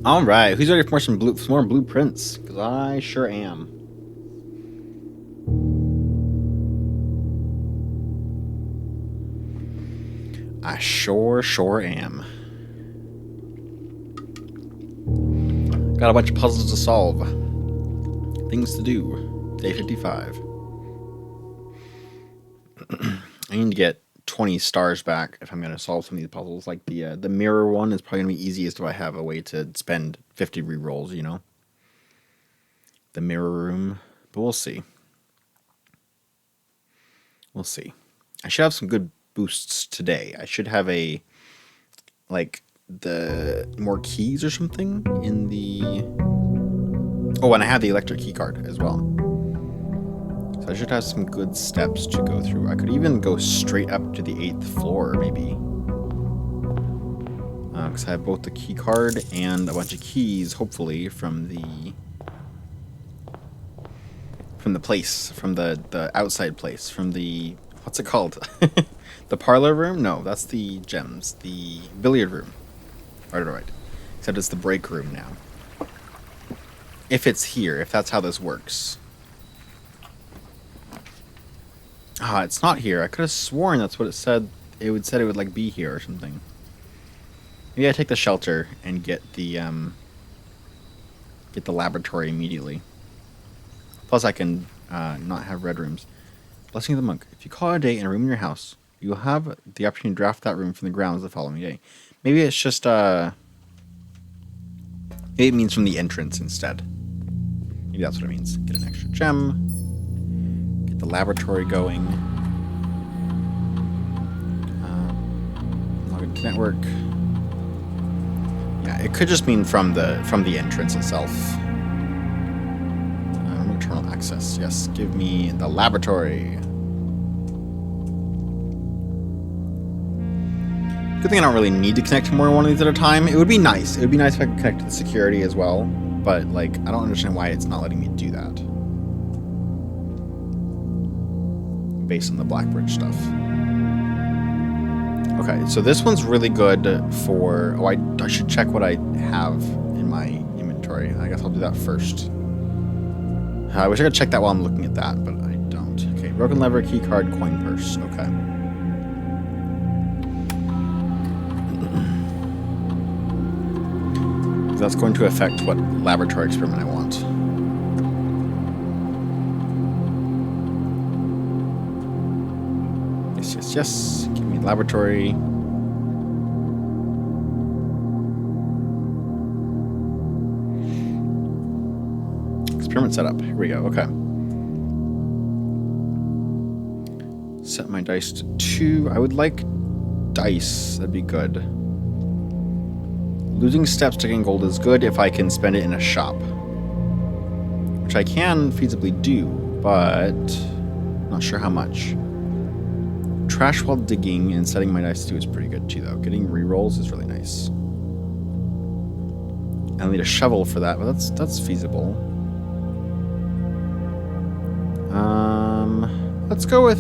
All right, who's ready for some more blueprints? Because I sure am. I sure am. Got a bunch of puzzles to solve. Things to do. Day 55. I need to get 20 stars back if I'm going to solve some of these puzzles. Like the mirror one is probably going to be easiest if I have a way to spend 50 rerolls, you know? The mirror room. But we'll see. We'll see. I should have some good boosts today. I should have the more keys or something in the... Oh, and I have the electric key card as well. So I should have some good steps to go through. I could even go straight up to the 8th floor, maybe. Because I have both the key card and a bunch of keys, hopefully, from the place, from the outside place, from the... What's it called? The parlor room? No, that's the gems. The billiard room. Right. Except it's the break room now. If it's here, if that's how this works. Ah, it's not here. I could have sworn that's what it said. It would like be here or something. Maybe I take the shelter and get the laboratory immediately. Plus I can not have red rooms. Blessing of the Monk. If you call it a day in a room in your house, you will have the opportunity to draft that room from the grounds the following day. Maybe it's just maybe it means from the entrance instead. Maybe that's what it means. Get an extra gem. Get the laboratory going. Log into network. Yeah, it could just mean from the entrance itself. Internal access. Yes, give me the laboratory. Good thing I don't really need to connect to more than one of these at a time. It would be nice. It would be nice if I could connect to the security as well. But, like, I don't understand why it's not letting me do that. Based on the Blackbridge stuff. Okay, so this one's really good for... Oh, I should check what I have in my inventory. I guess I'll do that first. I wish I could check that while I'm looking at that, but I don't. Okay, broken lever, key card, coin purse. Okay. That's going to affect what laboratory experiment I want. Yes. Give me laboratory. Experiment setup. Here we go. Okay. Set my dice to 2. I would like dice. That'd be good. Losing steps to gain gold is good if I can spend it in a shop. Which I can feasibly do, but not sure how much. Trash while digging and setting my dice to 2 is pretty good too, though. Getting rerolls is really nice. I'll need a shovel for that, but that's feasible. Let's go with...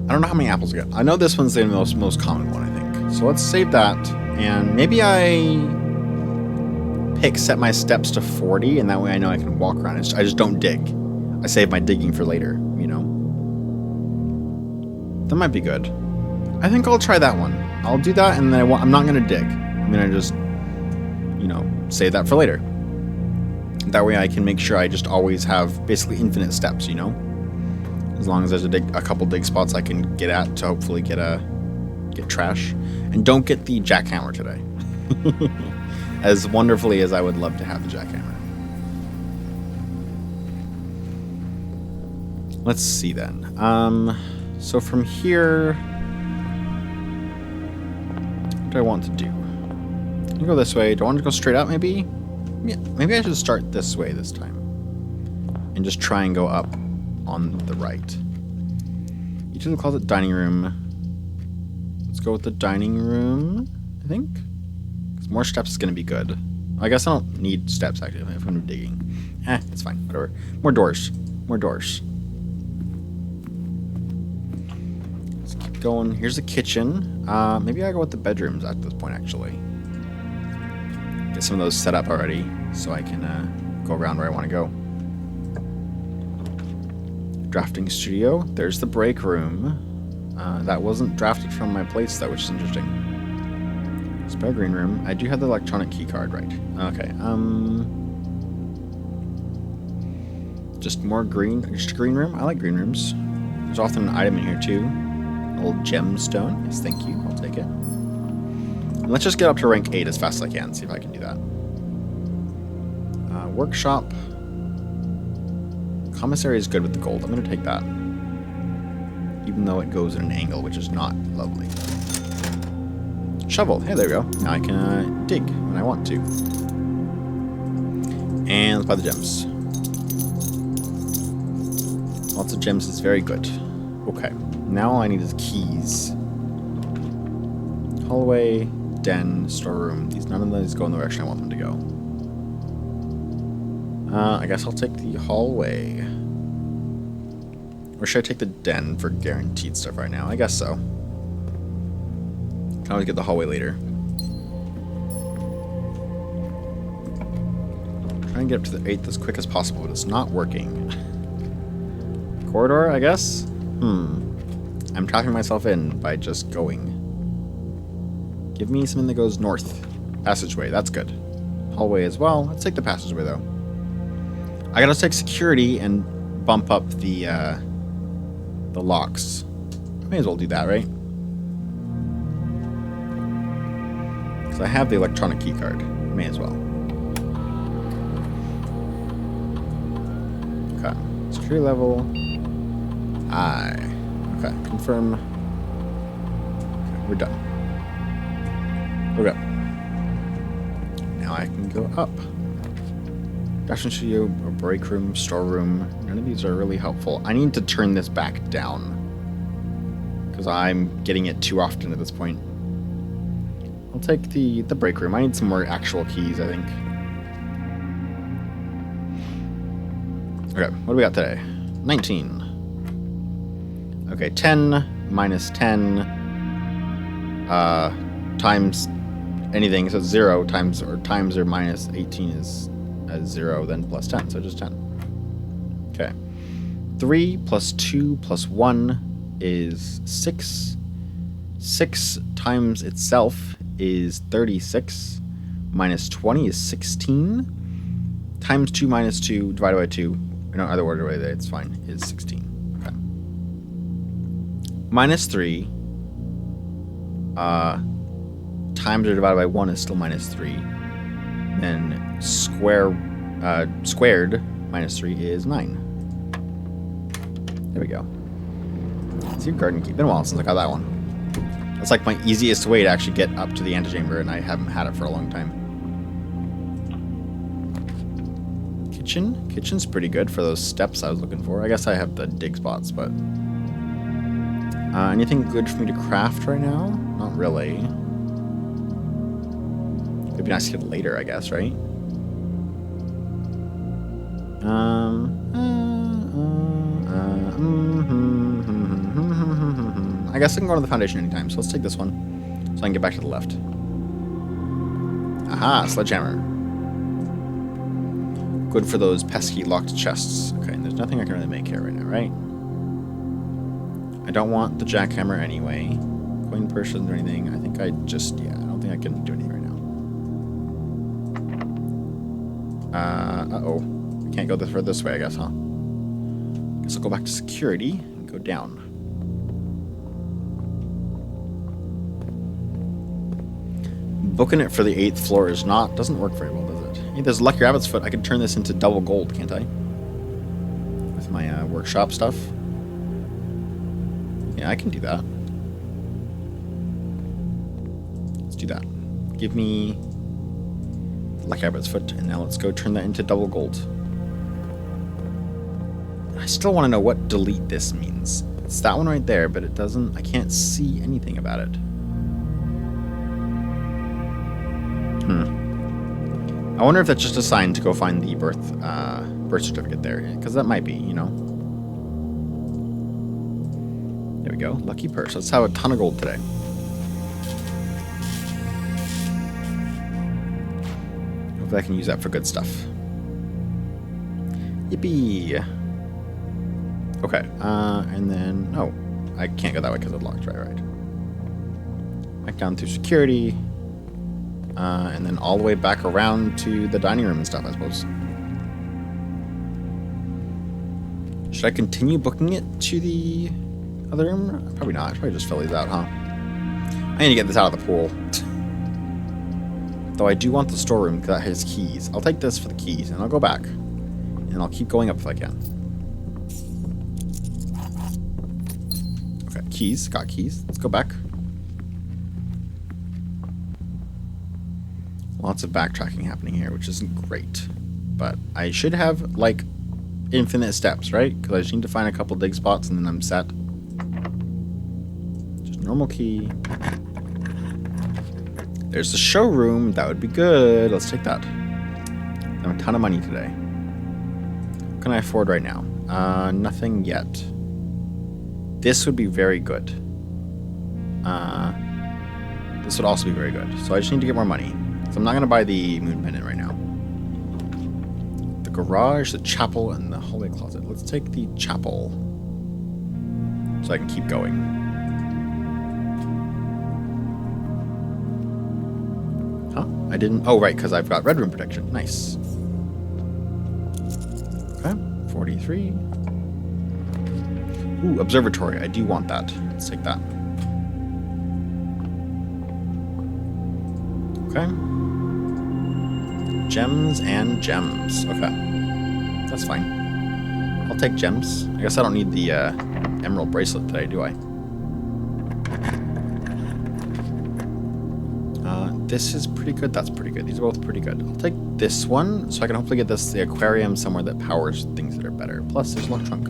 I don't know how many apples I got. I know this one's the most common one, I think. So let's save that, and maybe I set my steps to 40, and that way I know I can walk around. I just don't dig. I save my digging for later, you know? That might be good. I think I'll try that one. I'll do that, and then I'm not going to dig. I'm going to just, you know, save that for later. That way I can make sure I just always have basically infinite steps, you know? As long as there's a couple dig spots I can get at to hopefully get trash. And don't get the jackhammer today. As wonderfully as I would love to have the jackhammer. Let's see then. So from here, what do I want to do? I'm gonna go this way. Do I want to go straight up maybe? Yeah, maybe I should start this way this time. And just try and go up on the right. Each of the closet, dining room. Let's go with the dining room, I think. Because more steps is going to be good. I guess I don't need steps, actually, if I'm digging. It's fine. Whatever. More doors. More doors. Let's keep going. Here's the kitchen. Maybe I go with the bedrooms at this point, actually. Get some of those set up already so I can go around where I want to go. Drafting studio. There's the break room. That wasn't drafted from my place though, which is interesting. Spare green room. I do have the electronic key card, right? Okay. Just more green. Just a green room. I like green rooms. There's often an item in here too. An old gemstone. Yes, thank you. I'll take it. And let's just get up to rank 8 as fast as I can. See if I can do that. Workshop. Commissary is good with the gold. I'm going to take that. Even though it goes at an angle, which is not lovely. Shovel. Hey, there we go. Now I can dig when I want to. And let's buy the gems. Lots of gems is very good. Okay. Now all I need is keys. Hallway, den, storeroom. None of these go in the direction I want them to go. I guess I'll take the hallway. Or should I take the den for guaranteed stuff right now? I guess so. Can always get the hallway later. Try and get up to the 8th as quick as possible, but it's not working. Corridor, I guess? I'm trapping myself in by just going. Give me something that goes north. Passageway, that's good. Hallway as well. Let's take the passageway, though. I gotta take security and bump up the locks. May as well do that, right? Because I have the electronic key card. May as well. Okay. Security level. Aye. Okay. Confirm. Okay, we're done. We're good. Now I can go up. Drafting studio, break room, storeroom. None of these are really helpful. I need to turn this back down. Because I'm getting it too often at this point. I'll take the break room. I need some more actual keys, I think. Okay, what do we got today? 19. Okay, 10 minus 10 times anything. So 0 times or minus 18 is 0, then plus 10, so just 10. Okay. 3 plus 2 plus 1 is 6. 6 times itself is 36. Minus 20 is 16. Times 2 minus 2 divided by 2, no, either order way, it's fine, is 16. Okay. Minus 3 times or divided by 1 is still minus 3. Then squared minus 3 is 9. There we go. See your garden key. Been a while since I got that one. That's like my easiest way to actually get up to the antechamber, and I haven't had it for a long time. Kitchen. Kitchen's pretty good for those steps I was looking for. I guess I have the dig spots, but... anything good for me to craft right now? Not really. It'd be nice to get it later, I guess, right? I guess I can go to the foundation anytime, so let's take this one so I can get back to the left. Aha, sledgehammer. Good for those pesky locked chests. Okay, and there's nothing I can really make here right now, right? I don't want the jackhammer anyway. Coin purses or anything. I think I just, yeah, I don't think I can do anything right now. Uh-oh. I can't go this way, I guess, huh? Guess I'll go back to security and go down. Booking it for the 8th floor doesn't work very well, does it? Hey, there's Lucky Rabbit's Foot. I could turn this into double gold, can't I? With my workshop stuff. Yeah, I can do that. Let's do that. Give me Lucky Rabbit's Foot, and now let's go turn that into double gold. I still want to know what delete this means. It's that one right there, but it doesn't... I can't see anything about it. I wonder if that's just a sign to go find the birth certificate there, because that might be, you know. There we go. Lucky purse. Let's have a ton of gold today. Hopefully I can use that for good stuff. Yippee! Okay, and then... Oh, I can't go that way because it's locked. Right. Back down through security. And then all the way back around to the dining room and stuff, I suppose. Should I continue booking it to the other room? Probably not. I should probably just fill these out, huh? I need to get this out of the pool. Though I do want the storeroom because that has keys. I'll take this for the keys, and I'll go back. And I'll keep going up if I can. Okay, keys. Got keys. Let's go back. Lots of backtracking happening here, which isn't great. But I should have, like, infinite steps, right? Because I just need to find a couple dig spots and then I'm set. Just normal key. There's the showroom. That would be good. Let's take that. I have a ton of money today. What can I afford right now? Nothing yet. This would be very good. This would also be very good. So I just need to get more money. So I'm not going to buy the moon pendant right now. The garage, the chapel, and the hallway closet. Let's take the chapel. So I can keep going. Huh? I didn't... Oh, right, because I've got red room protection. Nice. Okay, 43. Ooh, observatory. I do want that. Let's take that. Okay. Gems and gems. Okay. That's fine. I'll take gems. I guess I don't need the emerald bracelet today, do I? This is pretty good. That's pretty good. These are both pretty good. I'll take this one so I can hopefully get the aquarium somewhere that powers things that are better. Plus, there's a lock trunk.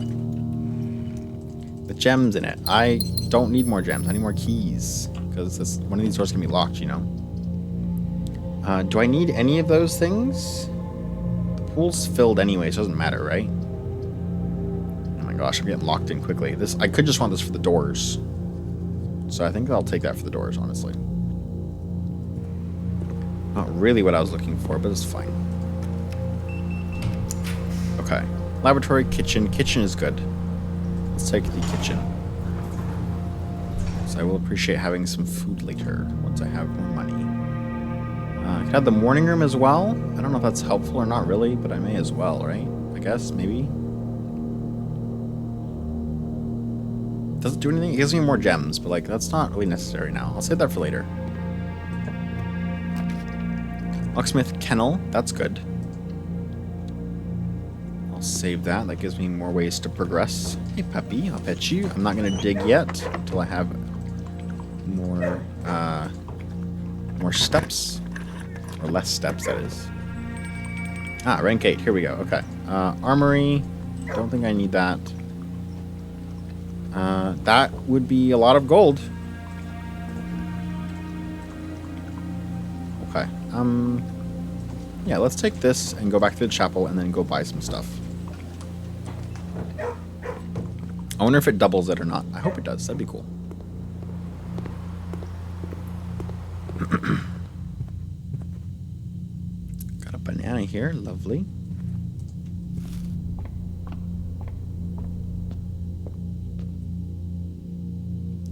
With gems in it. I don't need more gems. I need more keys. Because one of these doors can be locked, you know. Do I need any of those things? The pool's filled anyway, so it doesn't matter, right? Oh my gosh, I'm getting locked in quickly. I could just want this for the doors. So I think I'll take that for the doors, honestly. Not really what I was looking for, but it's fine. Okay. Laboratory, kitchen. Kitchen is good. Let's take the kitchen. So I will appreciate having some food later, once I have more money. I could have the morning room as well. I don't know if that's helpful or not really, but I may as well, right? I guess, maybe. Doesn't do anything. It gives me more gems, but like that's not really necessary now. I'll save that for later. Locksmith kennel. That's good. I'll save that. That gives me more ways to progress. Hey, puppy. I'll pet you. I'm not going to dig yet until I have more steps. Or less steps, that is. Ah, rank 8. Here we go. Okay. Armory. Don't think I need that. That would be a lot of gold. Okay. Yeah, let's take this and go back to the chapel and then go buy some stuff. I wonder if it doubles it or not. I hope it does. That'd be cool. Got a banana here. Lovely.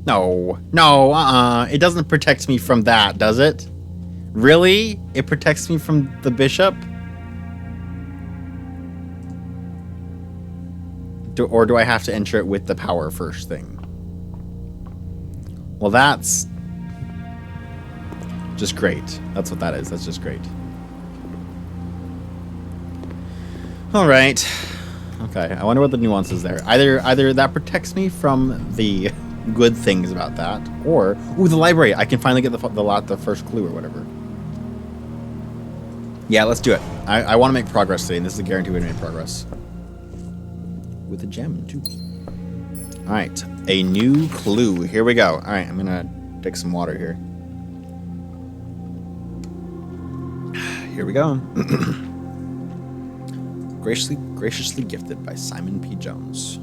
No. No, It doesn't protect me from that, does it? Really? It protects me from the bishop? Or do I have to enter it with the power first thing? Well, that's just great. That's what that is. That's just great. All right. Okay. I wonder what the nuance is there. Either that protects me from the good things about that, or ooh, the library. I can finally get the first clue or whatever. Yeah, let's do it. I want to make progress today, and this is a guarantee way to make progress. With a gem, too. Alright, a new clue. Here we go. Alright, I'm going to take some water here. Here we go. Graciously gifted by Simon P. Jones.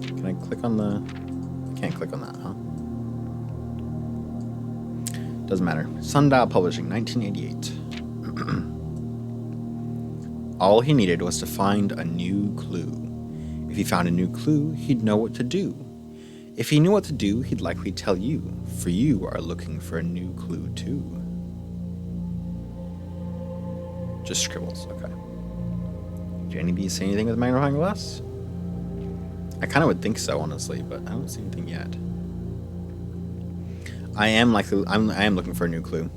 Can I click on the... I can't click on that, huh? Doesn't matter. Sundial Publishing, 1988. All he needed was to find a new clue. If he found a new clue, he'd know what to do. If he knew what to do, he'd likely tell you, for you are looking for a new clue too. Just scribbles, okay. Do any of these say anything with a magnifying glass? I kind of would think so, honestly, but I don't see anything yet. I am looking for a new clue.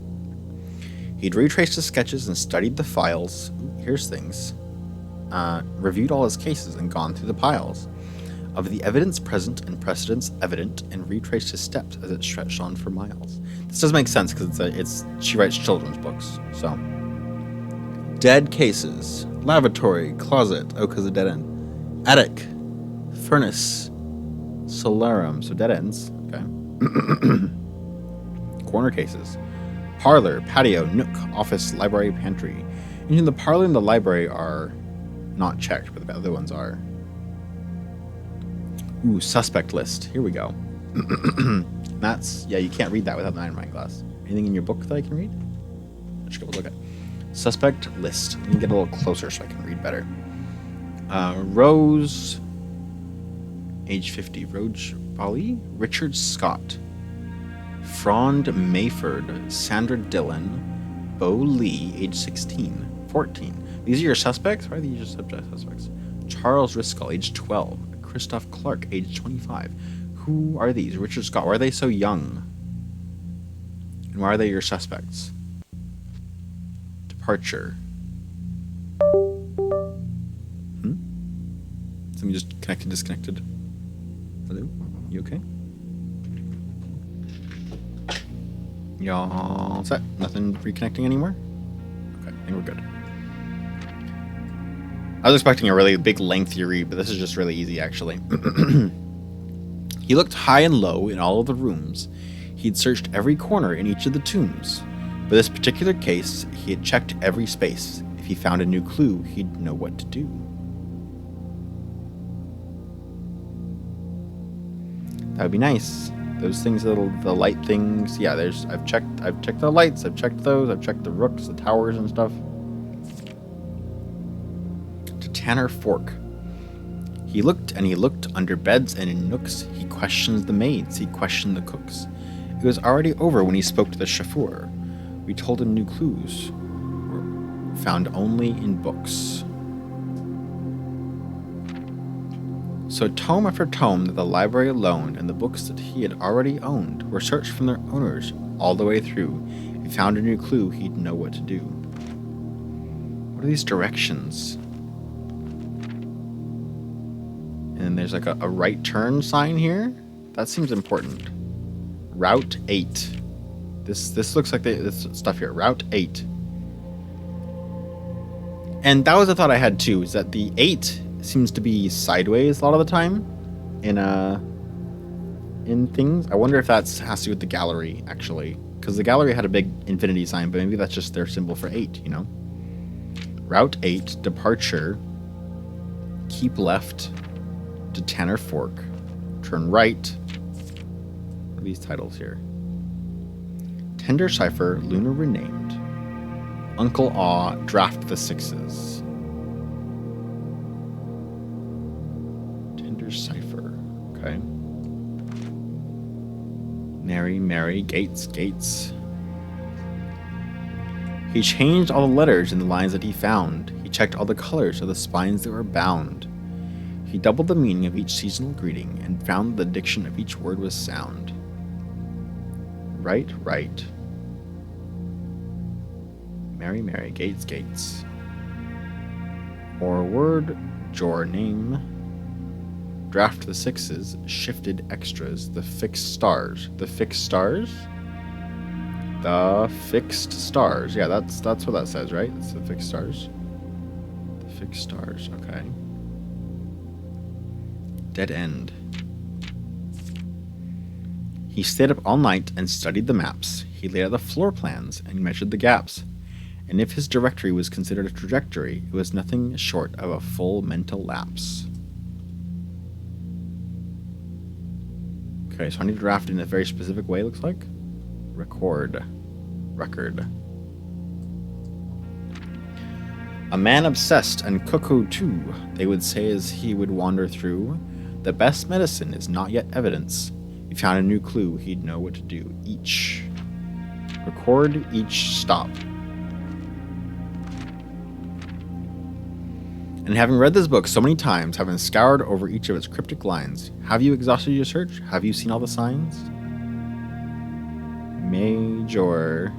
He'd retraced his sketches and studied the files. Here's things. Reviewed all his cases and gone through the piles of the evidence present and precedents evident, and retraced his steps as it stretched on for miles. This does make sense because she writes children's books. So, dead cases, lavatory, closet. Oh, because of dead end. Attic, furnace, solarum. So dead ends. Okay. Corner cases. Parlor, patio, nook, office, library, pantry. Usually the parlor and the library are not checked, but the other ones are. Ooh, suspect list. Here we go. That's, yeah, you can't read that without the magnifying glass. Anything in your book that I can read? Let's go look at. Suspect list. Let me get a little closer so I can read better. Rose, age 50. Rose Bali, Richard Scott, Frond Mayford, Sandra Dillon, Bo Lee, age 16, 14. These are your suspects? Why are these your suspects? Charles Riscall, age 12. Christoph Clark, age 25. Who are these? Richard Scott. Why are they so young? And why are they your suspects? Departure. Something just disconnected. Hello? You okay? Y'all set? Nothing reconnecting anymore? Okay, I think we're good. I was expecting a really big lengthy read, but this is just really easy, actually. He looked high and low in all of the rooms. He'd searched every corner in each of the tombs. For this particular case, he had checked every space. If he found a new clue, he'd know what to do. That would be nice. Those things, the light things. Yeah, I've checked the lights. I've checked those. I've checked the rooks, the towers, and stuff. Tanner Fork. He looked and he looked under beds and in nooks. He questioned the maids. He questioned the cooks. It was already over when he spoke to the chauffeur. We told him new clues were found only in books. So tome after tome that the library loaned and the books that he had already owned were searched from their owners all the way through. If he found a new clue, he'd know what to do. What are these directions? And there's like a right turn sign here. That seems important. Route 8. This looks like this stuff here. Route 8. And that was a thought I had too, is that the 8 seems to be sideways a lot of the time in things. I wonder if that has to do with the gallery, actually. Because the gallery had a big infinity sign, but maybe that's just their symbol for 8, you know? Route 8, departure, keep left to Tanner Fork, turn right. What are these titles here? Tender Cipher, Lunar Renamed, Uncle Aw, Draft the Sixes. Tender Cipher, okay. Mary, Gates. He changed all the letters in the lines that he found. He checked all the colors of the spines that were bound. He doubled the meaning of each seasonal greeting and found the diction of each word was sound. Right. Mary, Gates. Or word, jor name. Draft the sixes, shifted extras, the fixed stars. The fixed stars? The fixed stars. Yeah, that's what that says, right? It's the fixed stars. The fixed stars, okay. Dead end. He stayed up all night and studied the maps. He laid out the floor plans and measured the gaps. And if his directory was considered a trajectory, it was nothing short of a full mental lapse. Okay, so I need to draft in a very specific way, looks like. Record. A man obsessed and cuckoo too, they would say as he would wander through. The best medicine is not yet evidence. If he found a new clue, he'd know what to do. Each. Record each stop. And having read this book so many times, having scoured over each of its cryptic lines, have you exhausted your search? Have you seen all the signs? Major.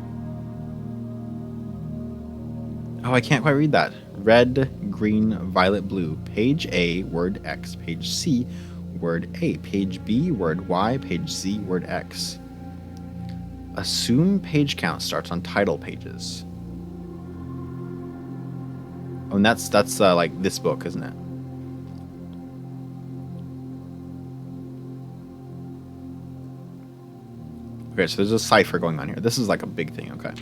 Oh, I can't quite read that. Red, green, violet, blue. Page A, word X. Page C, word A. Page B, word Y. Page Z, word X. Assume page count starts on title pages. Oh, and that's like this book, isn't it? Okay, so there's a cipher going on here. This is like a big thing, okay.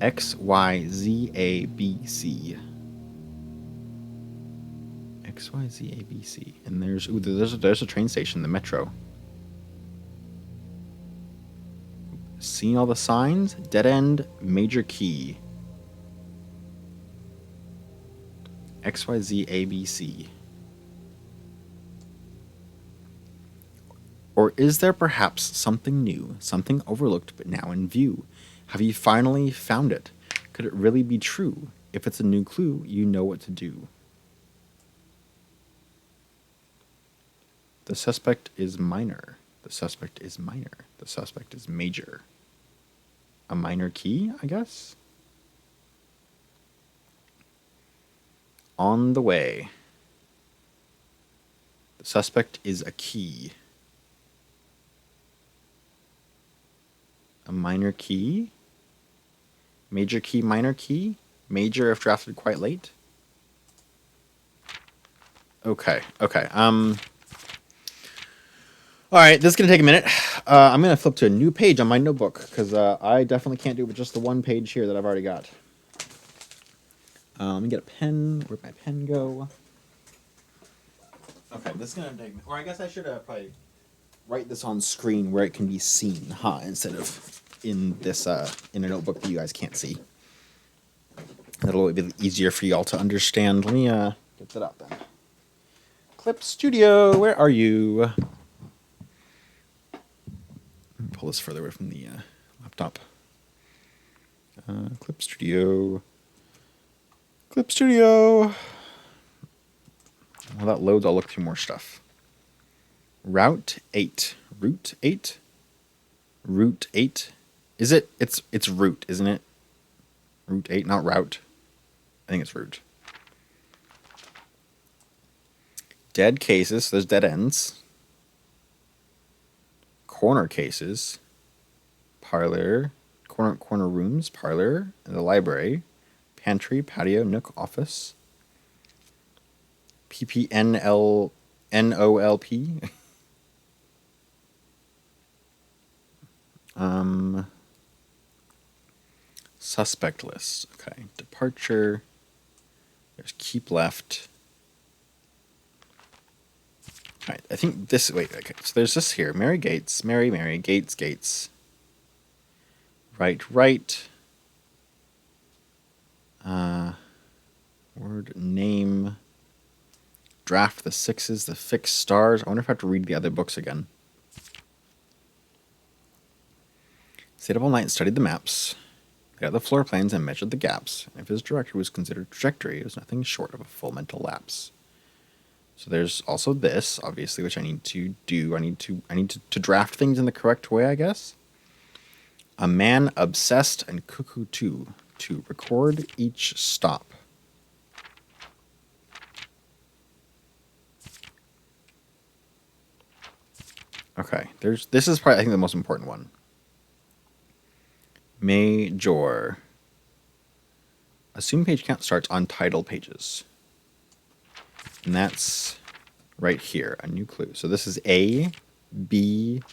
X, Y, Z, A, B, C. X, Y, Z, A, B, C. And there's a train station, the metro. Seen all the signs? Dead end, major key. X, Y, Z, A, B, C. Or is there perhaps something new, something overlooked but now in view? Have you finally found it? Could it really be true? If it's a new clue, you know what to do. The suspect is minor. The suspect is minor. The suspect is major. A minor key, I guess? On the way. The suspect is a key. A minor key? Major key, minor key? Major if drafted quite late? Okay. Alright, this is going to take a minute. I'm going to flip to a new page on my notebook, because I definitely can't do it with just the one page here that I've already got. Let me get a pen. Where'd my pen go? Okay, this is going to take a minute. Or I guess I should probably write this on screen where it can be seen, instead of in this in a notebook that you guys can't see. That'll be easier for y'all to understand. Let me get that out then. Clip Studio, where are you? Let me pull this further away from the laptop. Clip Studio. Clip Studio. While that loads, I'll look through more stuff. Route 8. Route 8? Route 8? Is it? It's route, isn't it? Route 8, not route. I think it's route. Dead cases. There's dead ends. Corner cases. Parlor. Corner rooms. Parlor. And the library. Pantry, patio, nook, office. PPNLNOLP. Suspect list. Okay. Departure. There's keep left. All right. I think this. Wait. Okay. So there's this here. Mary Gates. Mary. Gates. Right. Word name. Draft the sixes. The fixed stars. I wonder if I have to read the other books again. Stayed up all night and studied the maps. Got the floor plans and measured the gaps. And if his director was considered trajectory, it was nothing short of a full mental lapse. So there's also this, obviously, which I need to do. I need to draft things in the correct way, I guess. A man obsessed and cuckoo too, to record each stop. Okay, this is probably, I think, the most important one. Major. Assume page count starts on title pages. And that's right here, a new clue. So this is A, B,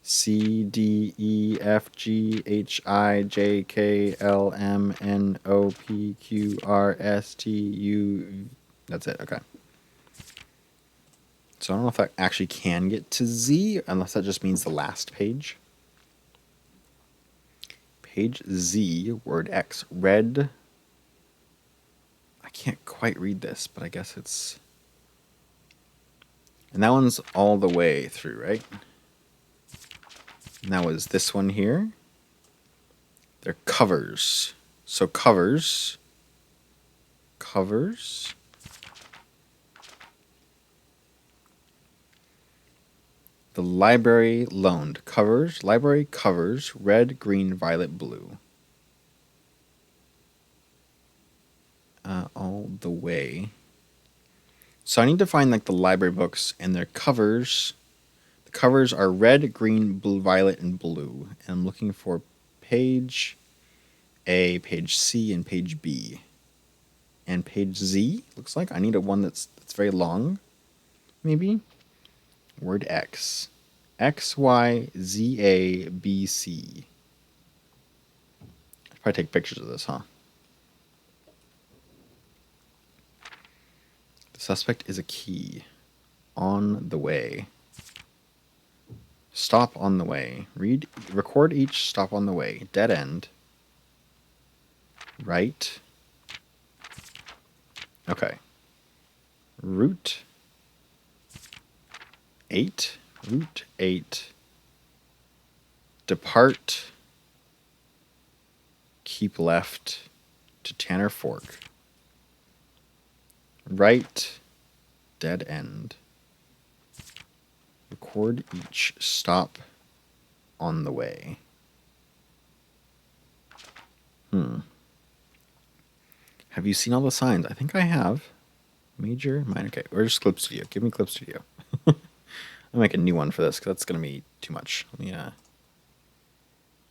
C, D, E, F, G, H, I, J, K, L, M, N, O, P, Q, R, S, T, U. That's it, okay. So I don't know if I actually can get to Z, unless that just means the last page. Page Z, word X. Red. I can't quite read this, but I guess it's... And that one's all the way through, right? And that was this one here. They're covers. So covers. Covers. The library loaned. Covers. Library covers. Red, green, violet, blue. All the way. So I need to find like the library books and their covers. The covers are red, green, blue, violet, and blue. And I'm looking for page A, page C, and page B. And page Z, looks like. I need a one that's very long, maybe. Word X. X, Y, Z, A, B, C. I'll probably take pictures of this, huh? The suspect is a key. On the way. Stop on the way. Record each stop on the way. Dead end. Right. Okay. Route 8. Route 8. Depart. Keep left to Tanner Fork. Right. Dead end. Record each stop on the way. Have you seen all the signs? I think I have. Major, minor. Okay, or just Clip Studio. Give me Clip Studio. I'll make a new one for this because that's going to be too much. Let me,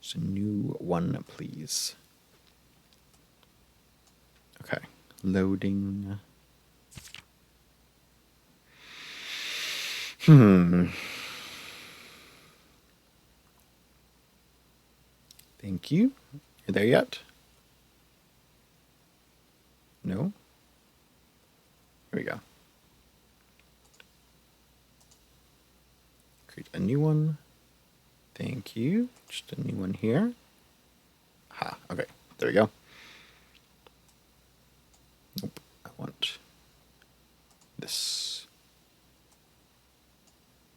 just a new one, please. Okay, loading. Thank you. You there yet? No? Here we go. Create a new one. Thank you. Just a new one here. Ha, okay. There we go. Nope. I want this.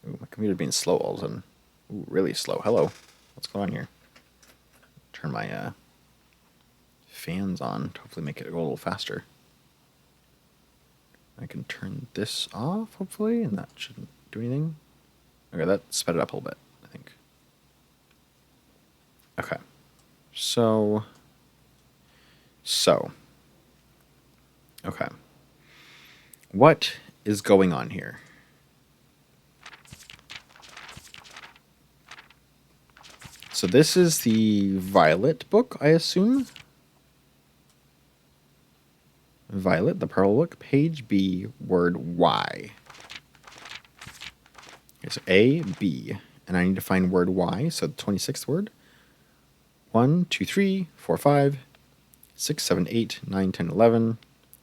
Ooh, my computer's being slow all of a sudden. Ooh, really slow. Hello. What's going on here? Turn my fans on to hopefully make it go a little faster. I can turn this off, hopefully, and that shouldn't do anything. Okay, that sped it up a little bit, I think. Okay. So. Okay. What is going on here? So this is the Violet book, I assume. Violet, the Pearl book, page B, word Y. Okay, so A, B, and I need to find word Y, so the 26th word. 1, 2, 3, 4, 5, 6, 7, 8, 9, 10, 11,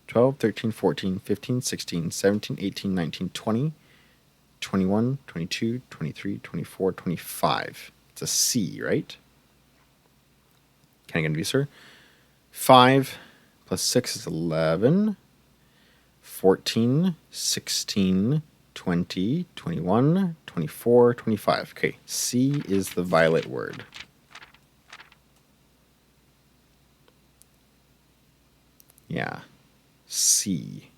12, 13, 14, 15, 16, 17, 18, 19, 20, 21, 22, 23, 24, 25. It's a C, right? Can I get an answer? 5 plus 6 is 11. 14, 16, 20, 21, 24, 25. Okay, C is the violet word. Yeah, C.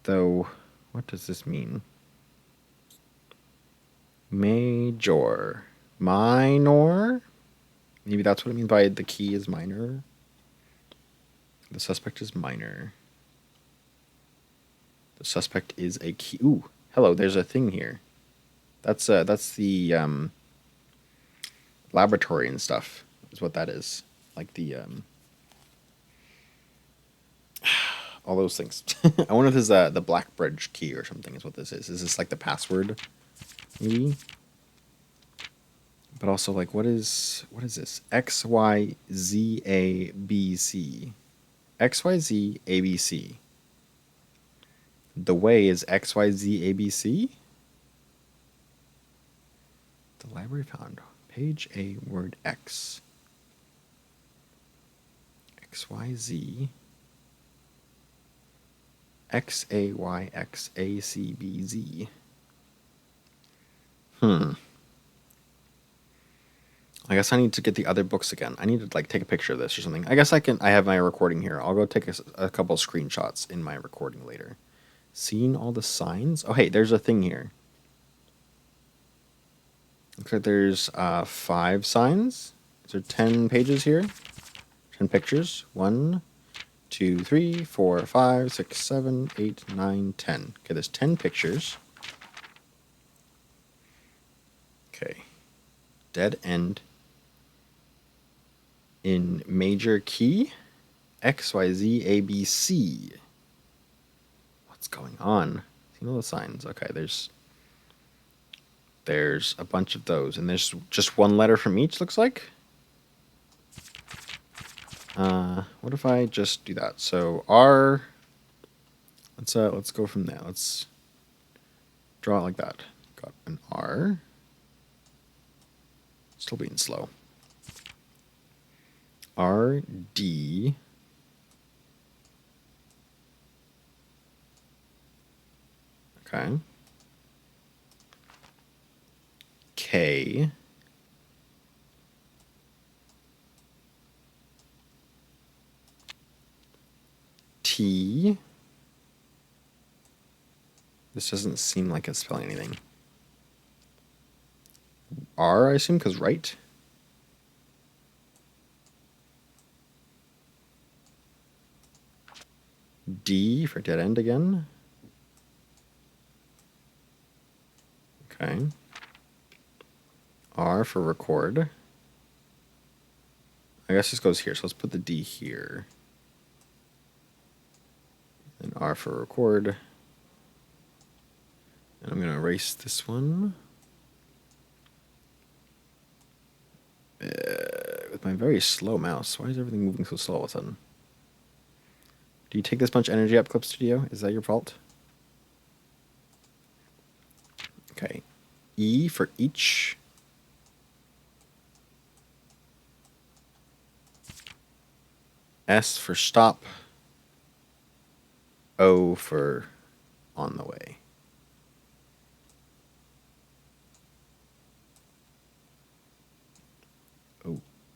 Though, what does this mean? Major. Minor? Maybe that's what it means by the key is minor. The suspect is minor. The suspect is a key. Ooh, hello, there's a thing here. That's the laboratory and stuff is what that is. Like the all those things. I wonder if this is the Blackbridge key or something is what this is. Is this like the password? Maybe? But also like what is this? X, Y, Z, A, B, C. X, Y, Z, A, B, C. The way is X, Y, Z, A, B, C? The library found page A, word X. XYZ. XAYXACBZ. I guess I need to get the other books again. I need to like take a picture of this or something. I guess I have my recording here. I'll go take a couple screenshots in my recording later. Seeing all the signs? Oh, hey, there's a thing here. Looks like there's 5 signs. Is there 10 pages here? 10 pictures. 1, 2, 3, 4, 5, 6, 7, 8, 9, 10. Okay, there's 10 pictures. Okay. Dead end in major key. X, Y, Z, A, B, C. What's going on? See all the signs. Okay, there's a bunch of those, and there's just one letter from each, looks like. What if I just do that? So R, let's go from there. Let's draw it like that. Got an R. Still being slow. R, D. Okay. K. T. This doesn't seem like it's spelling anything. R, I assume, because right. D for dead end again. Okay. R for record. I guess this goes here, so let's put the D here. And R for record. And I'm going to erase this one. With my very slow mouse. Why is everything moving so slow all of a sudden? Do you take this much energy up, Clip Studio? Is that your fault? Okay. E for each. S for stop. O for on the way.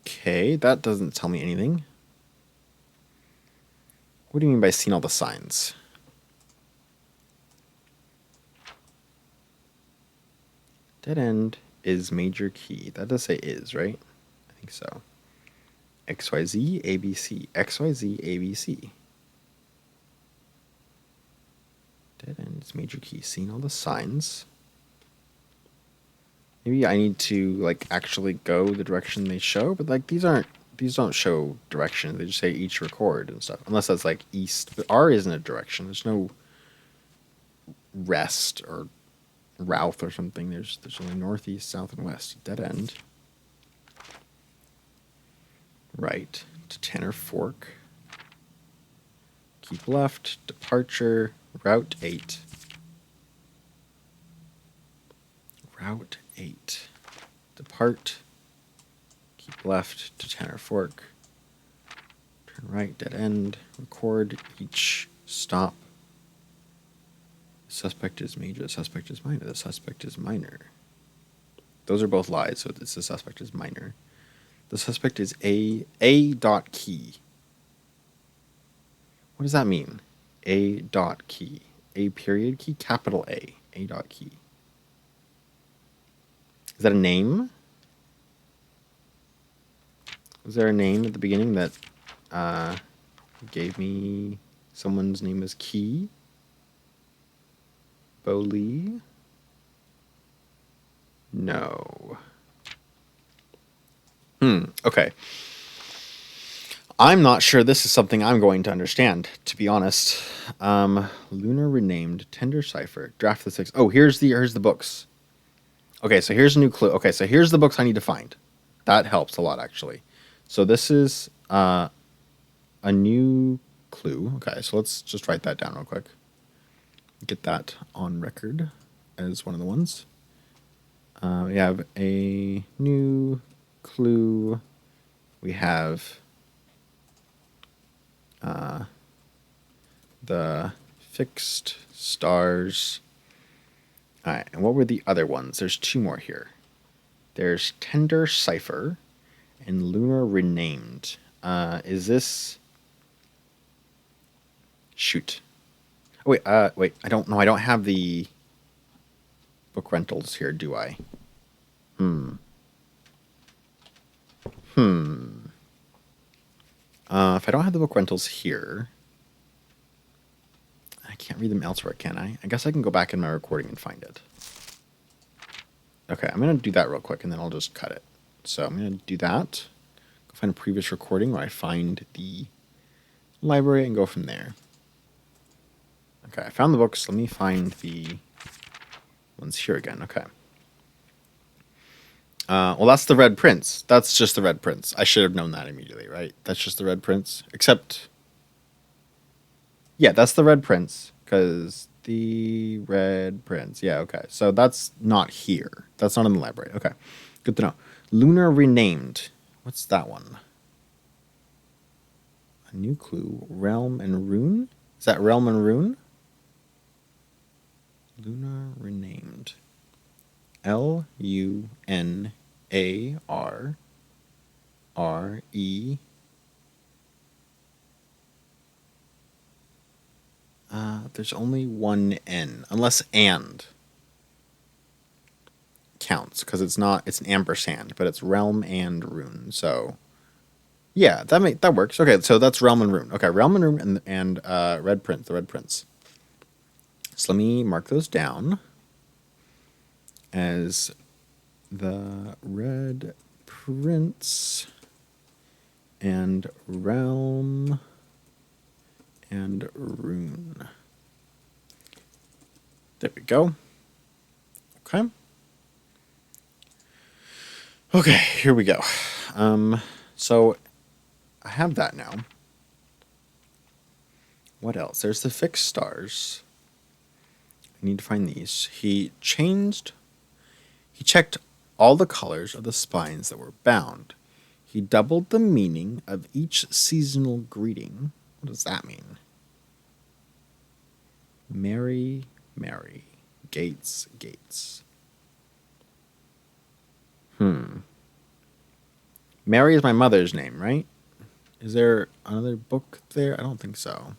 Okay, that doesn't tell me anything. What do you mean by seeing all the signs? Dead end is major key. That does say is, right? I think so. XYZ, ABC. XYZ, ABC. Dead end is major key. Seeing all the signs. Maybe I need to like actually go the direction they show, but like these don't show direction. They just say each record and stuff. Unless that's like east, but R isn't a direction. There's no rest or Routh or something. There's only northeast, south, and west. Dead end. Right to Tanner Fork. Keep left. Departure. Route 8. Route 8. Depart. Keep left to Tanner Fork. Turn right. Dead end. Record each stop. Suspect is major. The suspect is minor. The suspect is minor. Those are both lies, so it's the suspect is minor. The suspect is A dot key. What does that mean? A dot key. A period key? Capital A. A dot key. Is that a name? Was there a name at the beginning that gave me someone's name as Key? Boli? No. Okay. I'm not sure this is something I'm going to understand, to be honest. Lunar renamed Tender Cipher. Draft the 6. Oh, here's the books. Okay, so here's a new clue. Okay, so here's the books I need to find. That helps a lot, actually. So this is a new clue. Okay, so let's just write that down real quick. Get that on record as one of the ones. We have a new clue. We have the fixed stars. All right, and what were the other ones? There's two more here. There's Tender Cipher and Lunar Renamed. Is this... Shoot. Oh, wait. I don't know. I don't have the book rentals here, do I? If I don't have the book rentals here, I can't read them elsewhere, can I? I guess I can go back in my recording and find it. Okay, I'm going to do that real quick, and then I'll just cut it. So I'm going to do that. Go find a previous recording where I find the library and go from there. Okay, I found the books. Let me find the ones here again. Okay. Well, that's the Red Prince. That's just the Red Prince. I should have known that immediately, right? That's just the Red Prince. Except, yeah, that's the Red Prince. Because the Red Prince. Yeah, okay. So that's not here. That's not in the library. Okay. Good to know. Lunar Renamed. What's that one? A new clue. Realm and Rune? Is that Realm and Rune? Lunar Renamed. Lunarre. There's only one N, unless and counts, because it's an ampersand, but it's Realm and Rune. So yeah, that works. Okay, so that's Realm and Rune. Okay, Realm and Rune and Red Prince, the Red Prince. So let me mark those down as the Red Prince and Realm and Rune. There we go. Okay. Okay, here we go. So I have that now. What else? There's the fixed stars. I need to find these. He checked all the colors of the spines that were bound. He doubled the meaning of each seasonal greeting. What does that mean? Mary, Mary. Gates, Gates. Mary is my mother's name, right? Is there another book there? I don't think so.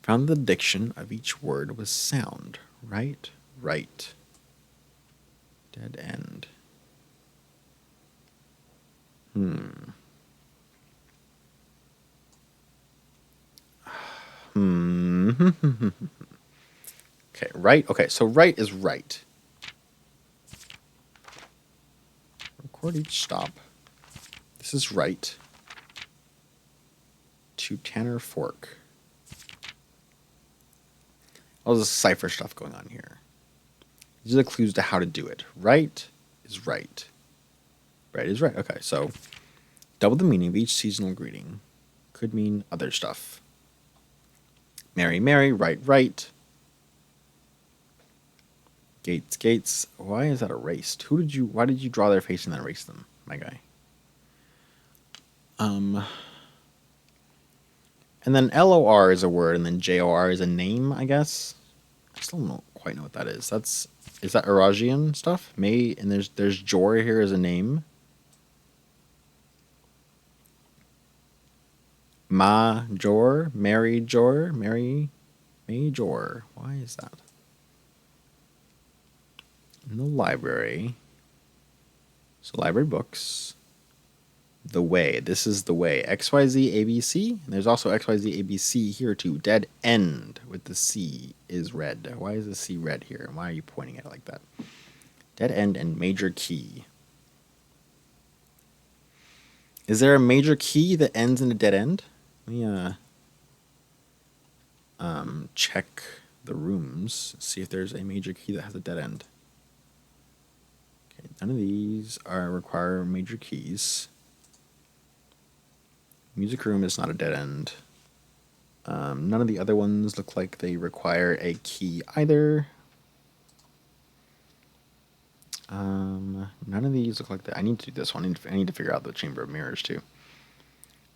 Found the diction of each word was sound. Right, right. Dead end. Okay, right. Okay, so right is right. Record each stop. This is right. To Tanner Fork. All this cipher stuff going on here. These are the clues to how to do it. Right is right. Right is right. Okay, so double the meaning of each seasonal greeting. Could mean other stuff. Mary, Mary, right, right. Gates, Gates. Why is that erased? Why did you draw their face and then erase them, my guy? And then LOR is a word, and then JOR is a name, I guess. I still don't quite know what that is. Is that Aragian stuff? And there's Jor here as a name. Jor, Mary Jor, Mary Major. Why is that? In the library. So library books. The Way. This is The Way. XYZ ABC. And there's also XYZ ABC here too. Dead End with the C is red. Why is the C red here? And why are you pointing at it like that? Dead End and Major Key. Is there a major key that ends in a dead end? Let me check the rooms. See if there's a major key that has a dead end. Okay, none of these require major keys. Music room is not a dead end. None of the other ones look like they require a key either. None of these look like that. I need to do this one. I need to figure out the Chamber of Mirrors too.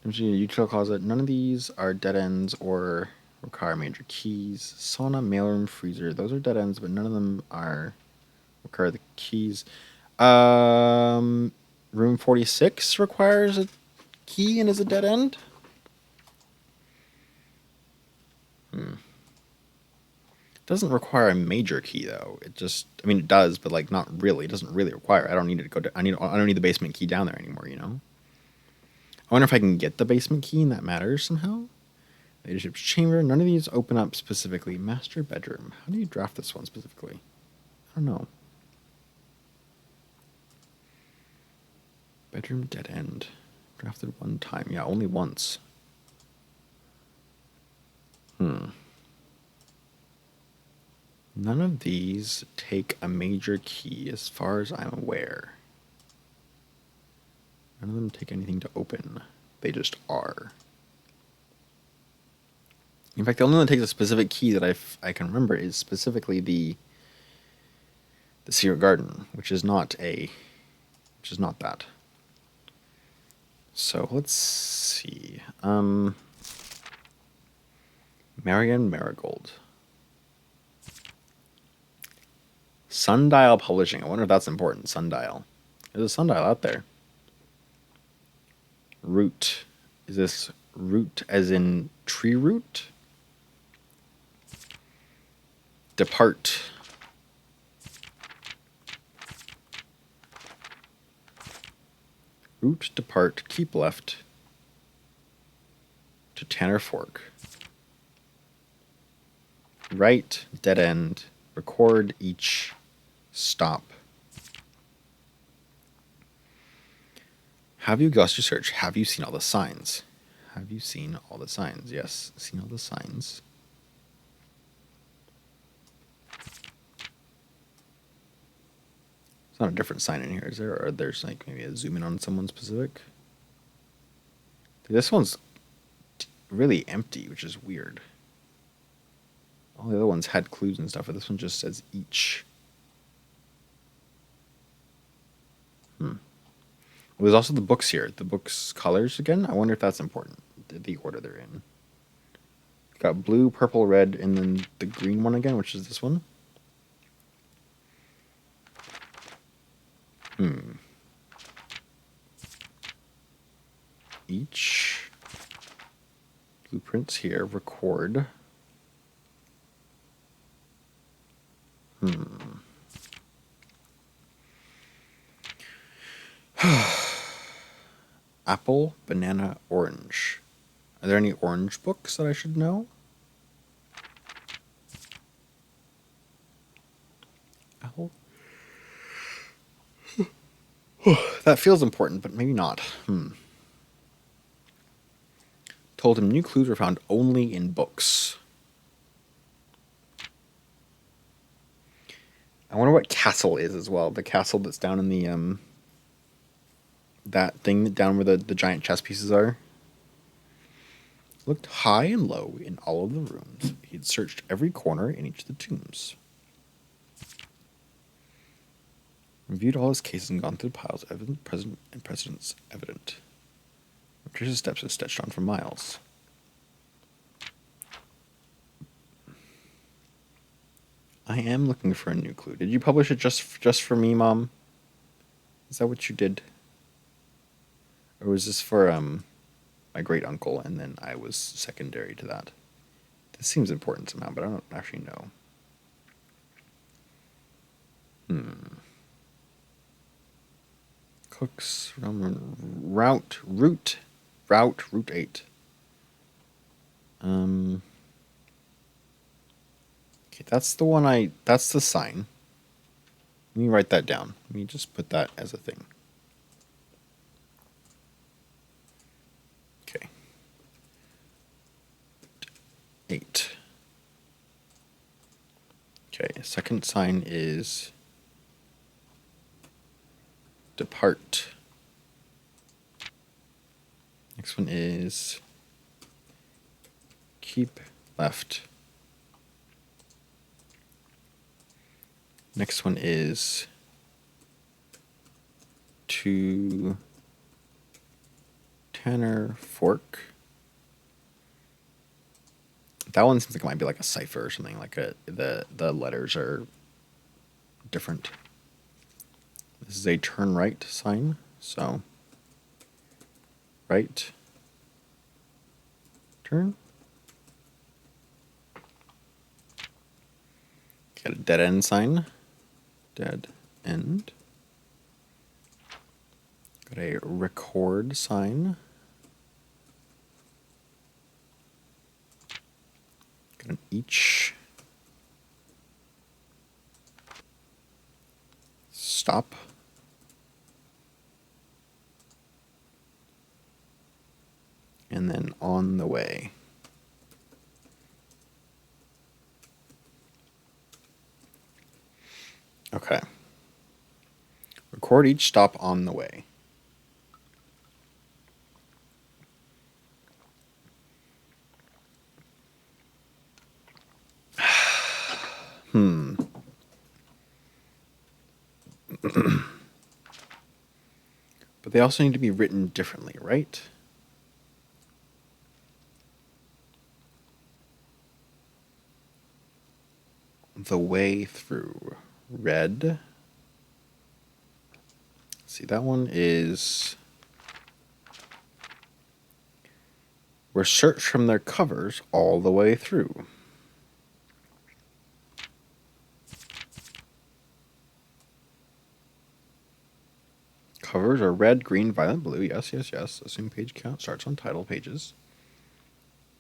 Utility closet. None of these are dead ends or require major keys. Sauna, mailroom, freezer. Those are dead ends, but none of them require the keys. Room 46 requires a key and is a dead end. Doesn't require a major key though. I mean, it does, but like not really. It doesn't really require. I don't need it to go. I don't need the basement key down there anymore. You know. I wonder if I can get the basement key and that matters somehow. Leadership's chamber. None of these open up specifically. Master bedroom. How do you draft this one specifically? I don't know. Bedroom dead end. Drafted one time. Yeah, only once. None of these take a major key as far as I'm aware. None of them take anything to open. They just are. In fact, the only one that takes a specific key that I can remember is specifically the Secret Garden, which is not that. So let's see. Marianne Marigold. Sundial Publishing. I wonder if that's important. Sundial. There's a sundial out there. Root. Is this root as in tree root? Depart. Root, depart, keep left to Tanner Fork. Right, dead end, record each stop. Have you exhausted your search? Have you seen all the signs? Have you seen all the signs? Yes, seen all the signs. There's not a different sign in here, is there? Or there's like maybe a zoom in on someone specific? This one's really empty, which is weird. All the other ones had clues and stuff, but this one just says each. Well, there's also the books here. The books' colors again. I wonder if that's important. The order they're in. Got blue, purple, red, and then the green one again, which is this one. Each blueprints here record. Apple, banana, orange. Are there any orange books that I should know? Apple? That feels important, but maybe not. Told him new clues were found only in books. I wonder what castle is as well. The castle that's down in the that thing down where the giant chess pieces are. Looked high and low in all of the rooms. He'd searched every corner in each of the tombs. Reviewed all his cases and gone through the piles of evidence, present, and precedents evident. Patricia's steps is sketched on for miles. I am looking for a new clue. Did you publish it just for me, Mom? Is that what you did? Or was this for my great uncle, and then I was secondary to that? This seems important somehow, but I don't actually know. Cooks, route 8. Okay, that's the one that's the sign. Let me write that down. Let me just put that as a thing. Okay. 8. Okay, second sign is depart. Next one is keep left. Next one is to tenor fork. That one seems like it might be like a cipher or something. Like the letters are different. This is a turn right sign, so right, turn. Got a dead end sign, dead end. Got a record sign. Got an each. Stop. And then on the way. Okay. Record each stop on the way. But they also need to be written differently, right? The way through. Red. See, that one is... Were searched from their covers all the way through. Covers are red, green, violet, blue. Yes, yes, yes. Assume page count starts on title pages.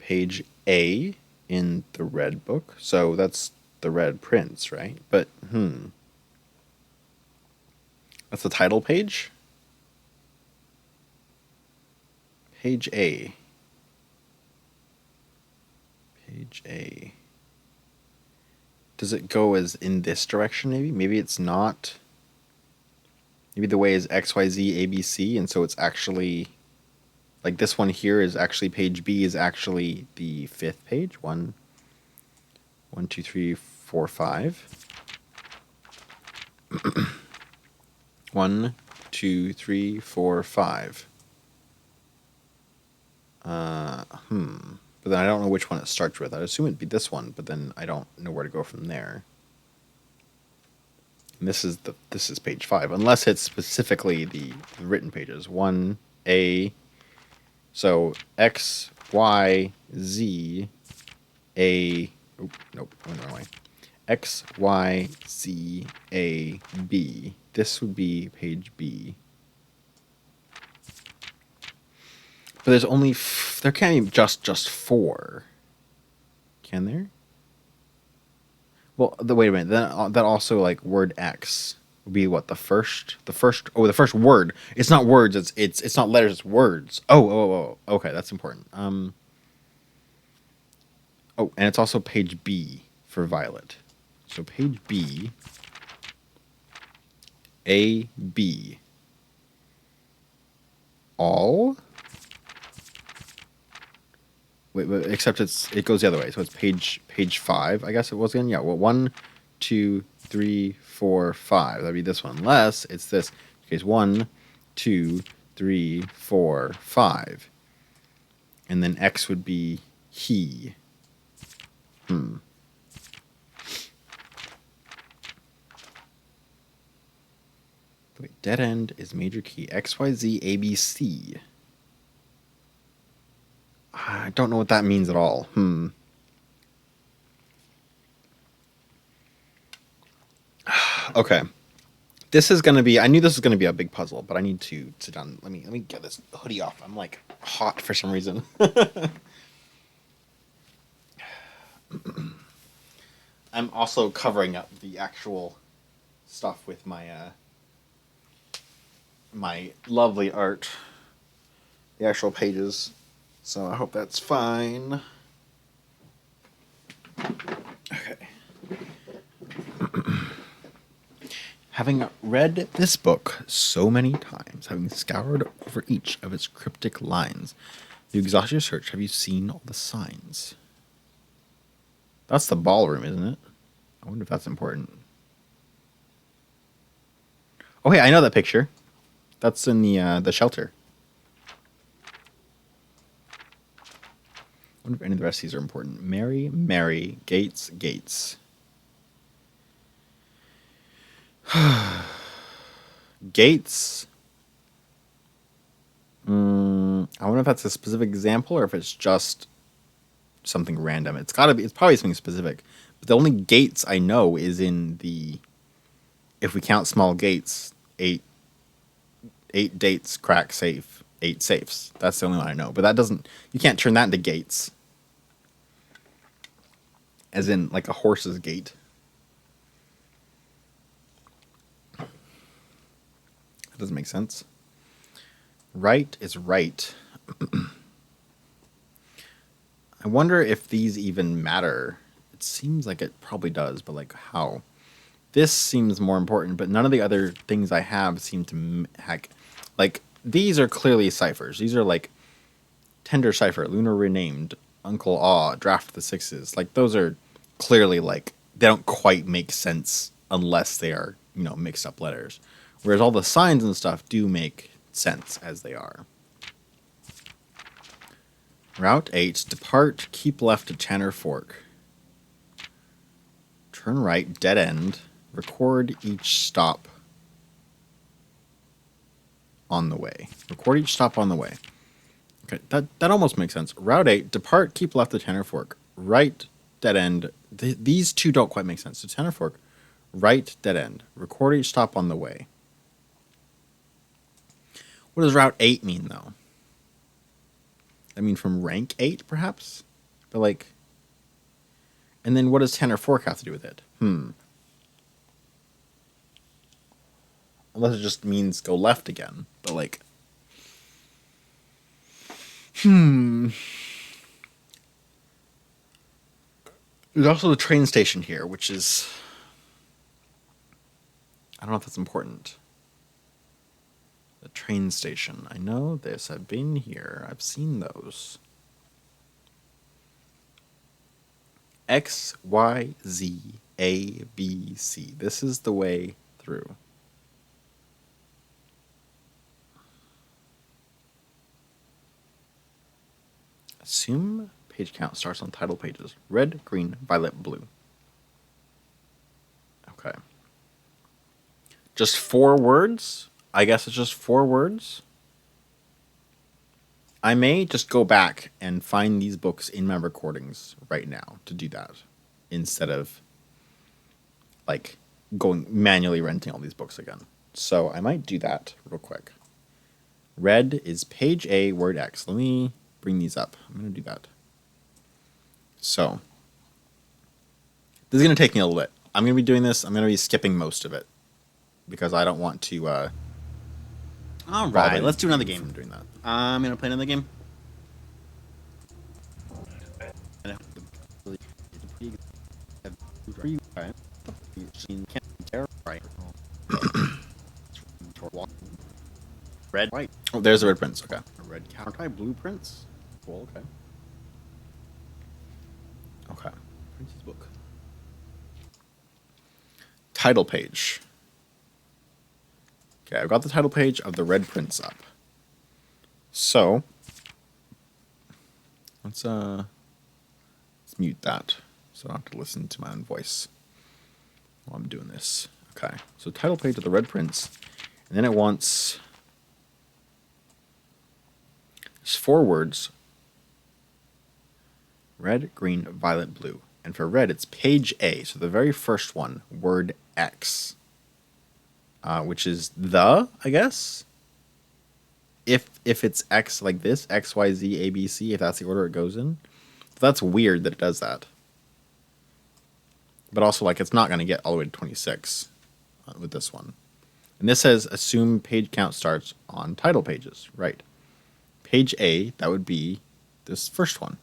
Page A in the red book. So that's the red prints, right? But, that's the title page? Page A. Page A. Does it go as in this direction, maybe? Maybe it's not... Maybe the way is X, Y, Z, A, B, C, and so it's actually... Like this one here is actually page B is actually the 5th page. 1, 2, 3, 4, 5. 1, 2, 3, 4, 5. But then I don't know which one it starts with. I assume it'd be this one, but then I don't know where to go from there. And this is page 5, unless it's specifically the written pages. 1A. So X, Y, Z, A. Oh, nope, I went the wrong way. X, Y, Z, A, B. This would be page B. But there's only there can't be just 4. Can there? Well, wait a minute. That also like word X would be what the first word. It's not words. It's not letters. It's words. Oh. Okay, that's important. Oh, and it's also page B for violet. So page B. A B. All. Wait, except it goes the other way. So it's page 5, I guess it was again. Yeah, well, 1, 2, 3, 4, 5. That'd be this one. Unless it's this. Okay, it's 1, 2, 3, 4, 5. And then X would be he. Wait, dead end is major key. X, Y, Z, A, B, C. I don't know what that means at all. Okay. This is going to be... I knew this was going to be a big puzzle, but I need to sit down. Let me get this hoodie off. I'm, like, hot for some reason. I'm also covering up the actual stuff with my my lovely art. The actual pages. So I hope that's fine. Okay. Having read this book so many times, having scoured over each of its cryptic lines, you exhaust your search. Have you seen all the signs? That's the ballroom, isn't it? I wonder if that's important. Oh, hey, I know that picture. That's in the shelter. I wonder if any of the rest of these are important. Mary, Gates, Gates. Gates. I wonder if that's a specific example or if it's just something random. It's probably something specific. But the only Gates I know is in if we count small gates, 8 dates, crack safe, 8 safes. That's the only one I know. But that doesn't, you can't turn that into gates. As in like a horse's gate. That doesn't make sense. Right is right. I wonder if these even matter. It seems like it probably does, but like how? This seems more important, but none of the other things I have seem to like these are clearly ciphers. These are like Tender Cipher, Lunar Renamed, Uncle Aw, Draft the Sixes. Like those are clearly like they don't quite make sense unless they are, mixed up letters. Whereas all the signs and stuff do make sense as they are. Route 8, depart, keep left to Tanner Fork. Turn right, dead end. Record each stop on the way. Record each stop on the way. Okay, that almost makes sense. Route 8, depart, keep left to Tanner Fork. Right, dead end. These two don't quite make sense. So Tanner Fork, right, dead end. Record each stop on the way. What does Route 8 mean, though? I mean, from rank 8, perhaps? But, like... And then what does Tanner Fork have to do with it? Unless it just means go left again. But, like... There's also the train station here, which is... I don't know if that's important. The train station. I know this. I've been here. I've seen those. X, Y, Z, A, B, C. This is the way through. Assume page count starts on title pages. Red, green, violet, blue. Okay. Just 4 words? I guess it's just 4 words. I may just go back and find these books in my recordings right now to do that. Instead of, like, going manually renting all these books again. So I might do that real quick. Red is page A, word X. Let me bring these up. I'm going to do that. So, this is going to take me a little bit. I'm going to be doing this. I'm going to be skipping most of it. Because I don't want to... All right, let's do another game. From doing that. I'm going to play another game. Red, white. Oh, there's the red prints. Okay. Red counter blueprints. Cool, okay. Okay. Prince's book. Title page. Okay, I've got the title page of the Red Prince up. So, let's mute that so I don't have to listen to my own voice while I'm doing this. Okay, so title page of the Red Prince, and then it wants... There's 4 words. Red, green, violet, blue. And for red, it's page A, so the very first one, word X. Which is the, I guess? If it's X like this, X, Y, Z, A, B, C, if that's the order it goes in. So that's weird that it does that. But also, like, it's not going to get all the way to 26 with this one. And this says, assume page count starts on title pages. Right. Page A, that would be this first one.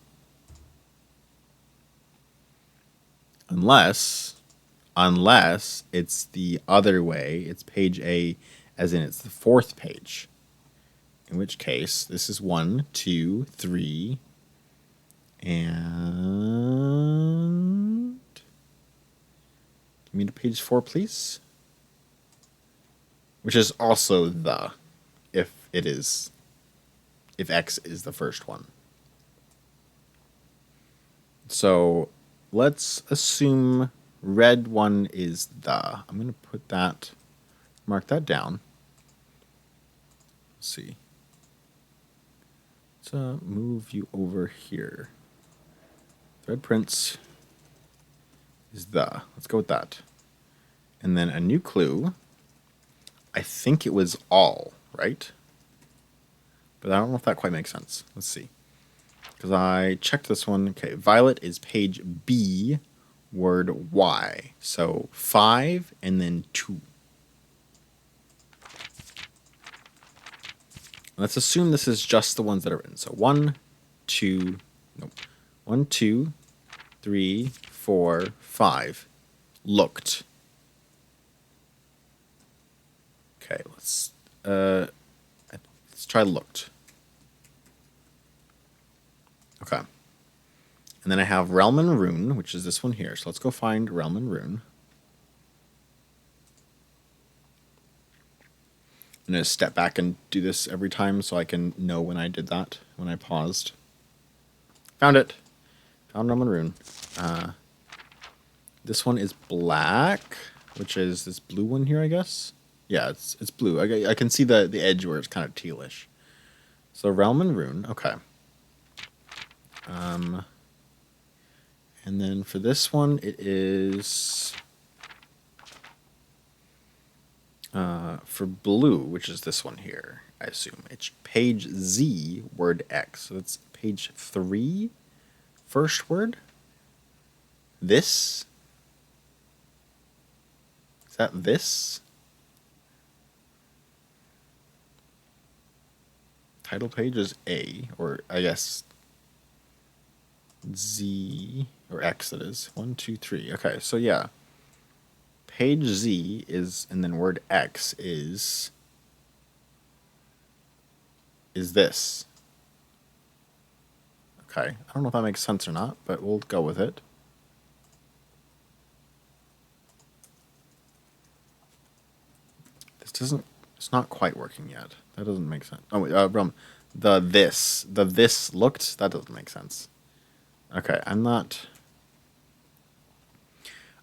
Unless it's the other way. It's page A, as in it's the 4th page. In which case, this is 1, 2, 3, and... Give me to page 4, please. Which is also the. if X is the first one. So let's assume red one is the. I'm going to put that, mark that down. Let's see. Let's move you over here. Red prince is the. Let's go with that. And then a new clue. I think it was all, right? But I don't know if that quite makes sense. Let's see. Because I checked this one. Okay, violet is page B, word Y. So 5 and then 2. Let's assume this is just the ones that are written. So 1, 2, nope. 1, 2, 3, 4, 5. Looked. Okay, let's try looked. Okay. And then I have Realm and Rune, which is this one here. So let's go find Realm and Rune. I'm going to step back and do this every time so I can know when I did that, when I paused. Found it. Found Realm and Rune. This one is black, which is this blue one here, I guess. Yeah, it's blue. I can see the edge where it's kind of tealish. So Realm and Rune, okay. And then for this one, it is for blue, which is this one here, I assume. It's page Z, word X. So that's page 3, first word. This? Is that this? Title page is A, or I guess Z, or X that is. 1, 2, 3. Okay, so yeah. Page Z is, and then word X is this. Okay, I don't know if that makes sense or not, but we'll go with it. This doesn't, it's not quite working yet. That doesn't make sense. Oh, wait, the this looked, that doesn't make sense. Okay, I'm not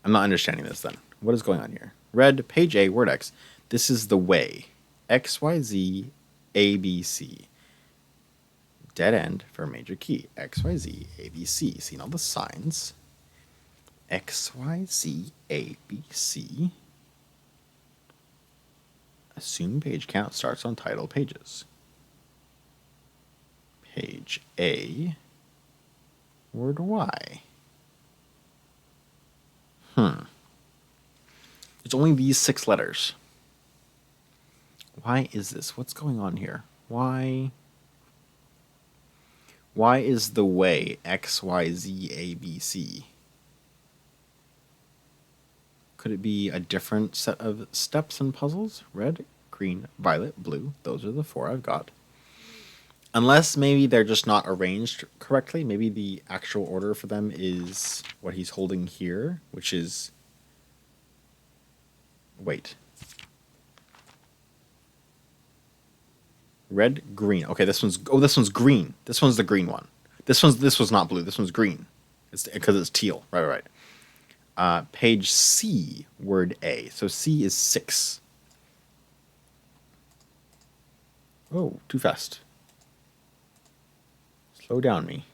understanding this then. What is going on here? Red, page A, word X. This is the way. X, Y, Z, A, B, C. Dead end for a major key. X, Y, Z, A, B, C. Seeing all the signs. X, Y, Z, A, B, C. Assume page count starts on title pages. Page A, word Y. It's only these 6 letters. Why is this? What's going on here? Why is the way X, Y, Z, A, B, C? Could it be a different set of steps and puzzles? Red, green, violet, blue. Those are the 4 I've got. Unless maybe they're just not arranged correctly. Maybe the actual order for them is what he's holding here, which is... Wait. Red, green. Okay, this one's green. This one's the green one. This was not blue. This one's green. It's because it's teal. Right. Page C, word A. So C is 6. Oh, too fast. Slow down me.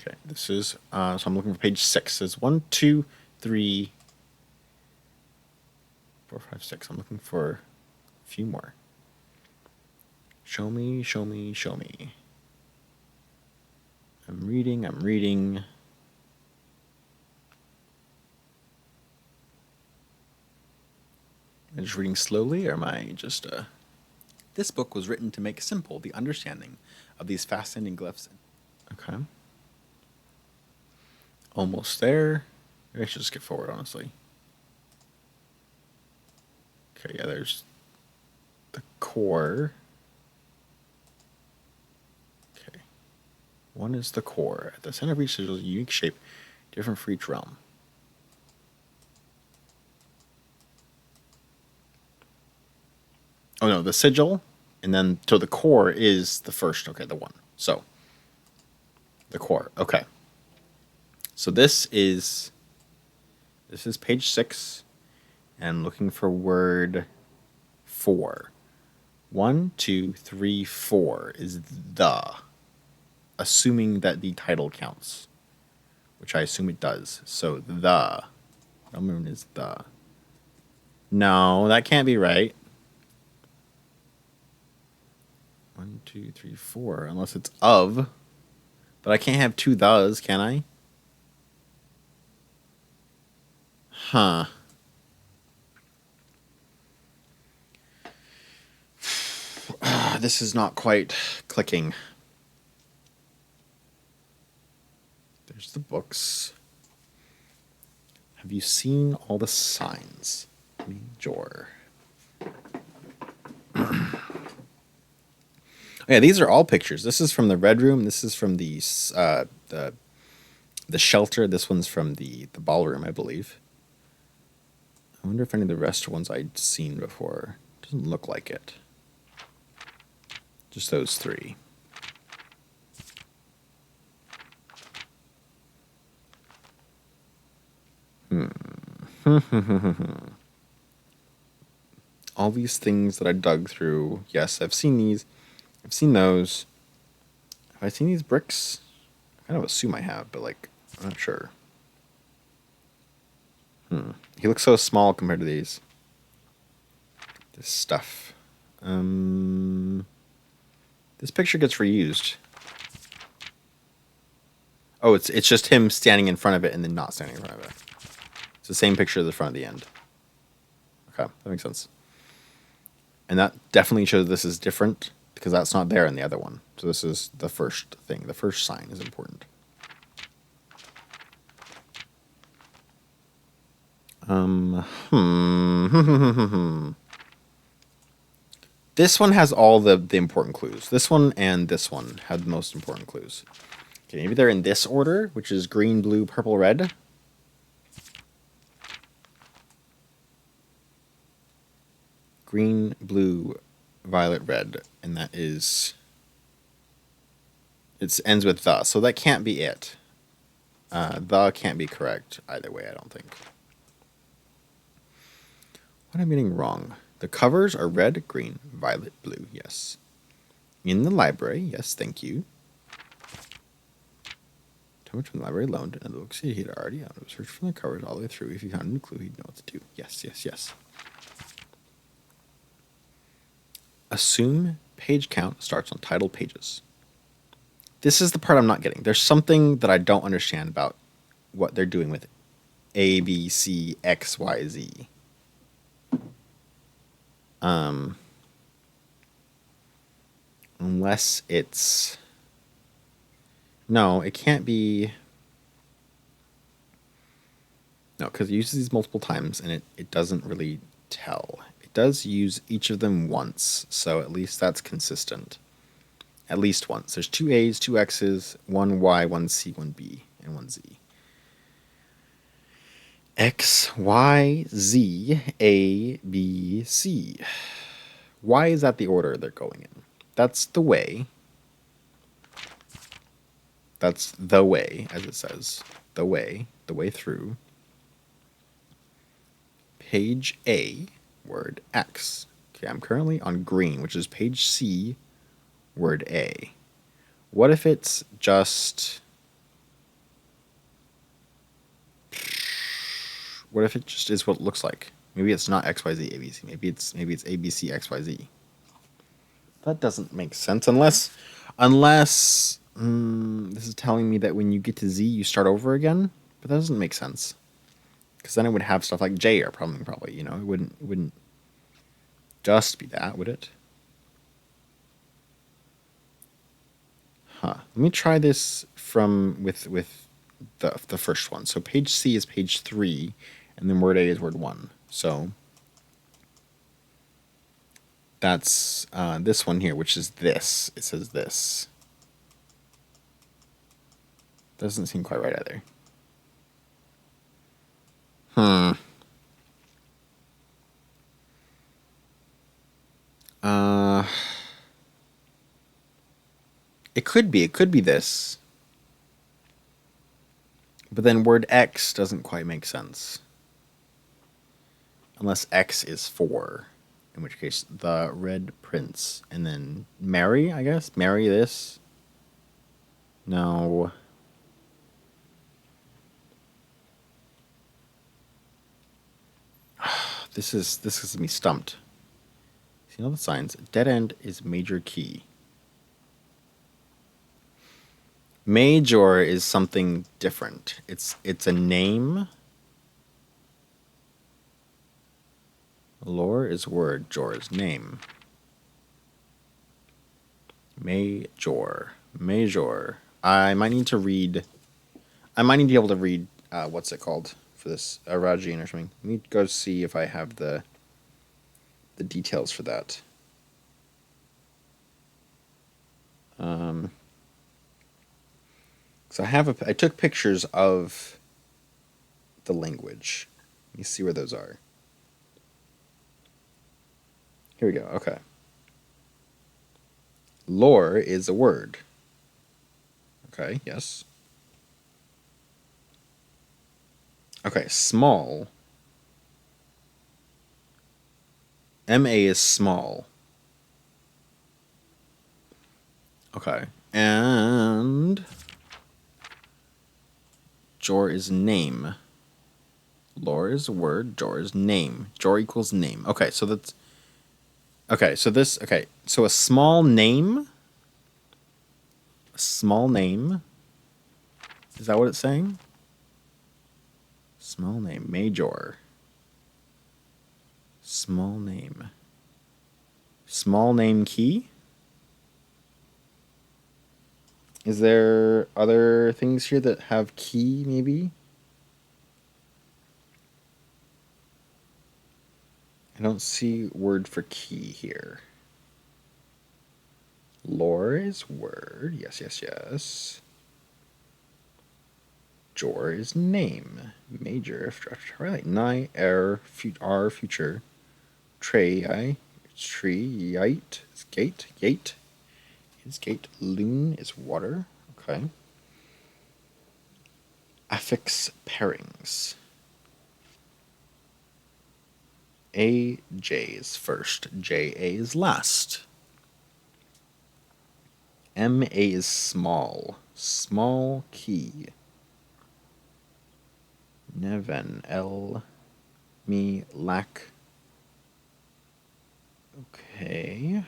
Okay, this is, so I'm looking for page 6. There's 1, 2, 3, 4, 5, 6. I'm looking for a few more. Show me. I'm reading. Am I just reading slowly, or am I just, This book was written to make simple the understanding of these fascinating glyphs. Okay. Almost there. Maybe I should just get forward, honestly. Okay, yeah, there's the core. Okay. One is the core. At the center of each sigil is a unique shape, different for each realm. Oh no, the sigil, and then so the core is the first. Okay, the one. So the core. Okay. So this is page 6, and looking for word 4. 1, 2, 3, 4 is the, assuming that the title counts, which I assume it does. So the moon is the. No, that can't be right. 1, 2, 3, 4, unless it's of. But I can't have two thes, can I? Huh. This is not quite clicking. There's the books. Have you seen all the signs? Major. Yeah, these are all pictures. This is from the red room. This is from the shelter. This one's from the ballroom, I believe. I wonder if any of the rest are ones I'd seen before. Doesn't look like it. Just those 3. All these things that I dug through. Yes, I've seen these. I've seen those. Have I seen these bricks? I kind of assume I have, but like, I'm not sure. He looks so small compared to these. This stuff. This picture gets reused. Oh, it's just him standing in front of it and then not standing in front of it. It's the same picture at the front of the end. Okay, that makes sense. And that definitely shows this is different because that's not there in the other one. So this is the first thing. The first sign is important. This one has all the important clues. This one and this one had the most important clues. Okay, maybe they're in this order, which is green, blue, purple, red. Green, blue, violet, red, and that is... It ends with the, so that can't be it. The can't be correct either way, I don't think. What am I getting wrong? The covers are red, green, violet, blue, yes. In the library, yes, thank you. Too much from the library loaned, and the books he'd already owned. Search from the covers all the way through. If he found a new clue, he'd know what to do. Yes, yes, yes. Assume page count starts on title pages. This is the part I'm not getting. There's something that I don't understand about what they're doing with A, B, C, X, Y, Z. Unless it's... No, it can't be... No, because it uses these multiple times, and it doesn't really tell. It does use each of them once, so at least that's consistent. At least once. There's 2 A's, 2 X's, 1 Y, 1 C, 1 B, and 1 Z. X, Y, Z, A, B, C. Why is that the order they're going in? That's the way. That's the way, as it says. The way through. Page A, word X. Okay, I'm currently on green, which is page C, word A. What if it's just... What if it just is what it looks like? Maybe it's not XYZ ABC. Maybe it's ABC XYZ. That doesn't make sense unless this is telling me that when you get to Z you start over again. But that doesn't make sense. Because then it would have stuff like J or probably, you know, it wouldn't just be that, would it? Huh. Let me try this with the first one. So page C is page 3, and then word A is word 1. So that's this one here, which is this. It says this. Doesn't seem quite right either. Hmm. It could be. It could be this. But then word X doesn't quite make sense. Unless X is 4. In which case, the Red Prince. And then marry, I guess? Marry this? No. This is me stumped. See all the signs. Dead end is major key. Major is something different. It's a name. Lore is word. Jor is name. Major. Major. I might need to read. I might need to be able to read. What's it called for this? Rajin or something. Let me go see if I have the details for that. So I took pictures of the language. Let me see where those are. Here we go. Okay. Lore is a word. Okay, yes. Okay, small. MA is small. Okay. And Jor is name. Lore is word. Jor is name. Jor equals name. Okay, so that's... Okay, so this... Okay, so a small name... A small name... Is that what it's saying? Small name. Major. Small name. Small name key? Is there other things here that have key, maybe? I don't see word for key here. Lore is word. Yes, yes, yes. Jor is name. Major. Right. Nigh, air, R, future. Trey, I. Tree, yite. Is gate. Gate. Is gate. Loon is water. Okay. Affix pairings. A, J is first. J, A is last. M, A is small. Small key. Neven, L, me, lack. Okay.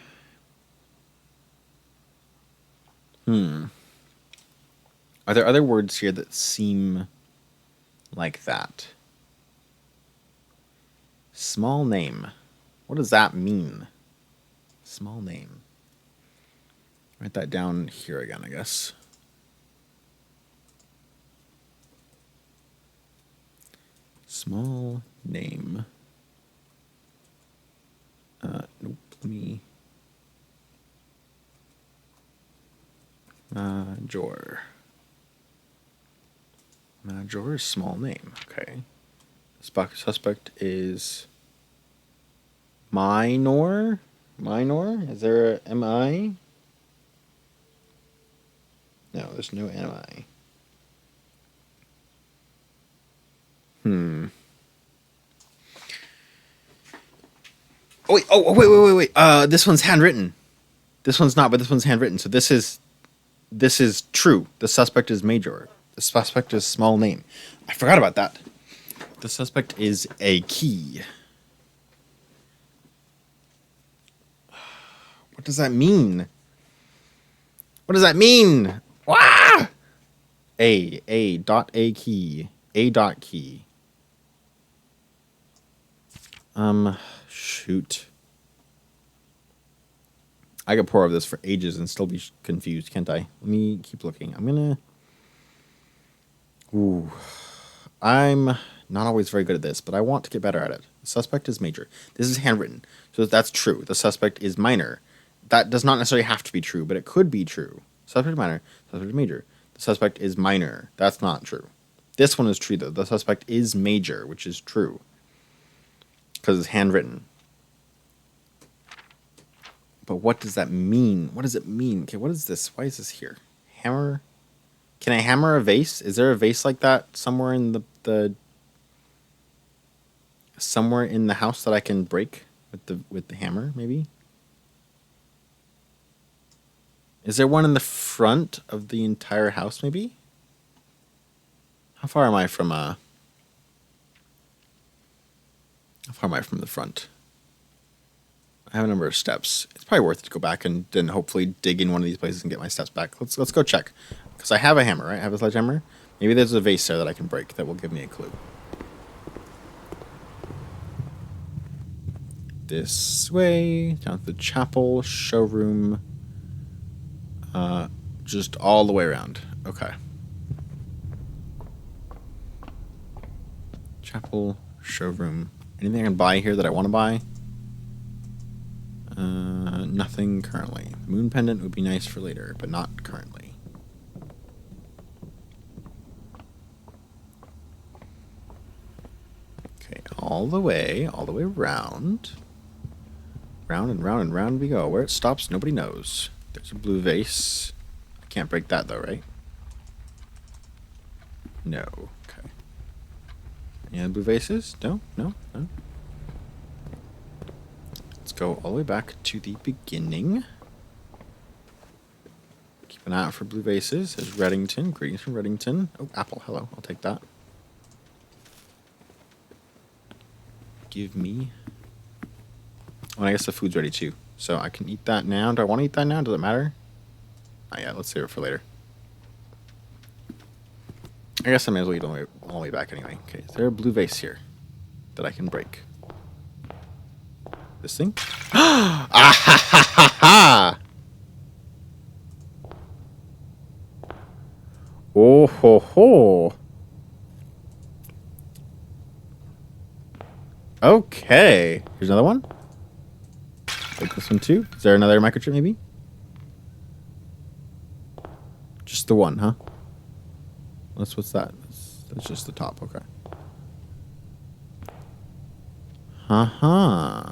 Are there other words here that seem like that? Small name. What does that mean? Small name. Write that down here again, I guess. Small name. Nope. Me. Major. Major is small name. Okay. Suspect is minor. Minor? Is there a MI? No, there's no MI. Oh, wait. This one's handwritten. This one's not, but this one's handwritten. So this is true. The suspect is major. The suspect is small name. I forgot about that. The suspect is a key. What does that mean? What does that mean? Ah! A dot A key. A dot key. Shoot. I could pour over this for ages and still be confused, can't I? Let me keep looking. I'm gonna... Ooh. I'm not always very good at this, but I want to get better at it. The suspect is major. This is handwritten, so that's true. The suspect is minor. That does not necessarily have to be true, but it could be true. Suspect is minor. Suspect is major. The suspect is minor. That's not true. This one is true, though. The suspect is major, which is true. Because it's handwritten. But what does that mean? What does it mean? Okay, what is this? Why is this here? Hammer? Can I hammer a vase? Is there a vase like that somewhere in the somewhere in the house that I can break with the hammer, maybe? Is there one in the front of the entire house, maybe? How far am I from the front? I have a number of steps. It's probably worth it to go back and then hopefully dig in one of these places and get my steps back. Let's go check. Because I have a hammer, right? I have a sledgehammer. Maybe there's a vase there that I can break that will give me a clue. This way, down to the chapel, showroom. Just all the way around. Okay. Chapel, showroom. Anything I can buy here that I want to buy? Nothing currently. Moon pendant would be nice for later, but not currently. Okay, all the way around. Round and round and round we go. Where it stops, nobody knows. There's a blue vase. I can't break that though, right? No. Okay. Any other blue vases? No? No? No? Let's go all the way back to the beginning. Keep an eye out for blue vases. There's Reddington. Greetings from Reddington. Oh, apple. Hello. I'll take that. Give me... Oh, I guess the food's ready too. So I can eat that now. Do I want to eat that now? Does it matter? Not yet. Let's save it for later. I guess I may as well eat all the way back anyway. Okay, is there a blue vase here that I can break? This thing? Ah ha ha ha ha! Oh ho ho! Okay. Here's another one. Take this one too. Is there another microchip maybe? Just the one, huh? What's that? That's just the top, okay. Uh-huh.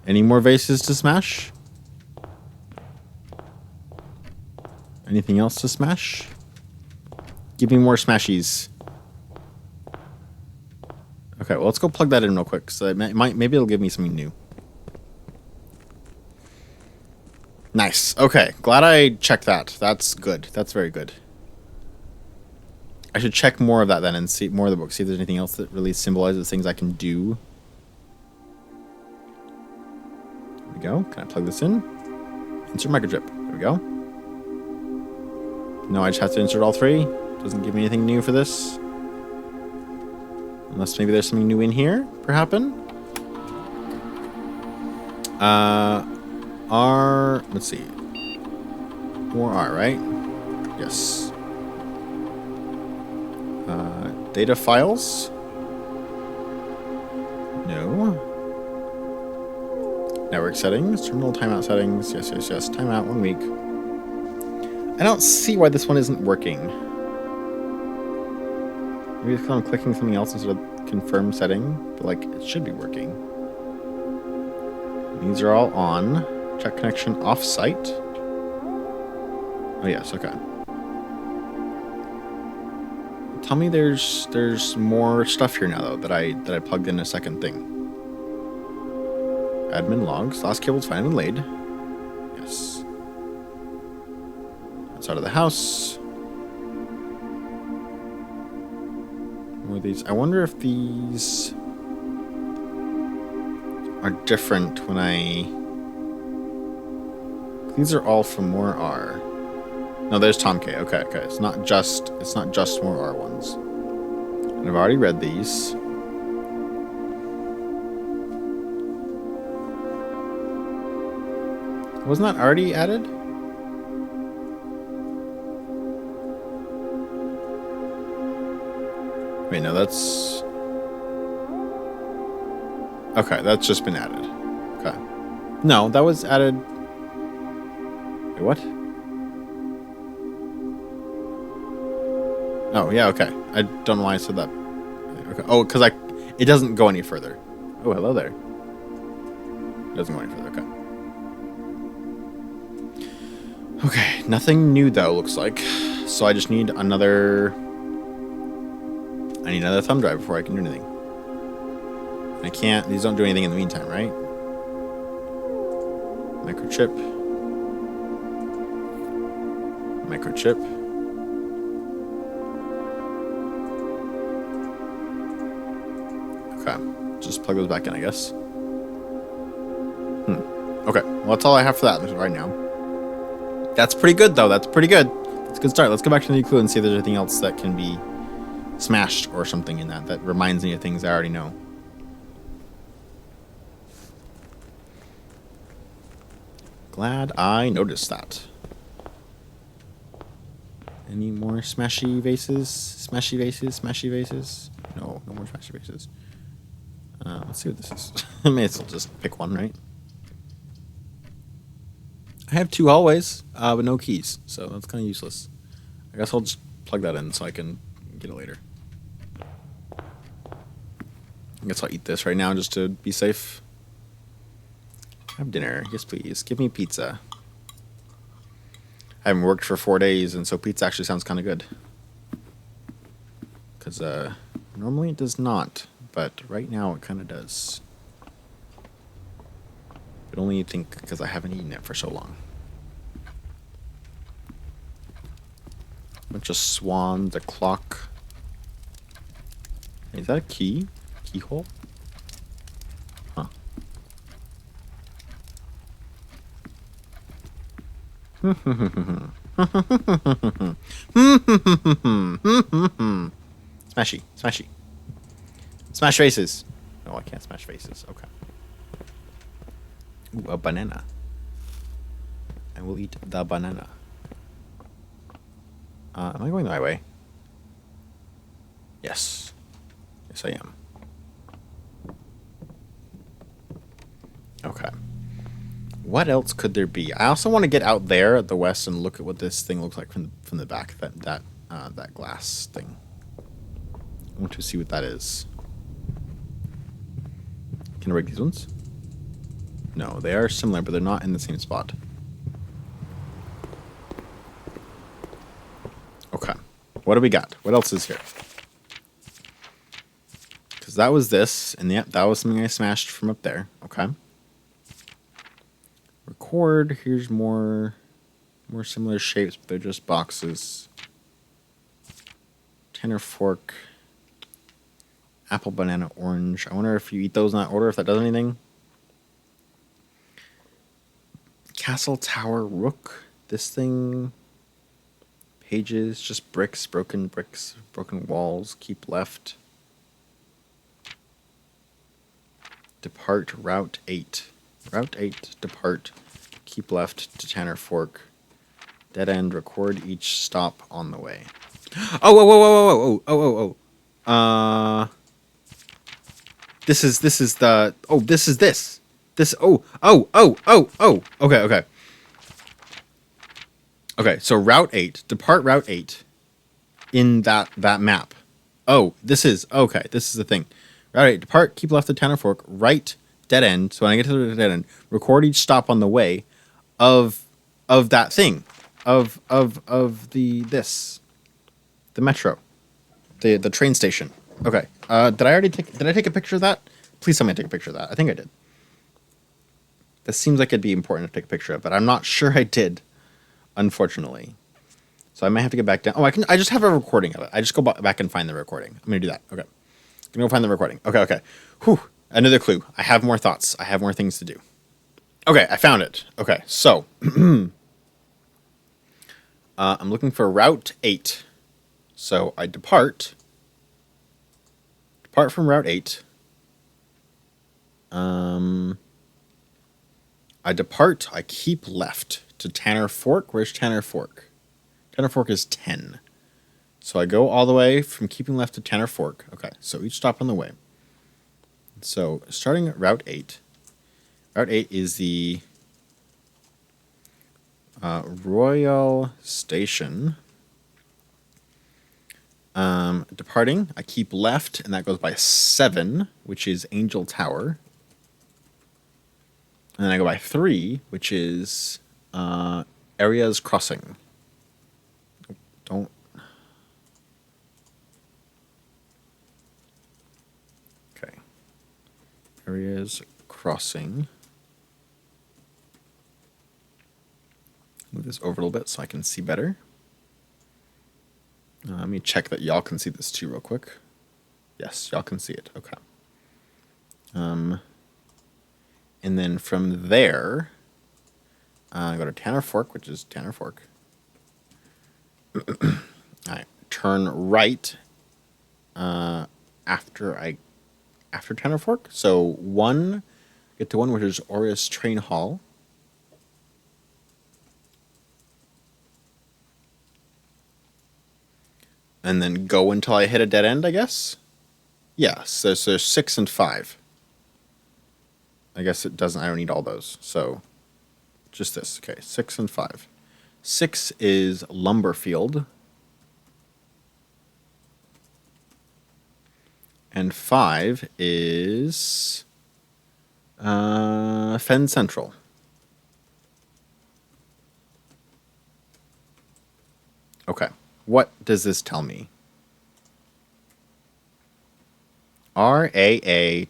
Any more vases to smash? Anything else to smash? Give me more smashies. Okay, well, let's go plug that in real quick. So maybe it'll give me something new. Nice. Okay, glad I checked that. That's good. That's very good. I should check more of that then and see more of the book. See if there's anything else that really symbolizes things I can do. There we go. Can I plug this in? Insert microchip. There we go. No, I just have to insert all three. Doesn't give me anything new for this. Unless maybe there's something new in here, perhaps. R, let's see. More R, right? Yes. Data files? No. Network settings, terminal timeout settings. Yes, yes, yes. Timeout 1 week. I don't see why this one isn't working. Maybe it's because I'm clicking something else instead of confirm setting, but like it should be working. These are all on. Check connection off-site. Oh yes, okay. Tell me there's more stuff here now though that I plugged in a second thing. Admin logs. Last cable's finally laid. Yes. Outside of the house. More of these. I wonder if these are different when I... These are all from more R. No, there's Tom K. Okay, okay. It's not just more R ones. And I've already read these. Wasn't that already added? Wait, no, that's... Okay, that's just been added. Okay. No, that was added... Wait, what? Oh, yeah, okay. I don't know why I said that. Okay. Oh, because it doesn't go any further. Oh, hello there. It doesn't go any further, okay. Okay, nothing new though, looks like. So I just need another... I need another thumb drive before I can do anything. I can't... These don't do anything in the meantime, right? Microchip. Microchip. Okay. Just plug those back in, I guess. Okay. Well, that's all I have for that right now. That's pretty good, though. That's pretty good. That's a good start. Let's go back to the clue and see if there's anything else that can be smashed or something in that reminds me of things I already know. Glad I noticed that. Any more smashy vases? Smashy vases? Smashy vases? No, no more smashy vases. Let's see what this is. I may as well just pick one, right? I have 2 hallways, but no keys, so that's kind of useless. I guess I'll just plug that in so I can get it later. I guess I'll eat this right now just to be safe. Have dinner. Yes, please. Give me pizza. I haven't worked for 4 days, and so pizza actually sounds kind of good. Because normally it does not, but right now it kind of does. But only you think because I haven't eaten it for so long. Bunch of swans, a clock. Is that a key? Keyhole? Huh. Smashy, smashy. Smash faces. No, I can't smash faces. Okay. Ooh, a banana. I will eat the banana. Am I going the right way? Yes. Yes, I am. Okay. What else could there be? I also want to get out there at the west and look at what this thing looks like from the back. That glass thing. I want to see what that is. Can I break these ones? No, they are similar, but they're not in the same spot. Okay. What do we got? What else is here? Because that was this, and yep, that was something I smashed from up there. Okay. Record. Here's more similar shapes, but they're just boxes. Tenor fork. Apple, banana, orange. I wonder if you eat those in that order, if that does anything. Castle, tower, rook. This thing. Pages, just bricks, broken walls. Keep left. Depart, route 8. Route 8, depart. Keep left to Tanner Fork. Dead end, record each stop on the way. This is the... Oh, this is this. This... Okay. Okay, so Route 8. Depart Route 8 in that map. Oh, this is... Okay, this is the thing. Route 8. Depart, keep left to Tanner Fork. Right, dead end. So when I get to the dead end, record each stop on the way of that thing. Of the metro. The train station. Okay. Did I take a picture of that? Please tell me I take a picture of that. I think I did. This seems like it'd be important to take a picture of, but I'm not sure I did, unfortunately. So I might have to get back down. Oh, I just have a recording of it. I just go back and find the recording. I'm gonna do that. Okay. I'm gonna go find the recording. Okay. Whew. Another clue. I have more thoughts. I have more things to do. Okay, I found it. Okay, so I'm looking for Route 8. So I depart from Route 8. I depart. I keep left to Tanner Fork. Where's Tanner Fork? Tanner Fork is 10. So I go all the way from keeping left to Tanner Fork. Okay, so each stop on the way. So starting at Route 8. Route 8 is the Royal Station. Departing, I keep left, and that goes by 7, which is Angel Tower. And then I go by 3, which is Areas Crossing. Don't. Okay. Areas Crossing. Move this over a little bit so I can see better. Let me check that y'all can see this too real quick. Yes, y'all can see it. Okay. And then from there, I go to Tanner Fork, which is Tanner Fork. I turn right after Tanner Fork. So get to 1, which is Orius Train Hall. And then go until I hit a dead end, I guess? Yeah, so 6 and 5. I guess it doesn't, I don't need all those. So just this. Okay, 6 and 5. 6 is Lumberfield. And 5 is Fen Central. Okay. What does this tell me? RAATOLF?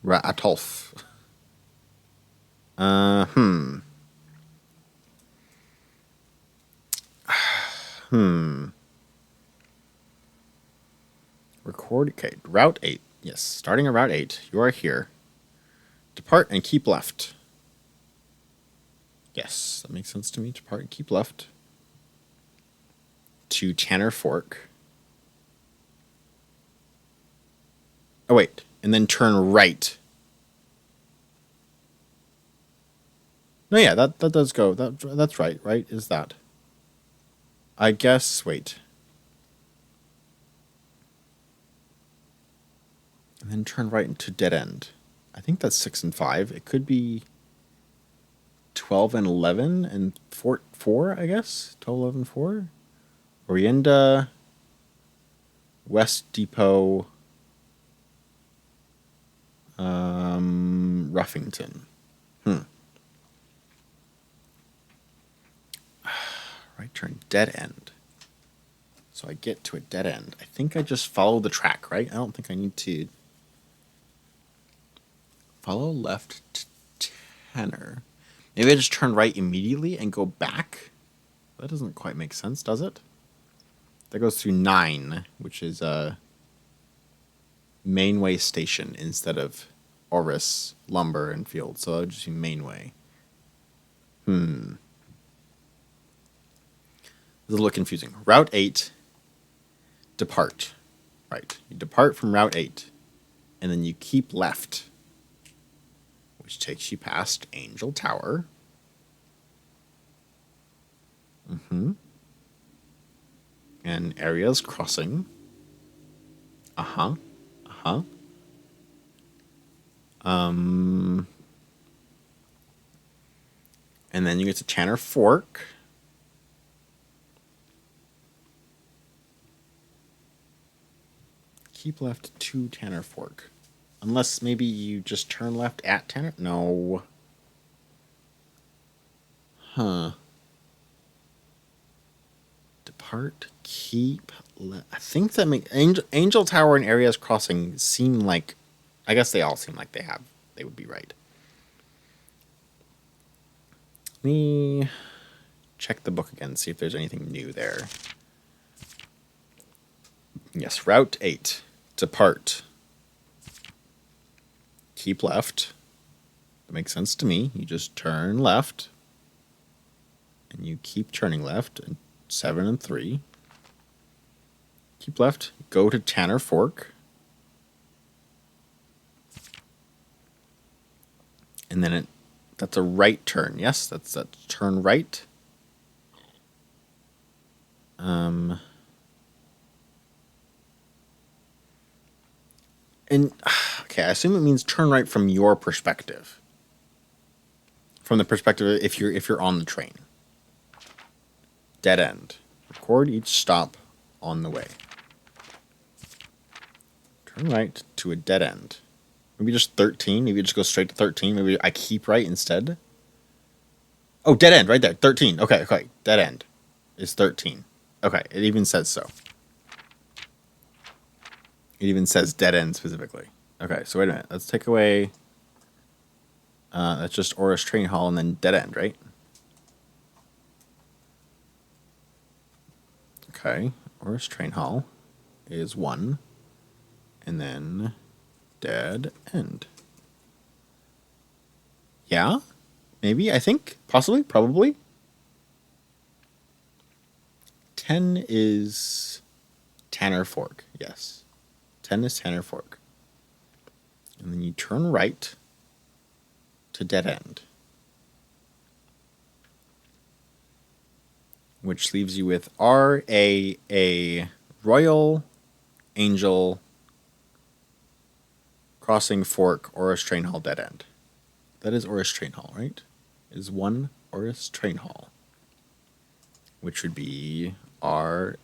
Atolf. Hmm. Record. Okay, Route 8. Yes, starting at Route 8. You are here. Depart and keep left. Yes, that makes sense to me. Depart and keep left. To Tanner Fork. Oh, wait. And then turn right. No, yeah, that does go. That's right. Right is that. I guess, wait. And then turn right into dead end. I think that's 6 and 5. It could be 12 and 11 and 4, I guess? 12, 11, 4? Orienda, West Depot, Ruffington. Right turn, dead end. So I get to a dead end. I think I just follow the track, right? I don't think I need to follow left to Tanner. Maybe I just turn right immediately and go back? That doesn't quite make sense, does it? That goes through 9, which is a Mainway Station instead of Oris, Lumber, and Field. So that would just be Mainway. This is a little confusing. Route 8, depart. Right. You depart from Route 8, and then you keep left, which takes you past Angel Tower. And Areas Crossing. And then you get to Tanner Fork. Keep left to Tanner Fork. Unless maybe you just turn left at Tanner? No. Depart, keep left. I think that makes Angel Tower and Areas Crossing seem like, I guess they all seem like they would be right. Let me check the book again, see if there's anything new there. Yes, Route 8. Depart. Keep left. That makes sense to me. You just turn left. And you keep turning left. And 7 and 3. Keep left. Go to Tanner Fork. And then that's a right turn. Yes, that's a turn right. And okay, I assume it means turn right from your perspective. From the perspective if you're on the train. Dead end. Record each stop on the way. Turn right to a dead end. Maybe just 13. Maybe just go straight to 13. Maybe I keep right instead. Oh, dead end right there. 13. Okay. Dead end is 13. Okay, it even says so. It even says dead end specifically. Okay, so wait a minute. Let's take away... that's just Oris Train Hall and then dead end, right? Okay, Oris Train Hall is 1. And then dead end. Yeah? Maybe, I think. Possibly, probably. 10 is Tanner Fork, yes. 10 is Tanner Fork. And then you turn right to dead end. Which leaves you with RAA Royal Angel Crossing Fork Oris Train Hall dead end. That is Oris Train Hall, right? Is 1 Oris Train Hall. Which would be RAATOD.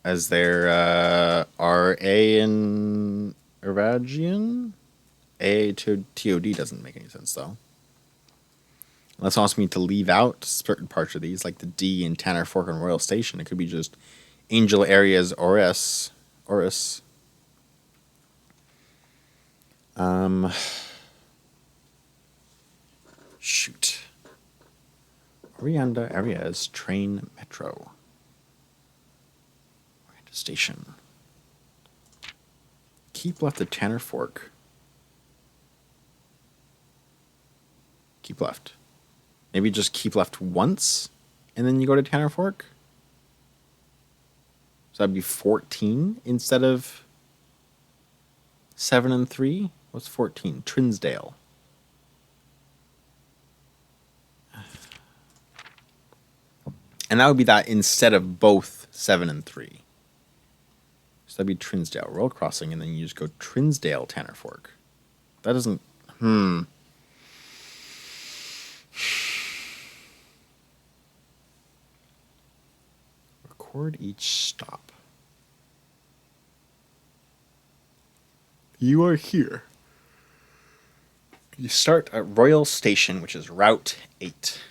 As their RA in Iragian? A to TOD doesn't make any sense, though. Unless it wants me to leave out certain parts of these, like the D in Tanner Fork and Royal Station. It could be just Angel Areas Oris. Shoot. Orianda Areas Train Metro. Orianda Station. Keep left of Tanner Fork. Keep left. Maybe just keep left once, and then you go to Tanner Fork? So that'd be 14 instead of 7 and 3? What's 14? Trinsdale. And that would be that instead of both 7 and 3. So that'd be Trinsdale. Royal Crossing, and then you just go Trinsdale, Tanner Fork. That doesn't... Record each stop. You are here. You start at Royal Station, which is Route 8.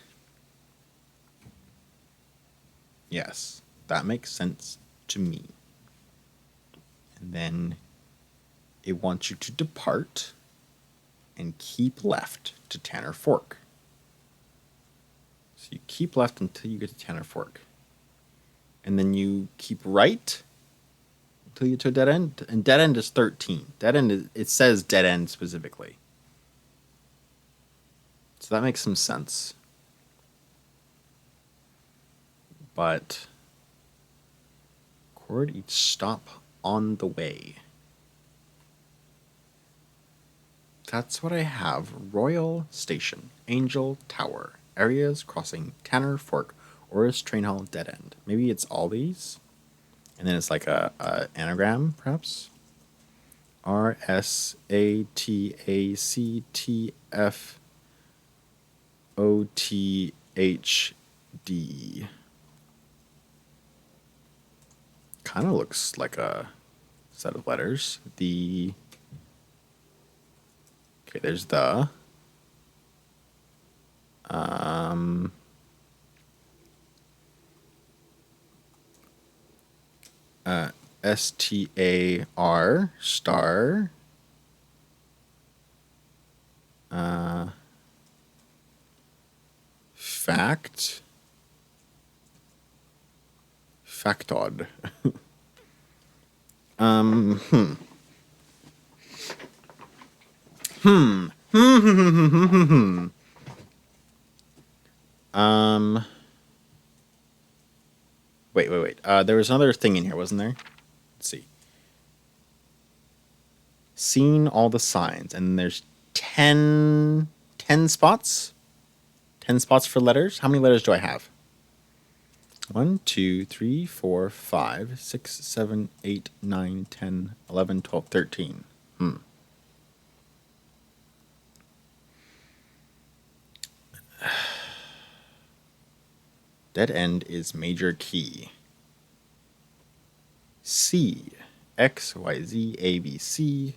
Yes, that makes sense to me. And then it wants you to depart and keep left to Tanner Fork. So you keep left until you get to Tanner Fork. And then you keep right until you get to a dead end. And dead end is 13. Dead end is, it says dead end specifically. So that makes some sense. But record each stop on the way. That's what I have. Royal Station, Angel Tower, areas crossing Tanner Fork, Oris Train Hall, dead end. Maybe it's all these, and then it's like a anagram, perhaps. RSATACTFOTHD. Kind of looks like a set of letters. Okay, there's the. STAR star. Fact. Factod. Wait. There was another thing in here, wasn't there? Let's see. Seen all the signs, and there's 10 spots? 10 spots for letters? How many letters do I have? 1, 2, 3, 4, 5, 6, 7, 8, 9, 10, 11, 12, 13. Dead end is major key. C. X, Y, Z, A, B, C.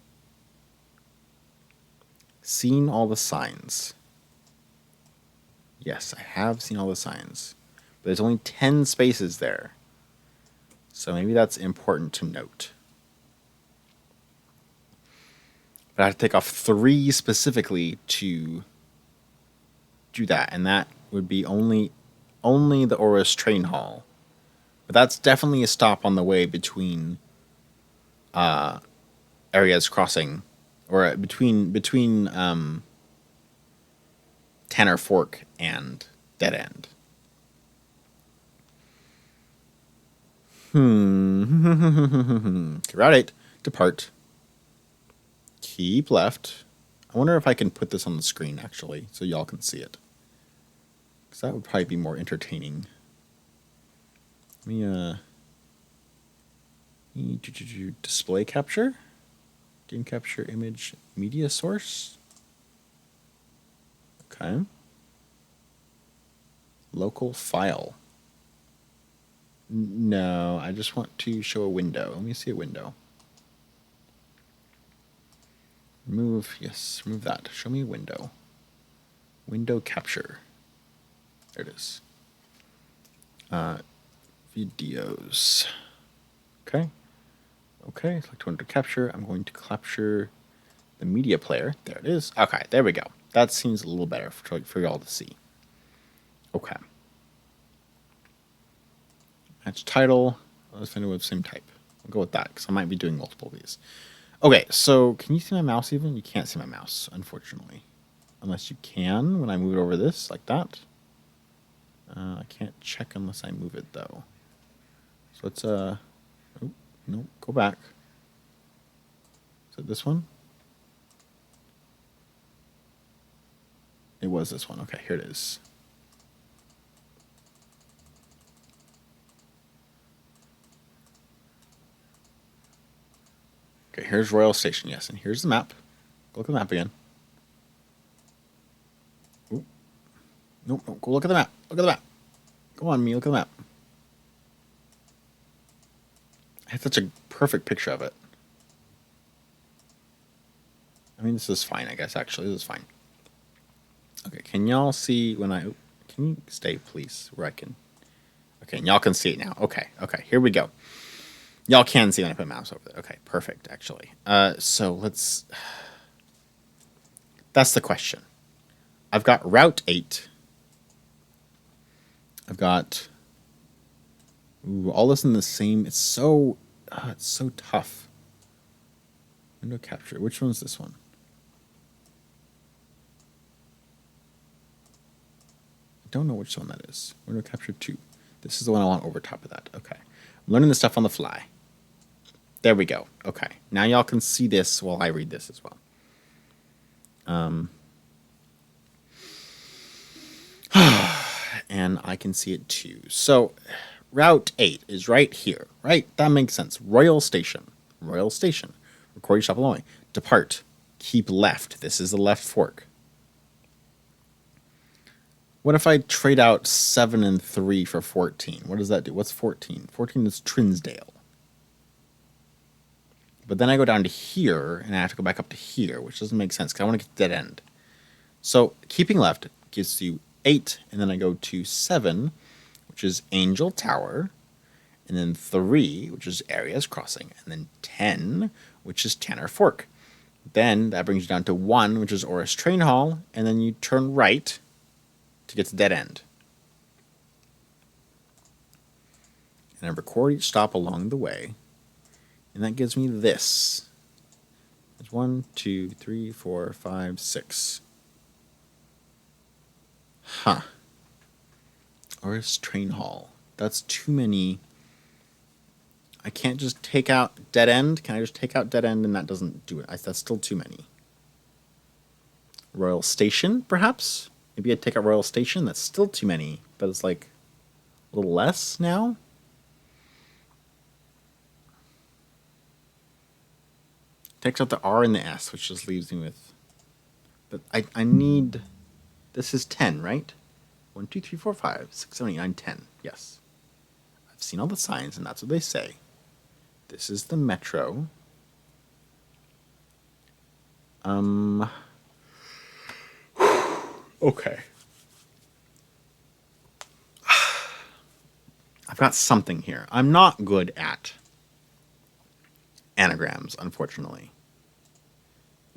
Seen all the signs. Yes, I have seen all the signs. But there's only 10 spaces there. So maybe that's important to note. But I have to take off 3 specifically to do that. And that would be only the Oris train hall. But that's definitely a stop on the way between areas crossing, or between Tanner Fork and Dead End. Route 8, depart. Keep left. I wonder if I can put this on the screen, actually, so y'all can see it. Because that would probably be more entertaining. Let me, display capture? Game capture image media source? Okay. Local file. No, I just want to show a window. Let me see a window. Remove that. Show me a window. Window capture. There it is. Videos. Okay. Okay, select window capture. I'm going to capture the media player. There it is. Okay, there we go. That seems a little better for y'all to see. Okay. Match title. Let's find it with the same type. I'll go with that because I might be doing multiple of these. Okay, so can you see my mouse even? You can't see my mouse, unfortunately. Unless you can when I move it over this, like that. I can't check unless I move it, though. So let's, oh, no, go back. Is it this one? It was this one. Okay, here it is. Okay, here's Royal Station, yes, and here's the map. Go look at the map again. Ooh. Nope, nope, go look at the map. Look at the map. Go on, me, look at the map. I had such a perfect picture of it. I mean, this is fine, I guess, actually. This is fine. Okay, can y'all see when I... Can you stay, please, where I can... Okay, and y'all can see it now. Okay, okay, here we go. Y'all can see when I put mouse over there. Okay, perfect, actually. So let's... That's the question. I've got Route 8. I've got... Ooh, all this in the same... It's so tough. Window capture. Which one's this one? I don't know which one that is. Window capture 2. This is the one I want over top of that. Okay. I'm learning this stuff on the fly. There we go. Okay. Now y'all can see this while I read this as well. And I can see it too. So, Route 8 is right here, right? That makes sense. Royal Station. Royal Station. Recording stop along. Depart. Keep left. This is the left fork. What if I trade out 7 and 3 for 14? What does that do? What's 14? 14 is Trinsdale. But then I go down to here, and I have to go back up to here, which doesn't make sense, because I want to get to dead end. So, keeping left gives you 8, and then I go to 7, which is Angel Tower, and then 3, which is Areas Crossing, and then 10, which is Tanner Fork. Then that brings you down to 1, which is Oris Train Hall, and then you turn right to get to dead end. And I record each stop along the way, and that gives me this. There's 1, 2, 3, 4, 5, 6. Huh. Oris Train Hall. That's too many. I can't just take out dead end. Can I just take out dead end and that doesn't do it? That's still too many. Royal Station, perhaps? Maybe I'd take out Royal Station. That's still too many, but it's like little less now. Takes out the R and the S, which just leaves me with... But I need... This is 10, right? 1, 2, 3, 4, 5, 6, 7, 8, 9, 10. Yes. I've seen all the signs, and that's what they say. This is the metro. Okay. I've got something here. I'm not good at anagrams, unfortunately.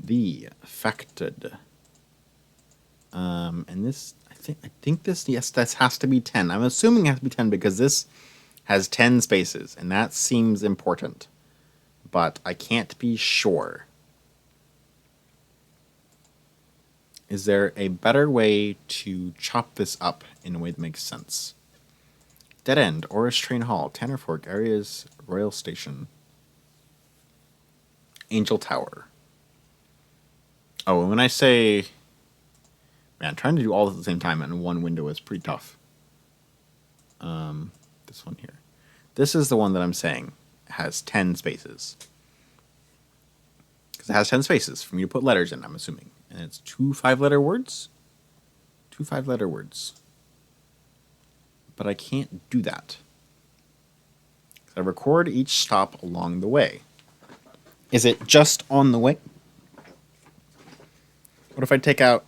The affected. And this, I think this, yes, this has to be 10. I'm assuming it has to be 10 because this has 10 spaces, and that seems important. But I can't be sure. Is there a better way to chop this up in a way that makes sense? Dead End, Oris Train Hall, Tanner Fork, Areas Royal Station, Angel Tower. Oh, and when I say... Man, trying to do all at the same time in one window is pretty tough. This one here. This is the one that I'm saying has 10 spaces. Because it has 10 spaces for me to put letters in, I'm assuming. And it's 2 5-letter words? 2 5-letter words. But I can't do that. I record each stop along the way. Is it just on the way? What if I take out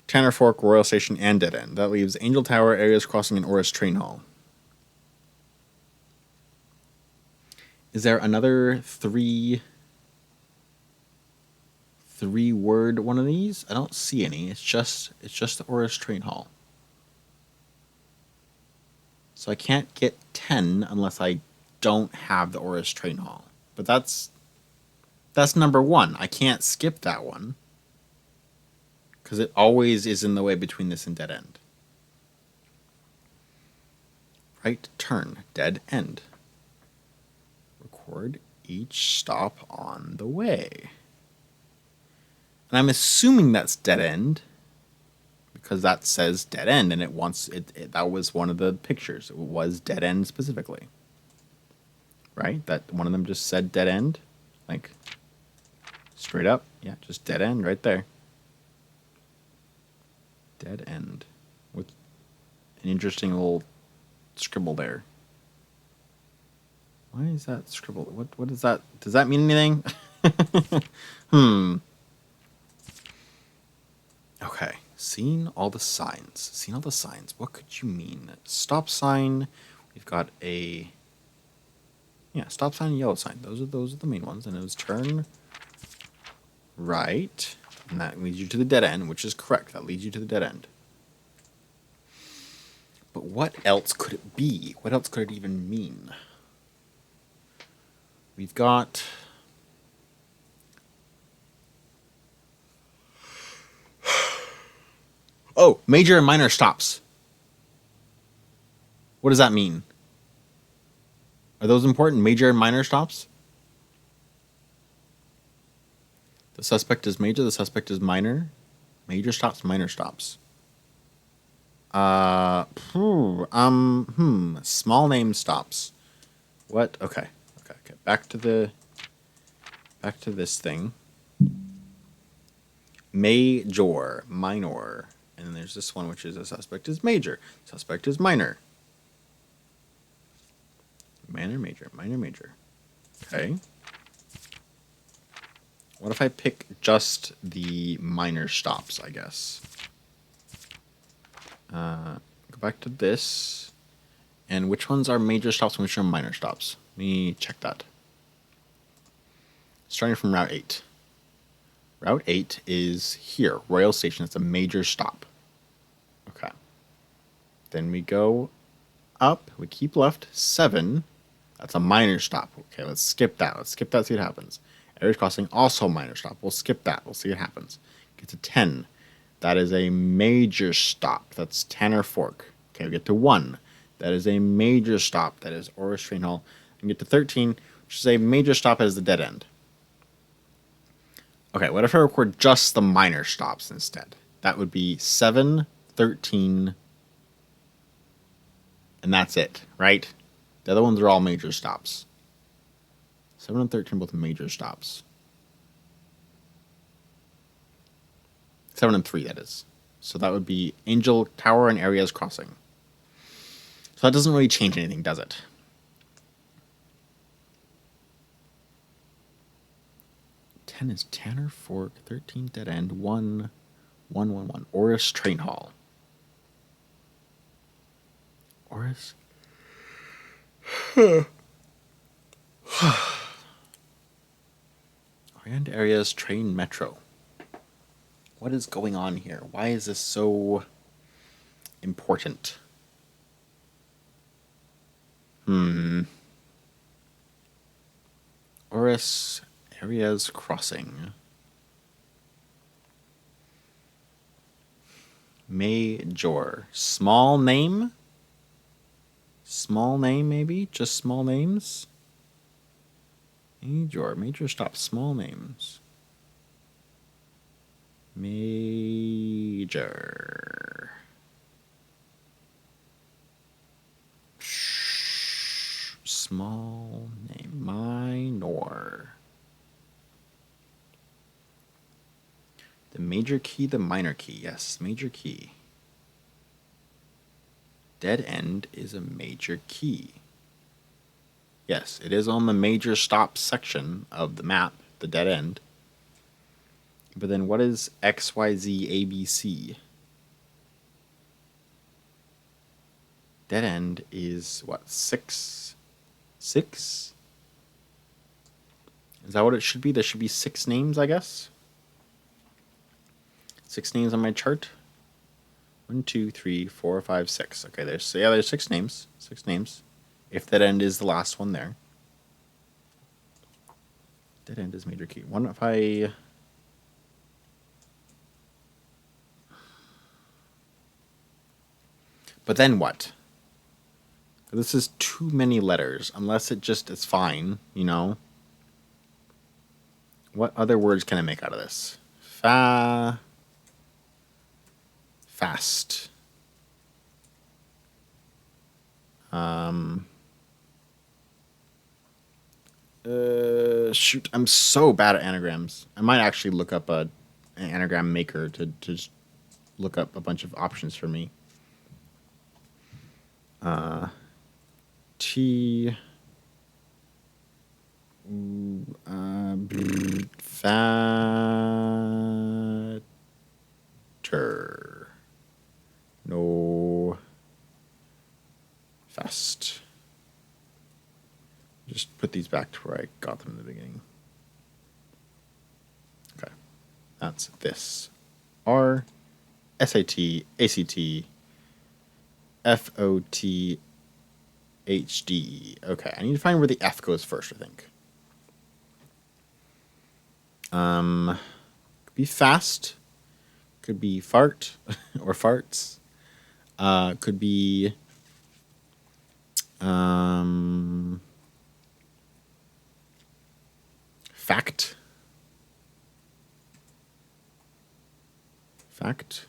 Tanner Fork, Royal Station, and Dead End? That leaves Angel Tower, Areas Crossing, and Oris Train Hall. Is there another three-word one of these? I don't see any. It's just the Oris Train Hall. So I can't get 10 unless I don't have the Oris Train Hall. But that's number 1. I can't skip that one. Because it always is in the way between this and Dead End. Right turn, Dead End. Record each stop on the way. And I'm assuming that's Dead End. Because that says Dead End, and that was one of the pictures. It was Dead End specifically. Right? That one of them just said Dead End. Like, straight up. Yeah, just Dead End right there. Dead End. With an interesting little scribble there. Why is that scribble? What is that? Does that mean anything? Okay. Seen all the signs. What could you mean? Stop sign. We've got a... Yeah, stop sign and yellow sign. Those are the main ones. And it was turn right. And that leads you to the dead end, which is correct. That leads you to the dead end. But what else could it be? What else could it even mean? We've got... Oh, major and minor stops. What does that mean? Are those important? Major and minor stops? The suspect is major, the suspect is minor. Major stops, minor stops. Small name stops. What? Okay. Back to this thing. Major, minor. And then there's this one, which is a suspect is major. Suspect is minor. Minor, major. Okay. What if I pick just the minor stops, I guess? Go back to this. And which ones are major stops and which are minor stops? Let me check that. Starting from Route 8. Route 8 is here. Royal Station. It's a major stop. Okay. Then we go up. We keep left. 7. That's a minor stop. Okay, let's skip that. See what happens. Areas Crossing, also minor stop. We'll skip that. We'll see what happens. Get to 10. That is a major stop. That's Tanner Fork. Okay, we get to 1. That is a major stop. That is Oris Train Hall. And get to 13, which is a major stop as the dead end. Okay, what if I record just the minor stops instead? That would be 7, 13, And that's it, right? The other ones are all major stops. 7 and 13 both major stops. 7 and 3, that is. So that would be Angel Tower and Areas Crossing. So that doesn't really change anything, does it? Ten is Tanner Fork, 13 Dead End, 1, 1, 1, 1. Oris Train Hall. Oris. Orient Areas Train Metro. What is going on here? Why is this so important? Oris Areas Crossing. Major. Small name? Small name, maybe? Just small names? Major stop. Small names. Major. Small name. Minor. The major key, the minor key. Yes, major key. Dead end is a major key. Yes, it is on the major stop section of the map, the dead end. But then what is XYZ ABC? Dead end is what, 6? 6? Is that what it should be? There should be 6 names, I guess. 6 names on my chart. 1, 2, 3, 4, 5, 6. Okay, there's 6 names. 6 names. If that end is the last one there. Dead end is major key. What if I... But then what? This is too many letters. Unless it just is fine, you know? What other words can I make out of this? Fast. Shoot, I'm so bad at anagrams. I might actually look up an anagram maker to just look up a bunch of options for me. T. Fatter. No. Fast. Just put these back to where I got them in the beginning. Okay. That's this. R, SAT, ACT, FOT, HD. Okay, I need to find where the F goes first, I think. Could be fast. Could be fart or farts. Could be fact. Fact.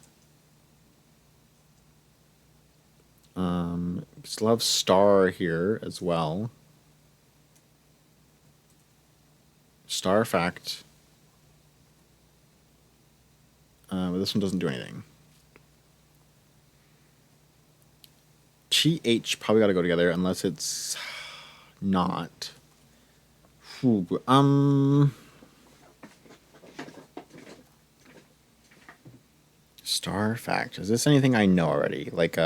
Still have star here as well. Star fact. But this one doesn't do anything. TH probably got to go together unless it's not. Star fact. Is this anything I know already? Like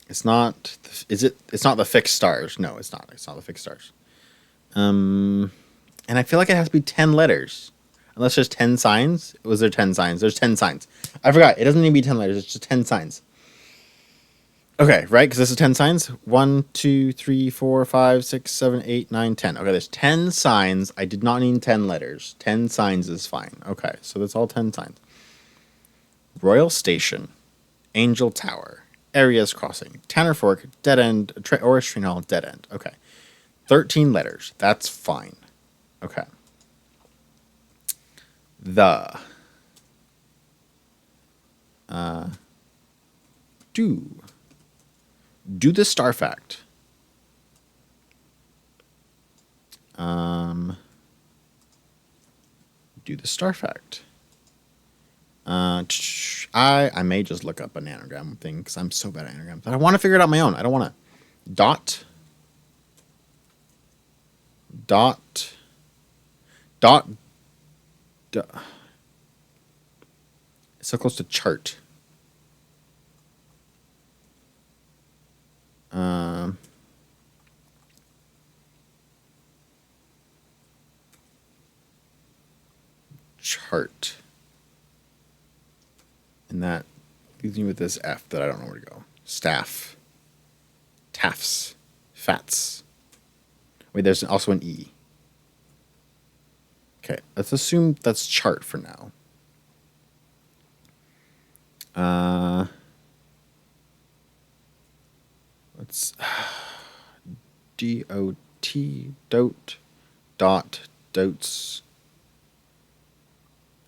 it's not. Is it? It's not the fixed stars. No, it's not. It's not the fixed stars. And I feel like it has to be 10 letters. Unless there's 10 signs. Was there 10 signs? There's 10 signs. I forgot. It doesn't need to be 10 letters. It's just 10 signs. Okay, right? Because this is 10 signs. 1, 2, 3, 4, 5, 6, 7, 8, 9, 10. Okay, there's 10 signs. I did not need 10 letters. 10 signs is fine. Okay, so that's all 10 signs. Royal Station. Angel Tower. Areas Crossing. Tanner Fork. Dead End. Oris Train Hall. Dead End. Okay. 13 letters. That's fine. Okay. The. Do. Do the star fact. Do the star fact. I may just look up an anagram thing because I'm so bad at anagrams. I want to figure it out on my own. I don't want to. Dot. Dot. Dot. Dot. It's so close to chart. Chart. And that leaves me with this F that I don't know where to go. Staff. Taffs. Fats. Wait, there's also an E. Okay, let's assume that's chart for now. Let's D-O-T, dote, dot, dotes,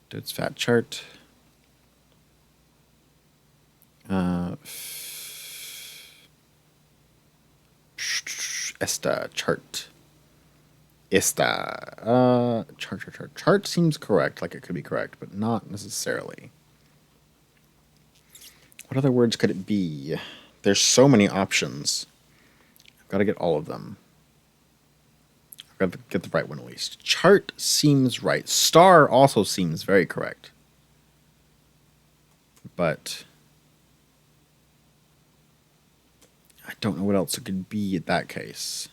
dotes fat chart. Esta chart. Esta. Chart. Chart seems correct, like it could be correct, but not necessarily. What other words could it be? There's so many options. I've got to get all of them. I've got to get the right one at least. Chart seems right. Star also seems very correct. But I don't know what else it could be in that case.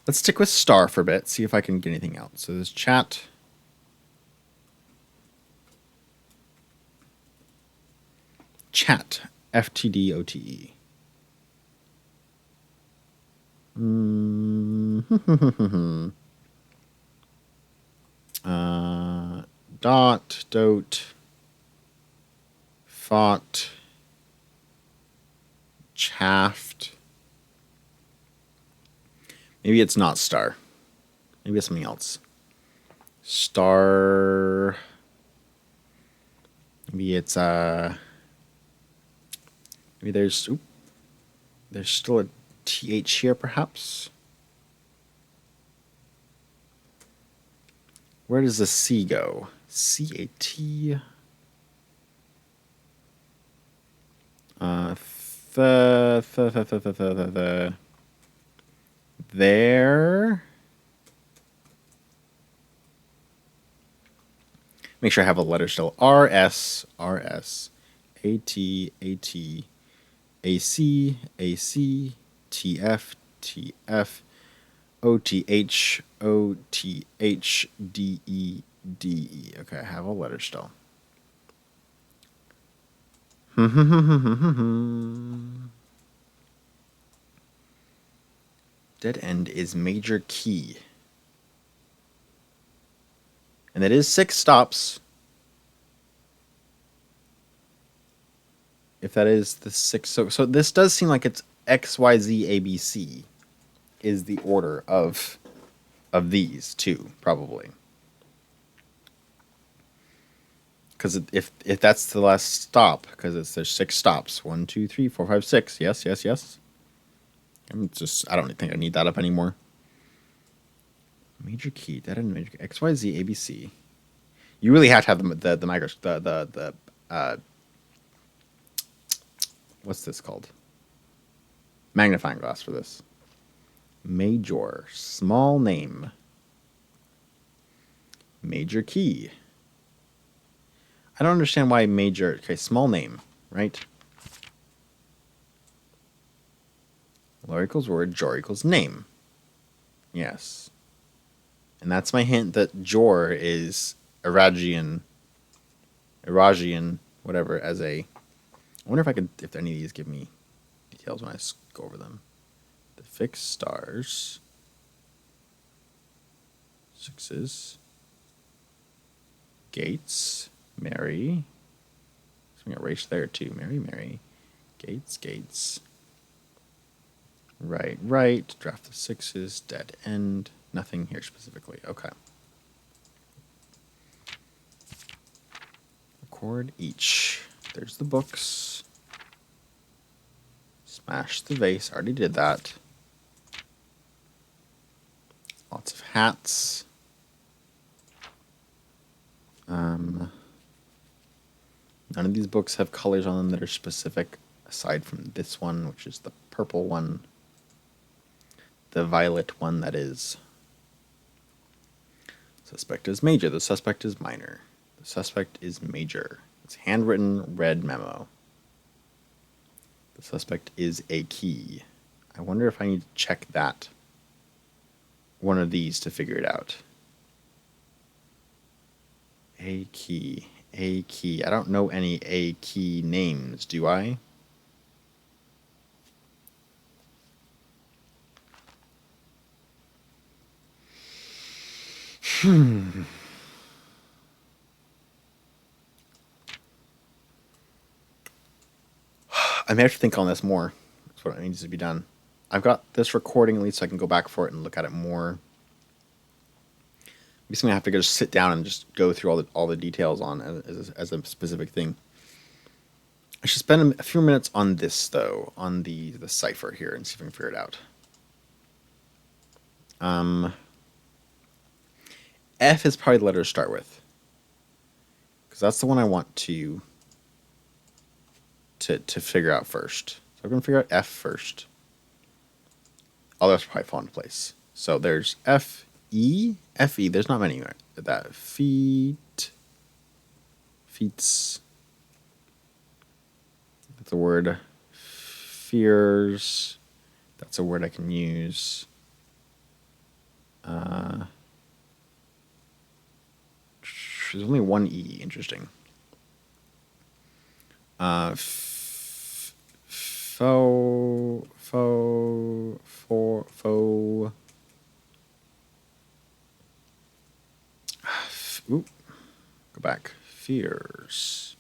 Let's stick with star for a bit, see if I can get anything else. So there's chat. Chat. FTDOTE. Dot, dote, fought, chaffed. Maybe it's not star. Maybe it's something else. Star. Maybe it's maybe there's still a TH here perhaps. Where does the C go? C-A-T. There. Make sure I have a letter still. R-S, R-S, A-T, A-T, A-C, A-C, T-F, T-F, O-T-H, O-T-H, D-E, D-E. Okay, I have a letter still. Dead end is major key. And that is 6 stops. If that is the 6. So this does seem like it's X, Y, Z, A, B, C is the order of these two, probably. Because if that's the last stop, because there's 6 stops. 1, 2, 3, 4, 5, 6. Yes, yes, yes. I don't think I need that up anymore. Major key, that and major key. X, Y, Z, A, B, C. You really have to have the microscope, what's this called? Magnifying glass for this. Major, small name. Major key. I don't understand why major. Okay, small name, right? Lore equals word, jor equals name. Yes. And that's my hint that jor is Aragian, whatever, as a... I wonder if any of these give me details when I go over them. The fixed stars. 6s. Gates. Mary. Something erased there too. Mary. Gates. Right. Draft the 6s. Dead end. Nothing here specifically. Okay. Record each. There's the books. Smash the vase. Already did that. Lots of hats. None of these books have colors on them that are specific, aside from this one, which is the purple one. The violet one, that is. Suspect is major. The suspect is minor. The suspect is major. It's handwritten red memo. The suspect is a key. I wonder if I need to check that. One of these to figure it out. A key. A key. I don't know any A key names, do I? I may have to think on this more. That's what needs to be done. I've got this recording at least so I can go back for it and look at it more. I'm just going to have to just sit down and just go through all the details on as a specific thing. I should spend a few minutes on this, though, on the cipher here and see if I can figure it out. F is probably the letter to start with, because that's the one I want to figure out first. So I'm going to figure out F first. All the rest will probably fall into place. So there's F, E. F, E. There's not many that. Feet. Feets. That's a word. Fears. That's a word I can use. There's only one E. Interesting. Oop. Go back. Fears.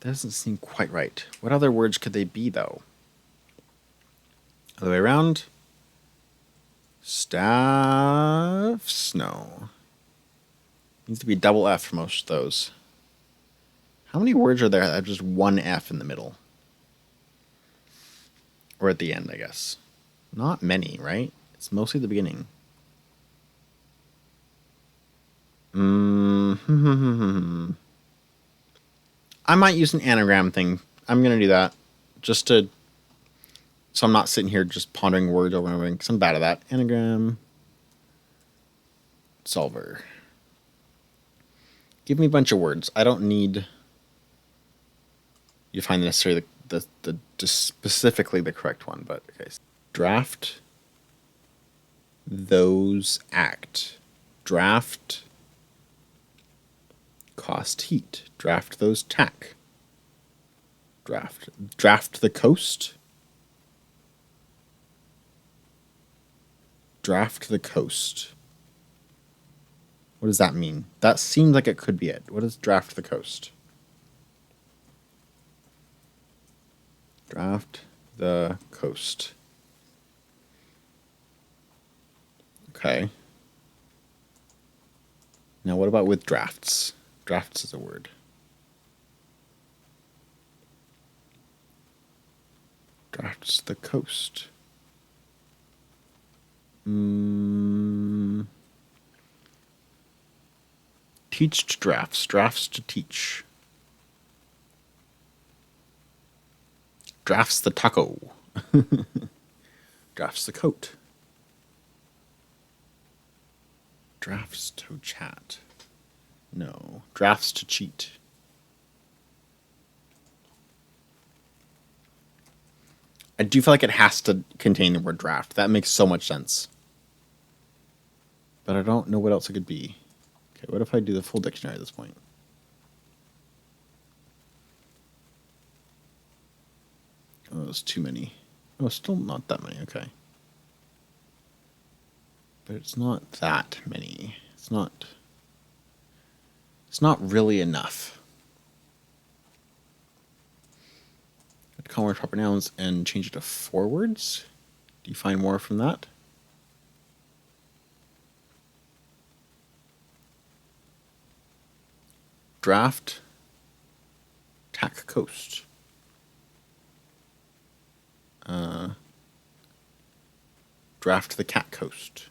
That doesn't seem quite right. What other words could they be, though? Other way around? Staffs? No. Needs to be double F for most of those. How many words are there that have just one F in the middle? Or at the end, I guess. Not many, right? It's mostly the beginning. I might use an anagram thing. I'm going to do that. So I'm not sitting here just pondering words over and over again, because I'm bad at that. Anagram. Solver. Give me a bunch of words. I don't need you to find necessarily the just specifically the correct one, but okay. Draft. Those act. Draft. Cost heat. Draft those tack. Draft the coast. Draft the coast. What does that mean? That seems like it could be it. What is draft the coast? Draft the coast. Okay. Now what about with drafts? Drafts is a word. Drafts the coast. Teach to drafts. Drafts to teach. Drafts the taco. Drafts the coat. Drafts to chat. No. Drafts to cheat. I do feel like it has to contain the word draft. That makes so much sense. But I don't know what else it could be. Okay, what if I do the full dictionary at this point? Oh, there's too many. Oh, still not that many. Okay. But it's not that many. It's not really enough. I'd call more proper nouns and change it to forwards. Do you find more from that? Draft. Tack coast. Draft the cat coast.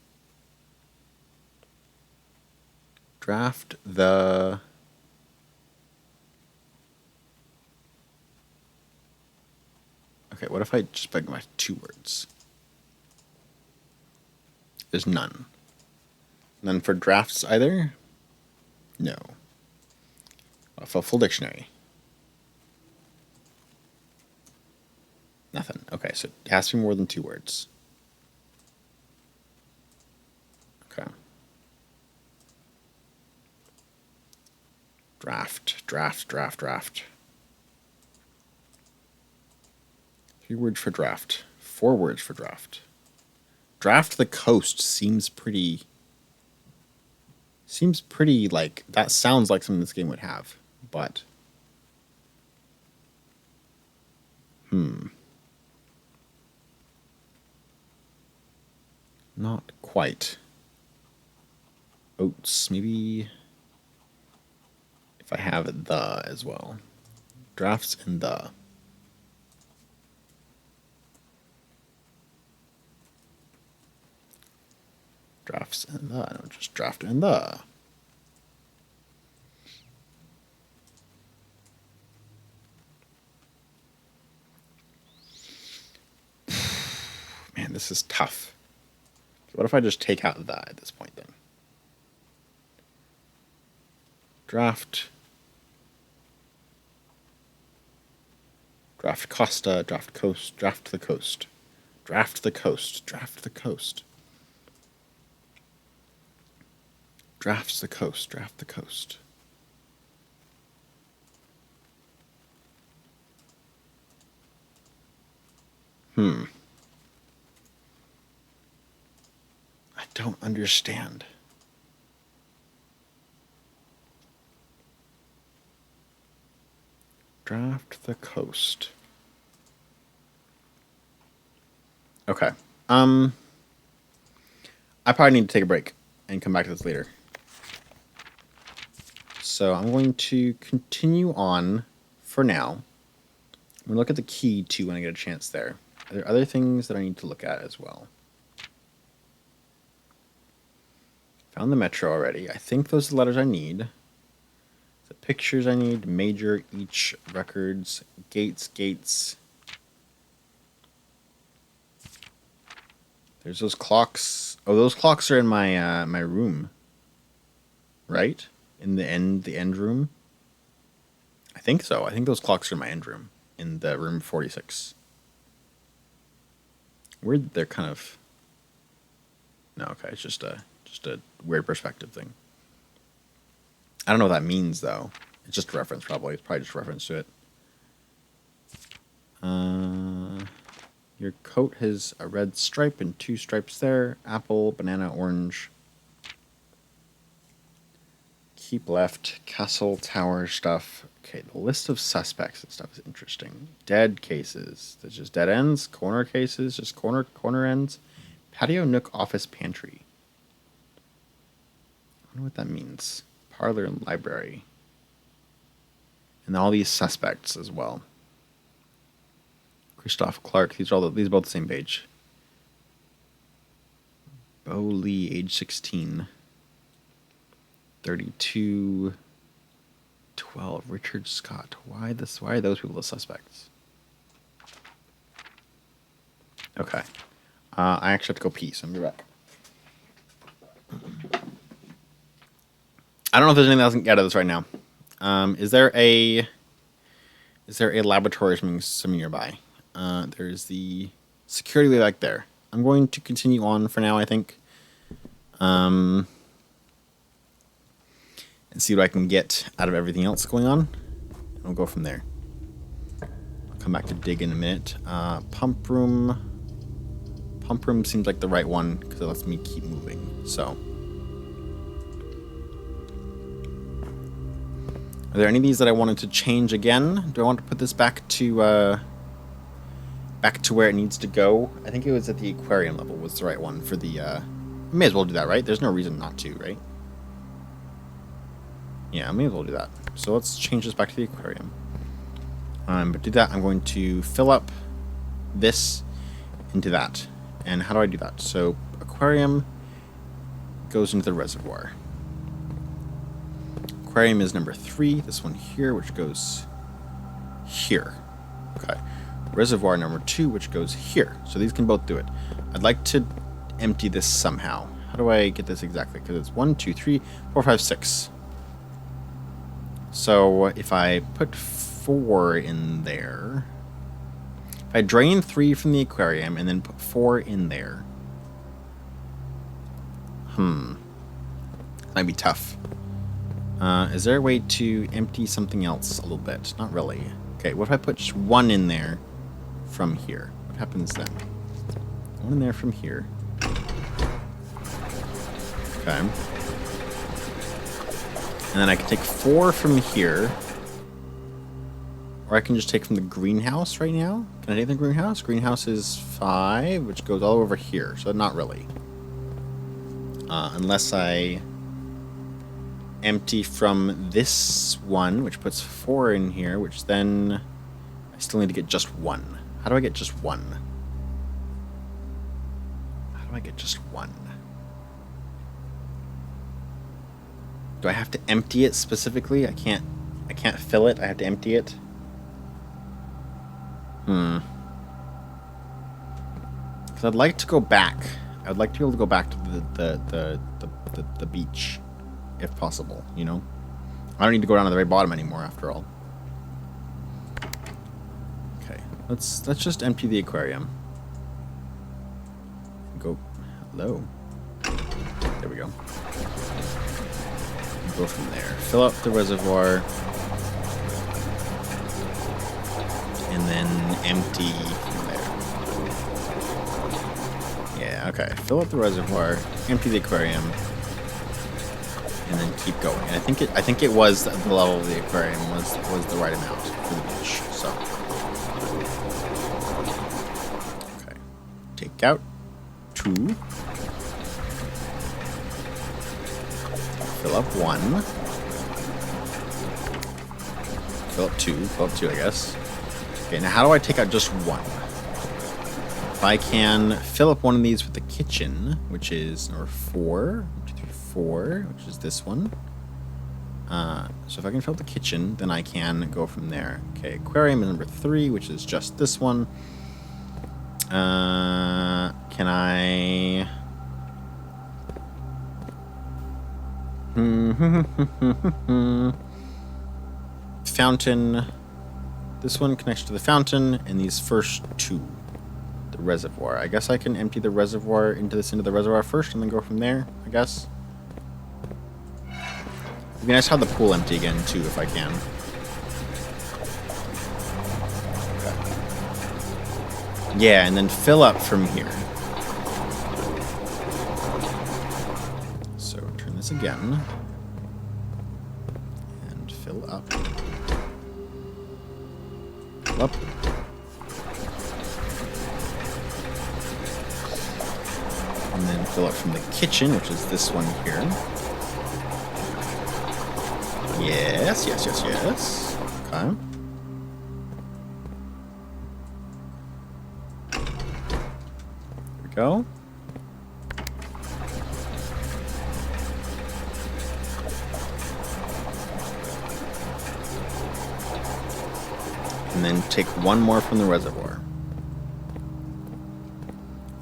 Draft the... Okay, what if I just put my 2 words? There's none. None for drafts either? No. What if a full dictionary? Nothing. Okay, so it has to be more than 2 words. Okay. Draft. 3 words for draft. 4 words for draft. Draft the coast seems pretty like, that sounds like something this game would have, but not quite. Oats, maybe if I have the as well. Drafts and the. Drafts and the. No, just draft and the. Man, this is tough. What if I just take out the at this point then? Draft. Draft Costa, draft coast, draft the coast. Draft the coast, draft the coast. Drafts the coast, draft the coast. I don't understand. Draft the coast. Okay. I probably need to take a break and come back to this later. So I'm going to continue on for now. I'm going to look at the key too when I get a chance there. Are there other things that I need to look at as well? Found the metro already. I think those are the letters I need. The pictures I need, major, each, records, gates. There's those clocks. Oh, those clocks are in my my room. Right? In the end room? I think so. I think those clocks are in my end room. In the room 46. Weird, they're kind of... No, okay, it's just a weird perspective thing. I don't know what that means, though. It's just a reference, probably. It's probably just a reference to it. Your coat has a red stripe and 2 stripes there. Apple, banana, orange. Keep left. Castle, tower stuff. Okay, the list of suspects and stuff is interesting. Dead cases. There's just dead ends. Corner cases. Just corner ends. Patio, nook, office, pantry. I don't know what that means. Parlor and library. And all these suspects as well. Christoph Clark. These are both the same page. Bo Lee, age 16. 32. 12. Richard Scott. Why are those people the suspects? Okay. I actually have to go pee, so I'm gonna be back. I don't know if there's anything else I can get out of this right now. Is there a laboratory or something nearby? There's the security way back there. I'm going to continue on for now, I think. And see what I can get out of everything else going on. And we'll go from there. I'll come back to dig in a minute. Pump room. Pump room seems like the right one because it lets me keep moving. So, are there any of these that I wanted to change again? Do I want to put this back to where it needs to go? I think it was at the aquarium level was the right one for the. I may as well do that, right? There's no reason not to, right? Yeah, I may as well do that. So let's change this back to the aquarium. But to do that, I'm going to fill up this into that. And how do I do that? So aquarium goes into the reservoir. Aquarium is number 3. This one here, which goes here. Okay. Reservoir number 2, which goes here. So these can both do it. I'd like to empty this somehow. How do I get this exactly? Because it's 1, 2, 3, 4, 5, 6. So if I put 4 in there, if I drain 3 from the aquarium and then put 4 in there, might be tough. Is there a way to empty something else a little bit? Not really. Okay, what if I put just 1 in there from here? What happens then? 1 in there from here. Okay. And then I can take 4 from here. Or I can just take from the greenhouse right now. Can I take the greenhouse? Greenhouse is 5, which goes all over here. So not really. Unless I empty from this one, which puts 4 in here, which then I still need to get just 1. How do I get just 1? How do I get just 1? Do I have to empty it specifically? I can't fill it. I have to empty it. Because I'd like to go back. I'd like to be able to go back to the beach, if possible. You know, I don't need to go down to the very bottom anymore. After all. Okay, let's just empty the aquarium. Go. Hello. There we go. Go from there. Fill up the reservoir. And then empty from there. Yeah, okay. Fill up the reservoir, empty the aquarium, and then keep going. And I think it was the level of the aquarium was the right amount for the beach. So okay. Take out 2. Fill up 1. Fill up 2. Fill up 2, I guess. Okay, now how do I take out just 1? If I can fill up one of these with the kitchen, which is number 4, 1, 2, 3, 4, which is this one. So if I can fill up the kitchen, then I can go from there. Okay, aquarium is number 3, which is just this one. Can I... Fountain. This one connects to the fountain, and these first 2, the reservoir. I guess I can empty the reservoir into the reservoir first, and then go from there. I guess. It'd be nice to have the pool empty again too, if I can. Okay. Yeah, and then fill up from here. So turn this again, and fill up. Up. And then fill up from the kitchen, which is this one here. Yes, yes, yes, yes. Okay. There we go. And then take 1 more from the reservoir,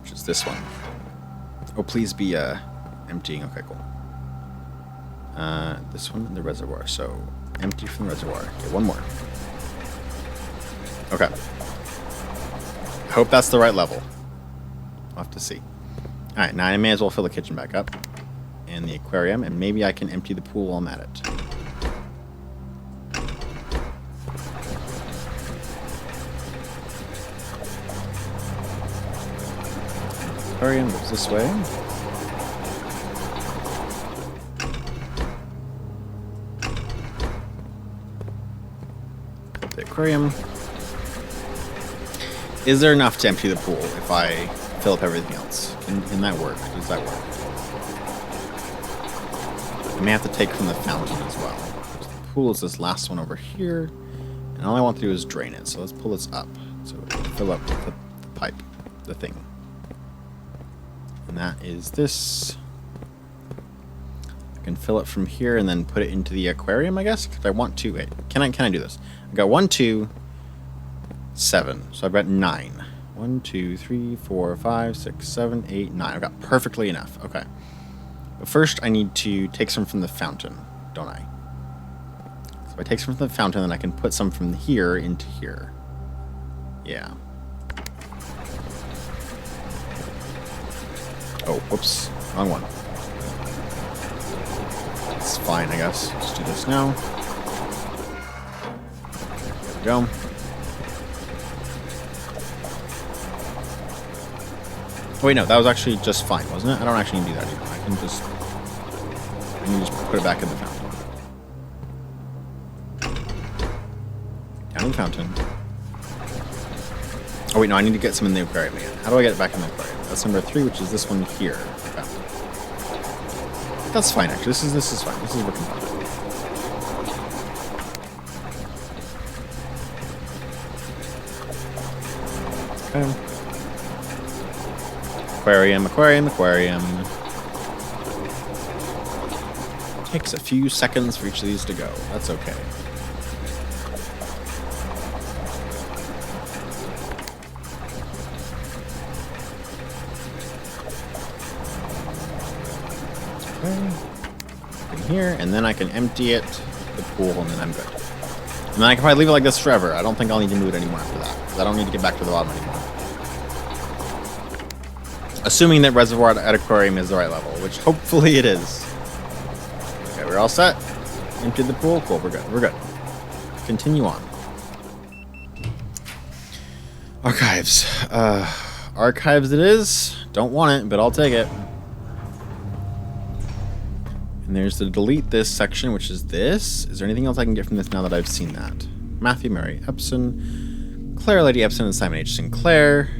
which is this one. Oh, please be emptying. Okay, cool. This one in the reservoir. So empty from the reservoir. Okay, 1 more. Okay. I hope that's the right level. We'll have to see. All right, now I may as well fill the kitchen back up and the aquarium, and maybe I can empty the pool while I'm at it. Aquarium goes this way. Put the aquarium. Is there enough to empty the pool if I fill up everything else? Can that work? Does that work? I may have to take from the fountain as well. So the pool is this last one over here, and all I want to do is drain it. So let's pull this up. So fill up the pipe. the thing. And that is this. I can fill it from here and then put it into the aquarium, I guess, because I want to. Wait, can I do this? I got 1, 2, 7. So I've got 9. 1, 2, 3, 4, 5, 6, 7, 8, 9. I've got perfectly enough. Okay. But first I need to take some from the fountain, don't I? So if I take some from the fountain, then I can put some from here into here. Yeah. Oh, whoops. Wrong one. It's fine, I guess. Let's do this now. There we go. Oh, wait, no, that was actually just fine, wasn't it? I don't actually need to do that anymore. I can just put it back in the fountain. Down in the fountain. Oh, wait, no, I need to get some in the aquarium again. How do I get it back in the aquarium? That's number 3, which is this one here. Okay. That's fine, actually. This is fine. This is working fine. Okay. Aquarium, aquarium, aquarium. Takes a few seconds for each of these to go. That's okay. In here, and then I can empty it, the pool, and then I'm good. And then I can probably leave it like this forever. I don't think I'll need to move it anymore after that, because I don't need to get back to the bottom anymore. Assuming that reservoir at aquarium is the right level, which hopefully it is. Okay, we're all set. Emptied the pool. Cool, we're good. We're good. Continue on. Archives. Archives it is. Don't want it, but I'll take it. And there's the delete this section, which is this. Is there anything else I can get from this now that I've seen that? Matthew Mary Epson, Claire Lady Epson, and Simon H. Sinclair.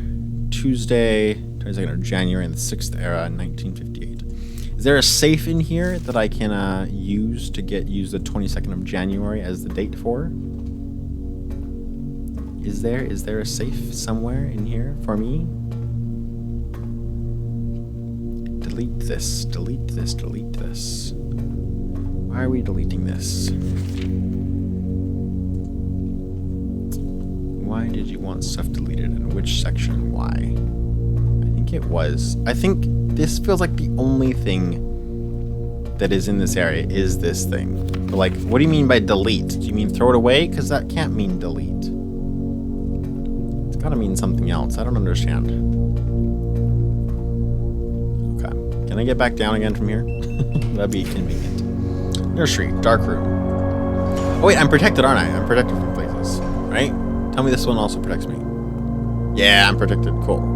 Tuesday, 22nd of January in the 6th era, 1958. Is there a safe in here that I can use the 22nd of January as the date for? Is there a safe somewhere in here for me? Delete this, delete this, delete this. Why are we deleting this? Why did you want stuff deleted? In which section? Why? I think this feels like the only thing that is in this area is this thing. But like, what do you mean by delete? Do you mean throw it away? Because that can't mean delete. It's gotta mean something else. I don't understand. Okay. Can I get back down again from here? That'd be convenient. Nursery, dark room. Oh wait, I'm protected, aren't I? I'm protected from places, right? Tell me this one also protects me. Yeah, I'm protected. Cool.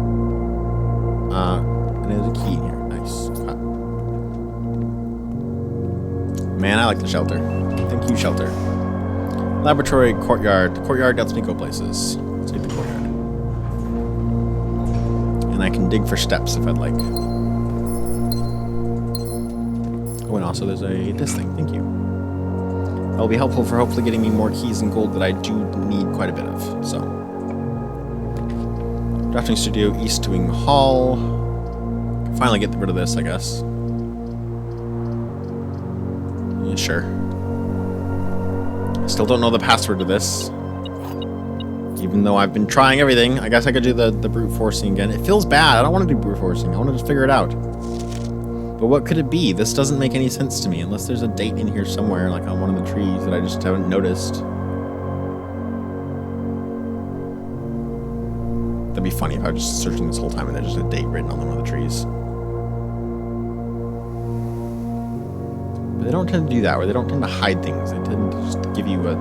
And there's a key in here. Nice. Okay. Man, I like the shelter. Thank you, shelter. Laboratory, courtyard. The courtyard lets me go places. Let's take the courtyard. And I can dig for steps if I'd like. Oh, and also there's this thing. Thank you. That'll be helpful for hopefully getting me more keys and gold that I do need quite a bit of. So. Drafting studio, East Wing Hall. Can finally get rid of this, I guess. Yeah, sure. Still don't know the password to this. Even though I've been trying everything. I guess I could do the brute forcing again. It feels bad. I don't want to do brute forcing. I want to just figure it out. But what could it be? This doesn't make any sense to me. Unless there's a date in here somewhere, like on one of the trees that I just haven't noticed. That'd be funny if I was just searching this whole time and there's just a date written on one of the trees. But they don't tend to do that, or they don't tend to hide things. They tend to just give you a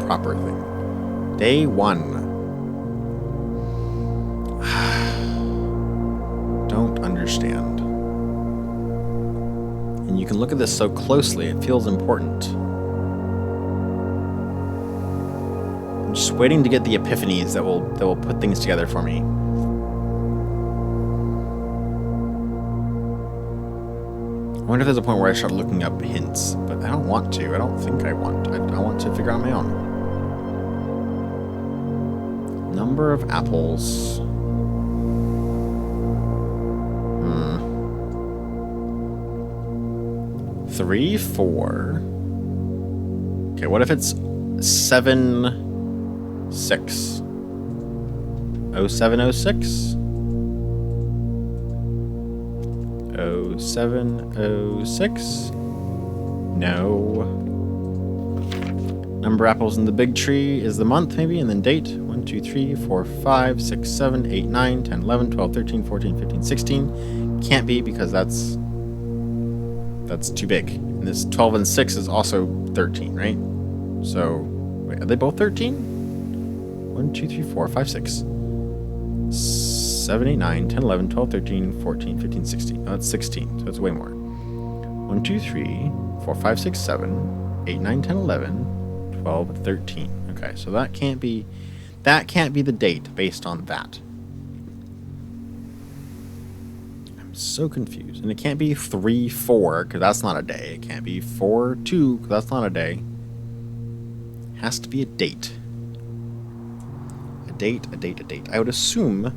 proper thing. Day 1. Don't understand. And you can look at this so closely, it feels important. I'm just waiting to get the epiphanies that will put things together for me. I wonder if there's a point where I start looking up hints, but I don't want to. I don't think I want. I want to figure out my own. Number of apples. 3, 4. Okay, what if it's 7, 6? 0706? 0706? No. Number of apples in the big tree is the month, maybe, and then date. 1, 2, 3, 4, 5, 6, 7, 8, 9, 10, 11, 12, 13, 14, 15, 16. Can't be because that's too big. And this 12 and 6 is also 13, right? So, wait, are they both 13? 1, 2, 3, 4, 5, 6. 7, 8, 9, 10, 11, 12, 13, 14, 15, 16. No, that's 16, so that's way more. 1, 2, 3, 4, 5, 6, 7, 8, 9, 10, 11, 12, 13. Okay, so that can't be the date based on that. I'm so confused. And it can't be 3, 4, because that's not a day. It can't be 4, 2, because that's not a day. It has to be a date. A date. I would assume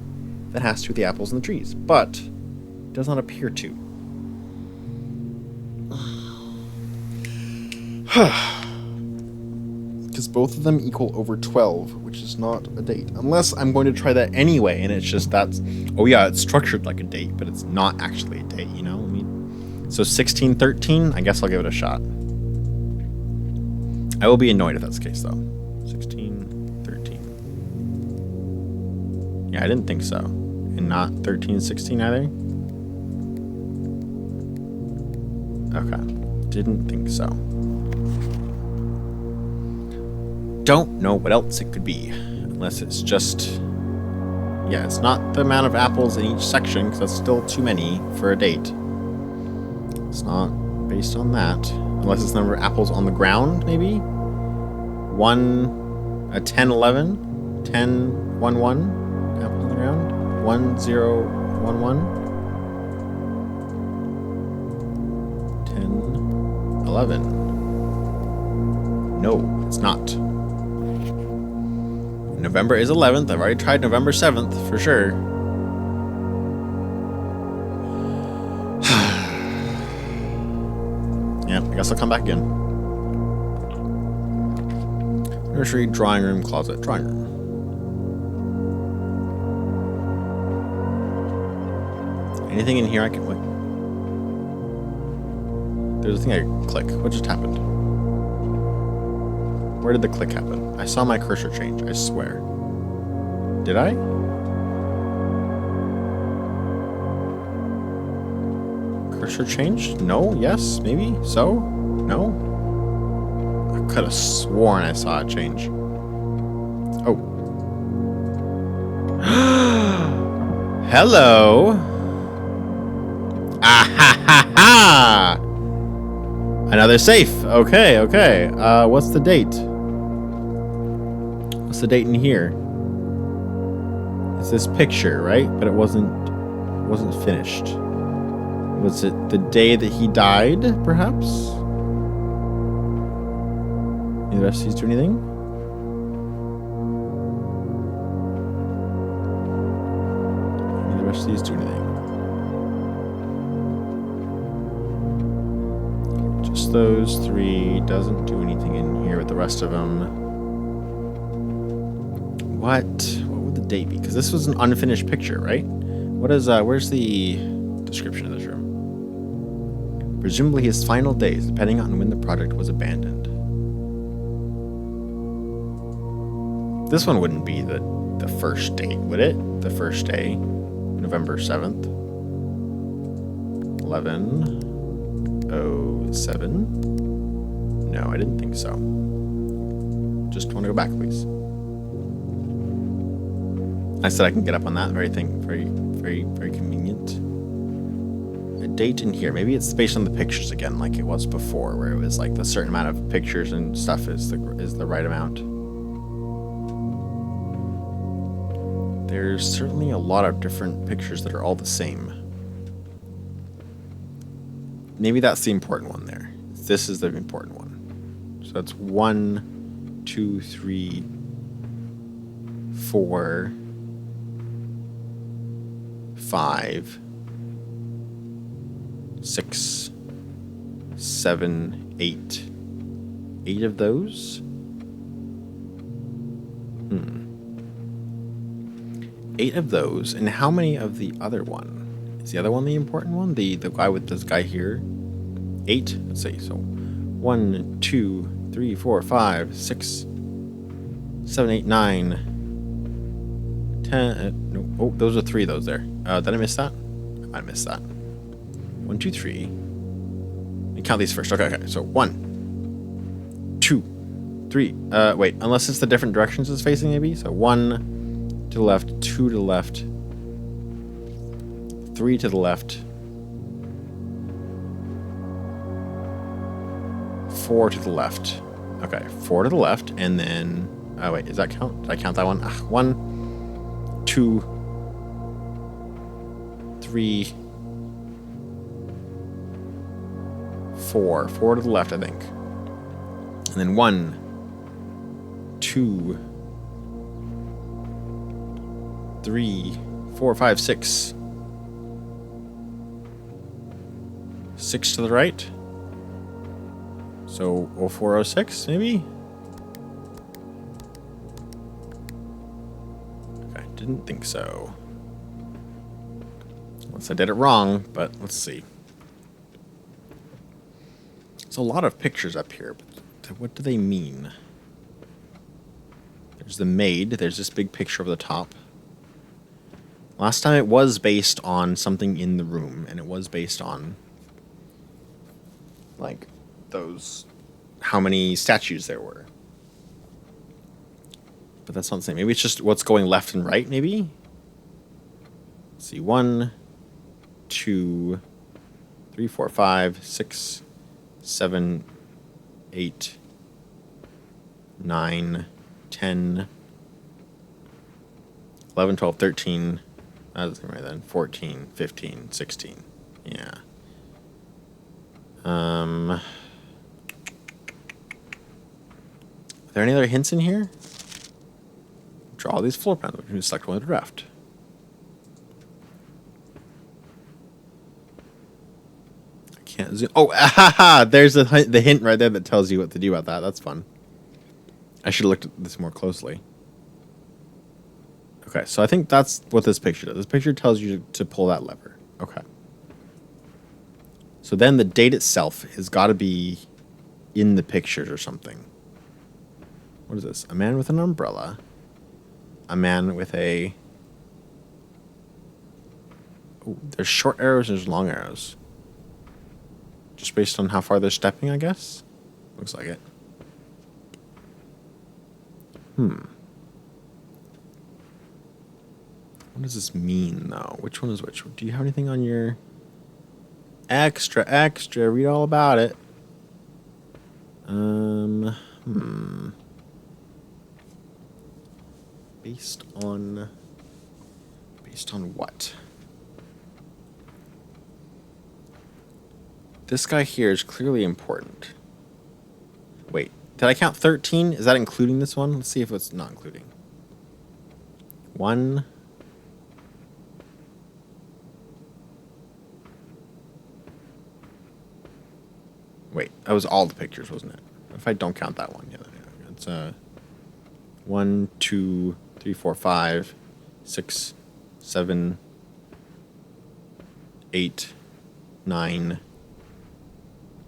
that has to be the apples in the trees, but it does not appear to. Because both of them equal over 12, which is not a date. Unless I'm going to try that anyway, and it's just that's... Oh yeah, it's structured like a date, but it's not actually a date, you know? So 16, 13, I guess I'll give it a shot. I will be annoyed if that's the case, though. 16, 13. Yeah, I didn't think so. And not 13, 16 either? Okay. Didn't think so. Don't know what else it could be. Unless it's just... Yeah, it's not the amount of apples in each section, because that's still too many for a date. It's not based on that. Unless it's the number of apples on the ground, maybe? 10, 11? 10, 1, 1? Apples on the ground? 1, 0, 1, 1? 10, 11. No, it's not. November is 11th. I've already tried November 7th for sure. Yeah, I guess I'll come back again. Nursery, drawing room, closet, drawing room. Anything in here I can... Wait. There's a thing I can click. What just happened? Where did the click happen? I saw my cursor change, I swear. Did I? Cursor changed? No? Yes? Maybe? So? No? I could have sworn I saw it change. Oh. Hello! Ah ha ha ha! Another safe. Okay, okay. What's the date? What's the date in here? It's this picture, right? But it wasn't finished. Was it the day that he died, perhaps? Any of the rest of these do anything? Any of the rest of these do anything? Just those 3. Doesn't do anything in here with the rest of them. What would the date be? Because this was an unfinished picture, right? What is where's the description of this room? Presumably his final days, depending on when the project was abandoned. This one wouldn't be the first date, would it? The first day, November 7th. 11:07. No, I didn't think so. Just want to go back, please. I said I can get up on that very thing. Very convenient. A date in here. Maybe it's based on the pictures again, like it was before, where it was like the certain amount of pictures and stuff is the right amount. There's certainly a lot of different pictures that are all the same. Maybe that's the important one there. This is the important one. So that's 1, 2, 3, 4, 5, 6, 7, 8. 8 of those? 8 of those. And how many of the other one? Is the other one the important one? The guy with this guy here? 8? Let's see. So 1, 2, 3, 4, 5, 6, 7, 8, 9, 10. No. Oh, those are 3 of those there. Did I miss that? I might have missed that. 1, 2, 3. Let me count these first. Okay. So 1, 2, 3. Wait, unless it's the different directions it's facing, maybe. So 1 to the left, 2 to the left, 3 to the left, 4 to the left. Okay, 4 to the left, and then... Oh, wait, does that count? Did I count that one? 1, 2, 3, 4. 4 to the left, I think. And then 1, 2, 3, 4, 5, 6. 6 to the right. So 0406, maybe? Okay, didn't think so. Unless I did it wrong, but let's see. There's a lot of pictures up here, but what do they mean? There's the maid. There's this big picture over the top. Last time it was based on something in the room, and it was based on, like, those, how many statues there were. But that's not the same. Maybe it's just what's going left and right, maybe? Let's see, 1, 2, 3, 4, 5, 6, 7, 8, 9, 10, 11, 12, 13... That doesn't right then. 14, 15, 16. Yeah. Are there any other hints in here? Draw these floor plans. We can select one to draft. I can't zoom. Oh, there's the hint right there that tells you what to do about that. That's fun. I should have looked at this more closely. Okay, so I think that's what this picture does. This picture tells you to pull that lever. Okay. So then the date itself has got to be in the pictures or something. What is this? A man with an umbrella. A man with a... Oh, there's short arrows and there's long arrows. Just based on how far they're stepping, I guess? Looks like it. What does this mean, though? Which one is which? Do you have anything on your... Extra, read all about it. Based on what? This guy here is clearly important. Wait, did I count 13? Is that including this one? Let's see if it's not including. 1... Wait, that was all the pictures, wasn't it? If I don't count that one, yeah, it's 1, 2, 3, 4, 5, 6, 7, 8, 9,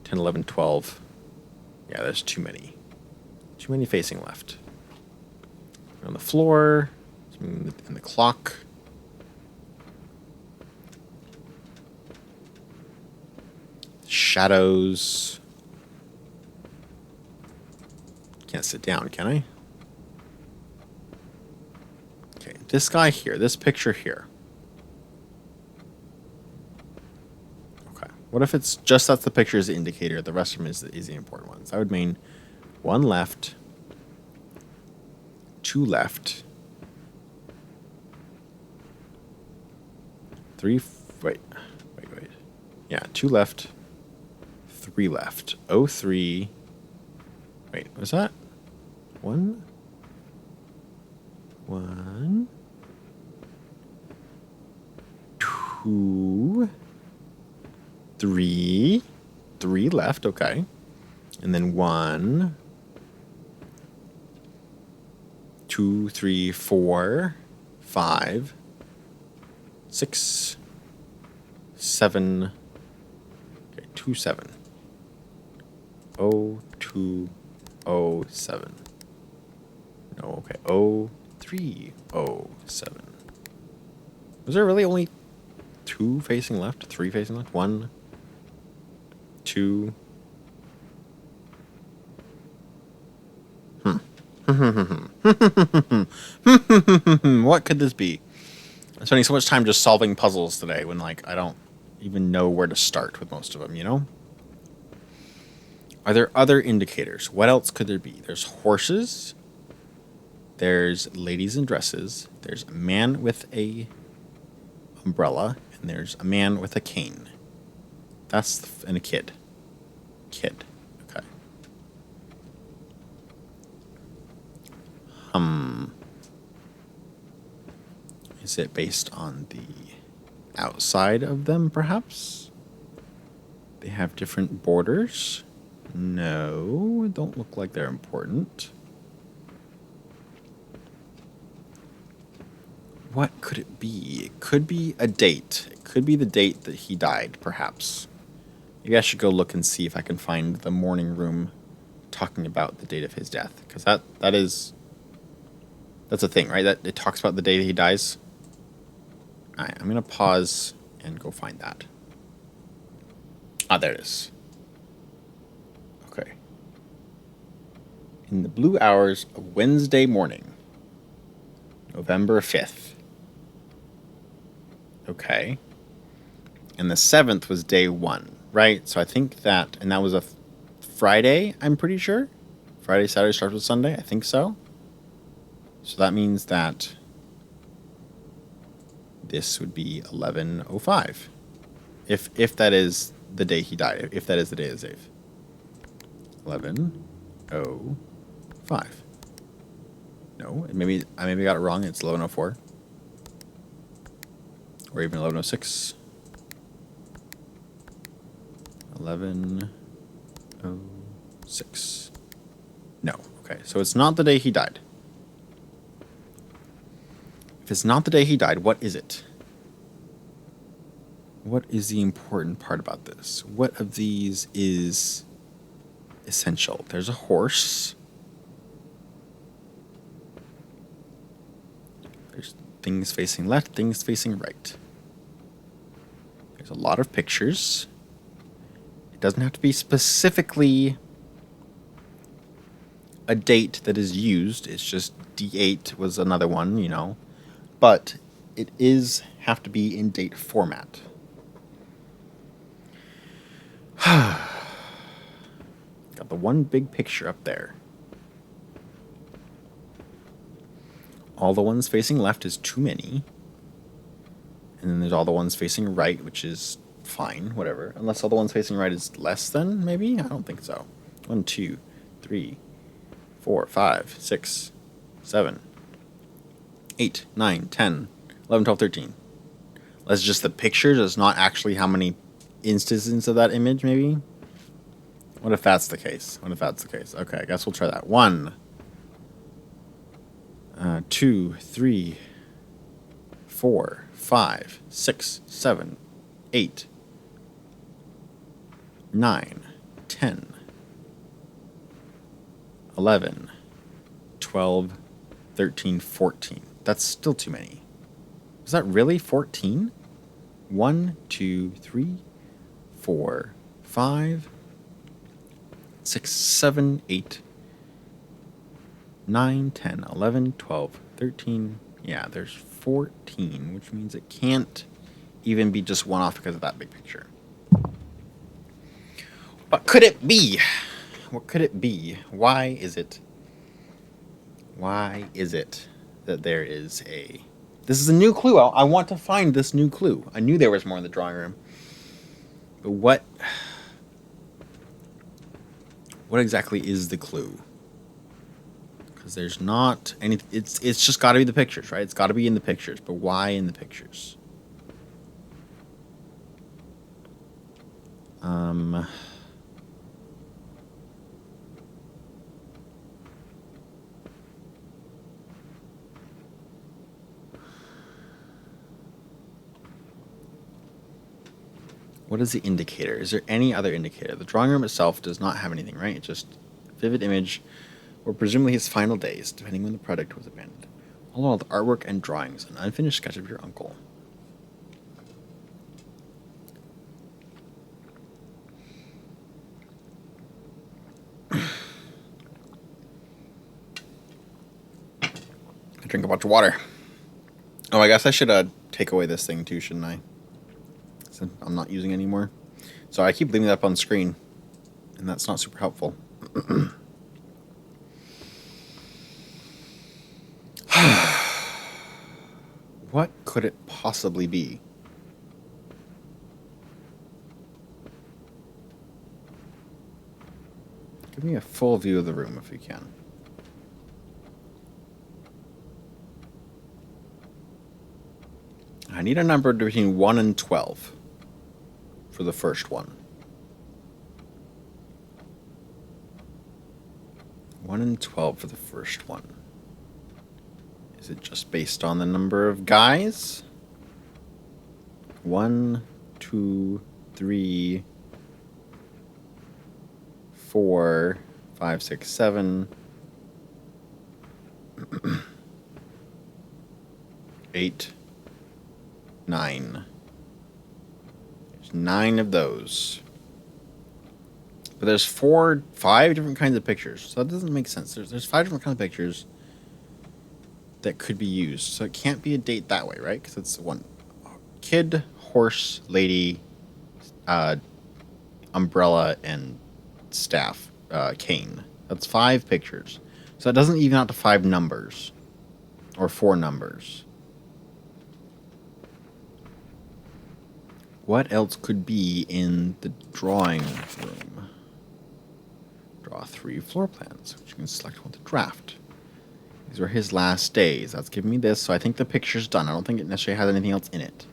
10, 11, 12. Yeah, there's too many. Too many facing left. On the floor, in the clock. Shadows. Can't sit down, can I? Okay, this guy here, this picture here. Okay, what if it's just that the picture is the indicator, the rest of them is the important ones? That would mean 1 left, 2 left, 3, wait. Yeah, 2 left, 3 left. 03. Wait, was that 1? 1, 2, 3, 3 left, okay. And then 1, 2, 3, 4, 5, 6, 7. Okay, 2, 7. 0, 2, 0, 7. No, okay. 0, 3, 0, 7. Was there really only 2 facing left? 3 facing left? 1, 2. What could this be? I'm spending so much time just solving puzzles today when, like, I don't even know where to start with most of them, you know? Are there other indicators? What else could there be? There's horses. There's ladies in dresses. There's a man with a umbrella. And there's a man with a cane. And a kid. Kid. Okay. Is it based on the outside of them, perhaps? They have different borders? No, don't look like they're important. What could it be? It could be a date. It could be the date that he died, perhaps. Maybe I should go look and see if I can find the morning room talking about the date of his death. Because that's a thing, right? That it talks about the day that he dies. All right, I'm going to pause and go find that. Ah, there it is. Okay. In the blue hours of Wednesday morning, November 5th. Okay. And the 7th was day 1, right? So I think that, and that was a Friday, I'm pretty sure. Friday, Saturday starts with Sunday. I think so. So that means that this would be 11:05. If that is the day he died. If that is the day of the save. 11:05. No, maybe I got it wrong. It's 11:04. Or even 11:06. 11:06. No. Okay, so it's not the day he died. If it's not the day he died, what is it? What is the important part about this? What of these is essential? There's a horse. There's things facing left, things facing right. There's a lot of pictures. It doesn't have to be specifically a date that is used. It's just D8 was another one, you know. But it have to be in date format. Got the one big picture up there. All the ones facing left is too many. And then there's all the ones facing right, which is fine, whatever. Unless all the ones facing right is less than, maybe? I don't think so. 1, 2, 3, 4, 5, 6, 7, 8, 9, 10, 11, 12, 13. That's just the pictures. It's not actually how many instances of that image, maybe? What if that's the case? Okay, I guess we'll try that. 1, 2, 3, 4, 5, 6, 7, 8, 9, 10, 11, 12, 13, 14. That's still too many. Is that really 14? 1, 2, 3, 4, 5, 6, 7, 8, 9, 10, 11, 12, 13. Yeah, there's 14, which means it can't even be just one off because of that big picture. What could it be? What could it be? Why is it that there is a... This is a new clue. I want to find this new clue. I knew there was more in the drawing room. But what exactly is the clue? Because there's not any... It's just got to be the pictures, right? It's got to be in the pictures. But why in the pictures? What is the indicator? Is there any other indicator? The drawing room itself does not have anything, right? It's just vivid image, or presumably his final days, depending when the project was abandoned. All the artwork and drawings, an unfinished sketch of your uncle. I drink a bunch of water. Oh, I guess I should take away this thing too, shouldn't I? So I'm not using it anymore. So I keep leaving that up on screen, and that's not super helpful. What could it possibly be? Give me a full view of the room if you can. I need a number between 1 and 12 for the first one. 1 and 12 for the first one. Is it just based on the number of guys? 1, 2, 3, 4, 5, 6, 7, 8, 9. There's 9 of those. But there's 5 different kinds of pictures. So that doesn't make sense. There's 5 different kinds of pictures that could be used. So it can't be a date that way, right? Because it's one kid, horse, lady, umbrella, and staff, cane. That's 5 pictures. So it doesn't even out to 5 numbers. Or 4 numbers. What else could be in the drawing room? Draw 3 floor plans, which you can select one to draft. These were his last days. That's giving me this, so I think the picture's done. I don't think it necessarily has anything else in it.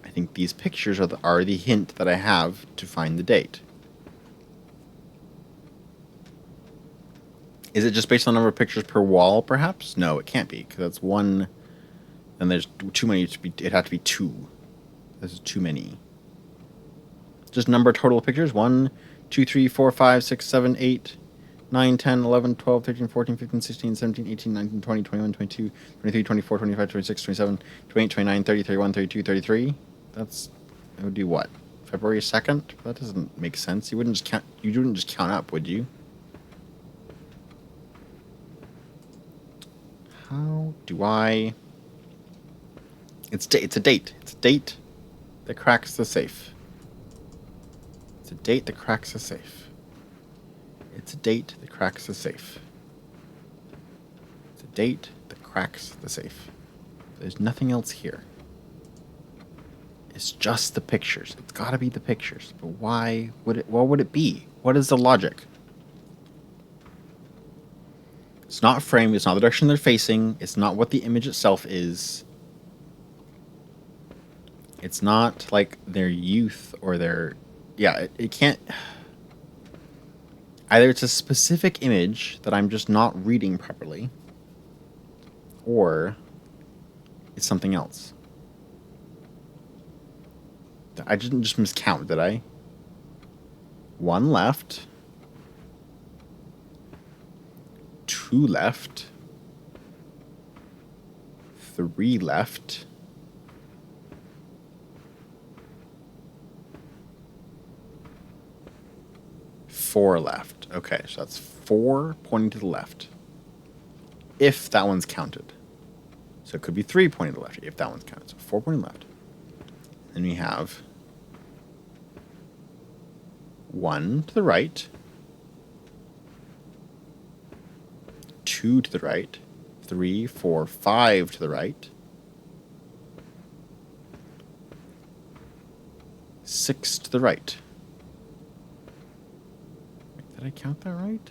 I think these pictures are the hint that I have to find the date. Is it just based on the number of pictures per wall, perhaps? No, it can't be, because that's 1, and there's too many to be. It had to be 2. This is too many. Just number total of pictures. 1, 2, 3, 4, 5, 6, 7, 8, 9, 10, 11, 12, 13, 14, 15, 16, 17, 18, 19, 20, 21, 22, 23, 24, 25, 26, 27, 28, 29, 30, 31, 32, 33. That would do what? February 2nd? That doesn't make sense. You wouldn't just count up, would you? How do I... It's a date. It's a date that cracks the safe. It's a date that cracks the safe. It's a date that cracks the safe. It's a date that cracks the safe. There's nothing else here. It's just the pictures. It's gotta be the pictures. But why would it... What would it be? What is the logic? It's not framed. It's not the direction they're facing. It's not what the image itself is. It's not like their youth or their... Yeah, it can't... Either it's a specific image that I'm just not reading properly, or it's something else. I didn't just miscount, did I? 1 left. 2 left. 3 left. 4 left. Okay, so that's 4 pointing to the left. If that one's counted. So it could be 3 pointing to the left if that one's counted. So 4 pointing left. Then we have 1 to the right. 2 to the right. 3, 4, 5 to the right. 6 to the right. Did I count that right?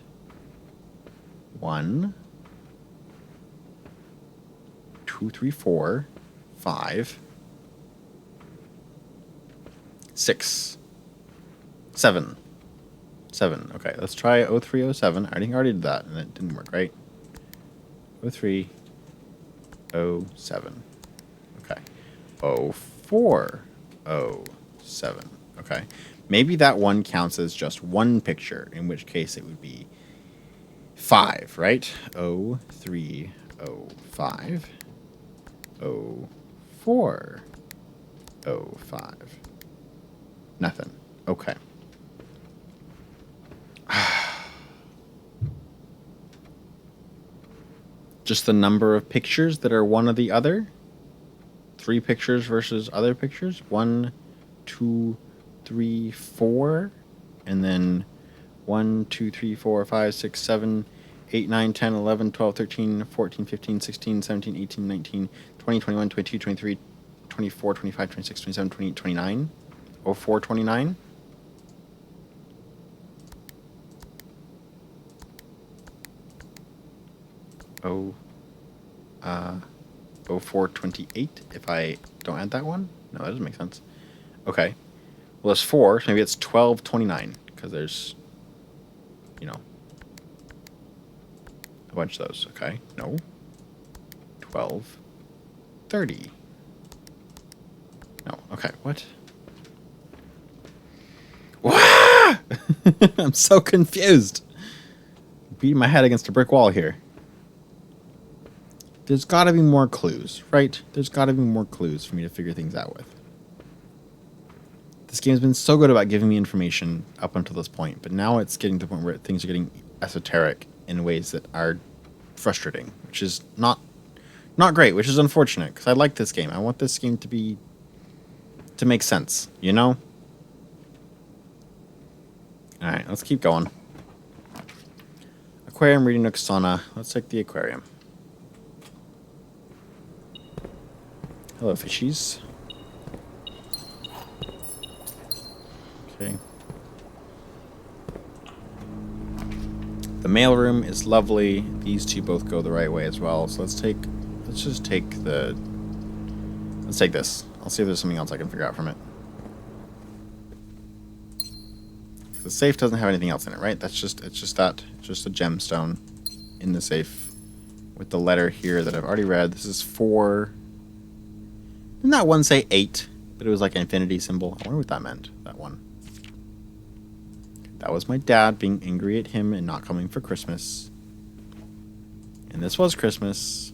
1, 2, 3, 4, 5, 6, 7. 7. Okay, let's try 0307. I think I already did that, and it didn't work, right? 0307. Okay. 0407. Okay. Maybe that one counts as just one picture, in which case it would be 5, right? 0, 3, 0, 5, 0, 4, 0, 5. Nothing. Okay. Just the number of pictures that are one or the other? 3 pictures versus other pictures? 1, 2, 3, 4. And then 1, 2, 3, 4, 5, 6, 7, 8, 9, 10, 11, 12, 13, 14, 15, 16, 17, 18, 19, 20, 21, 22, 23, 24, 25, 26, 27, 28, 29. 04, 29. Oh, 04, 28 if I don't add that one? No, that doesn't make sense. Okay. Well, there's 4, so maybe it's 12, 29, because there's, you know, a bunch of those. Okay. No. 12, 30. No. Okay. What? Wah! I'm so confused. Beating my head against a brick wall here. There's got to be more clues, right? There's got to be more clues for me to figure things out with. This game's been so good about giving me information up until this point, but now it's getting to the point where things are getting esoteric in ways that are frustrating, which is not great, which is unfortunate, because I like this game. I want this game to make sense, you know? Alright, let's keep going. Aquarium, reading nook, sauna. Let's take the aquarium. Hello, fishies. Okay. The mailroom is lovely. These two both go the right way as well. So let's take let's take this. I'll see if there's something else I can figure out from it. The safe doesn't have anything else in it, right? It's just a gemstone in the safe with the letter here that I've already read. This is 4. Didn't that one say 8? But it was like an infinity symbol. I wonder what that meant, that one. That was my dad being angry at him and not coming for Christmas. And this was Christmas.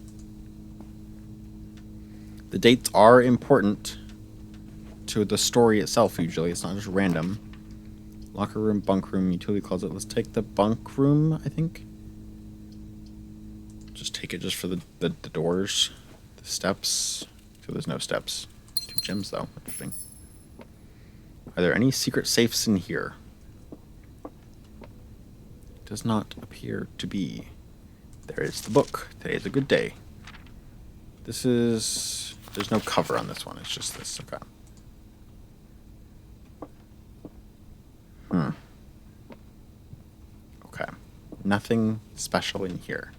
The dates are important to the story itself, usually. It's not just random. Locker room, bunk room, utility closet. Let's take the bunk room, I think. Just take it just for the doors. The steps. So there's no steps. 2 gems, though. Interesting. Are there any secret safes in here? Does not appear to be. There is the book. Today's a good day. This is... There's no cover on this one. It's just this. Okay. Okay. Nothing special in here.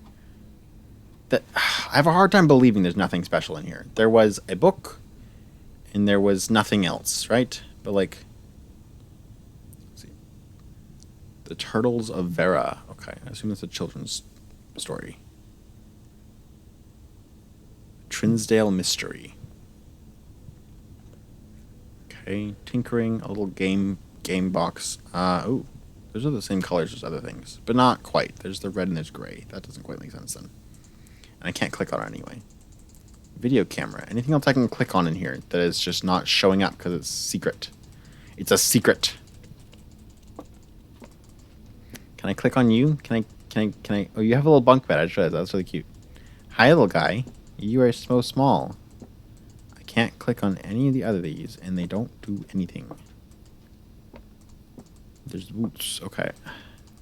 I have a hard time believing there's nothing special in here. There was a book, and there was nothing else, right? But like... Let's see. The Turtles of Vera. Okay, I assume it's a children's story. Trinsdale Mystery. Okay, tinkering, a little game box. Oh, those are the same colors as other things, but not quite. There's the red and there's gray. That doesn't quite make sense then. And I can't click on it anyway. Video camera. Anything else I can click on in here that is just not showing up because it's secret? It's a secret. Can I click on you? Can I? Oh, you have a little bunk bed. I just realized that. That's really cute. Hi, little guy. You are so small. I can't click on any of the other these, and they don't do anything. There's boots. Okay.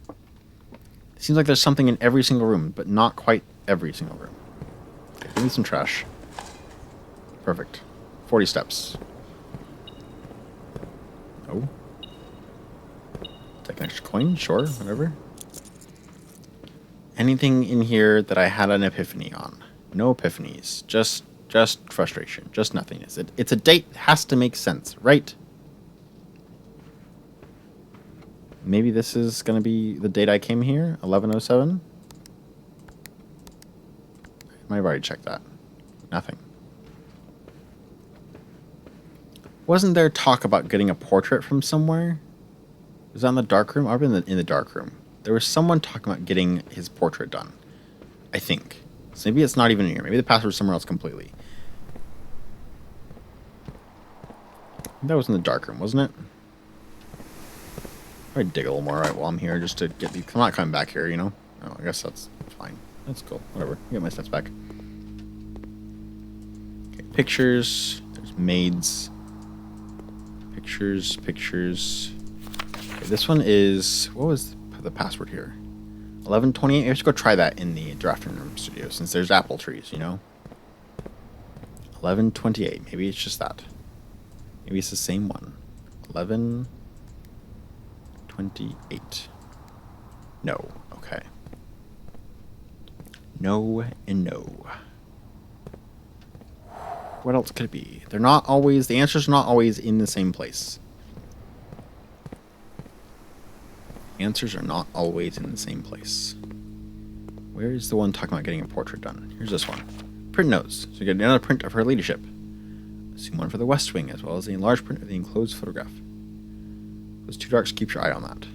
It seems like there's something in every single room, but not quite every single room. Okay, give me some trash. Perfect. 40 steps. Oh. Take an extra coin? Sure, whatever. Anything in here that I had an epiphany on? No epiphanies. Just frustration. Just nothingness. It's a date. It has to make sense, right? Maybe this is going to be the date I came here? 1107? I might have already checked that. Nothing. Wasn't there talk about getting a portrait from somewhere? Was that in the dark room? I've been in the dark room. There was someone talking about getting his portrait done. I think. So maybe it's not even in here. Maybe the password's somewhere else completely. That was in the dark room, wasn't it? I'd dig a little more right while I'm here just to get these. I'm not coming back here, you know? Oh, I guess that's fine. That's cool. Whatever. Get my steps back. Okay, pictures. There's maids. Pictures. Okay, this one is... What was the password here? 1128. I have to go try that in the drafting room studio since there's apple trees, you know? 1128. Maybe it's just that. Maybe it's the same one. 1128. No. Okay. No and no. What else could it be? They're not always... The answer's not always in the same place. Answers are not always in the same place. Where is the one talking about getting a portrait done? Here's this one. Print notes. So you get another print of her ladyship. See one for the West Wing, as well as a enlarged print of the enclosed photograph. If it's too dark, so keep your eye on that.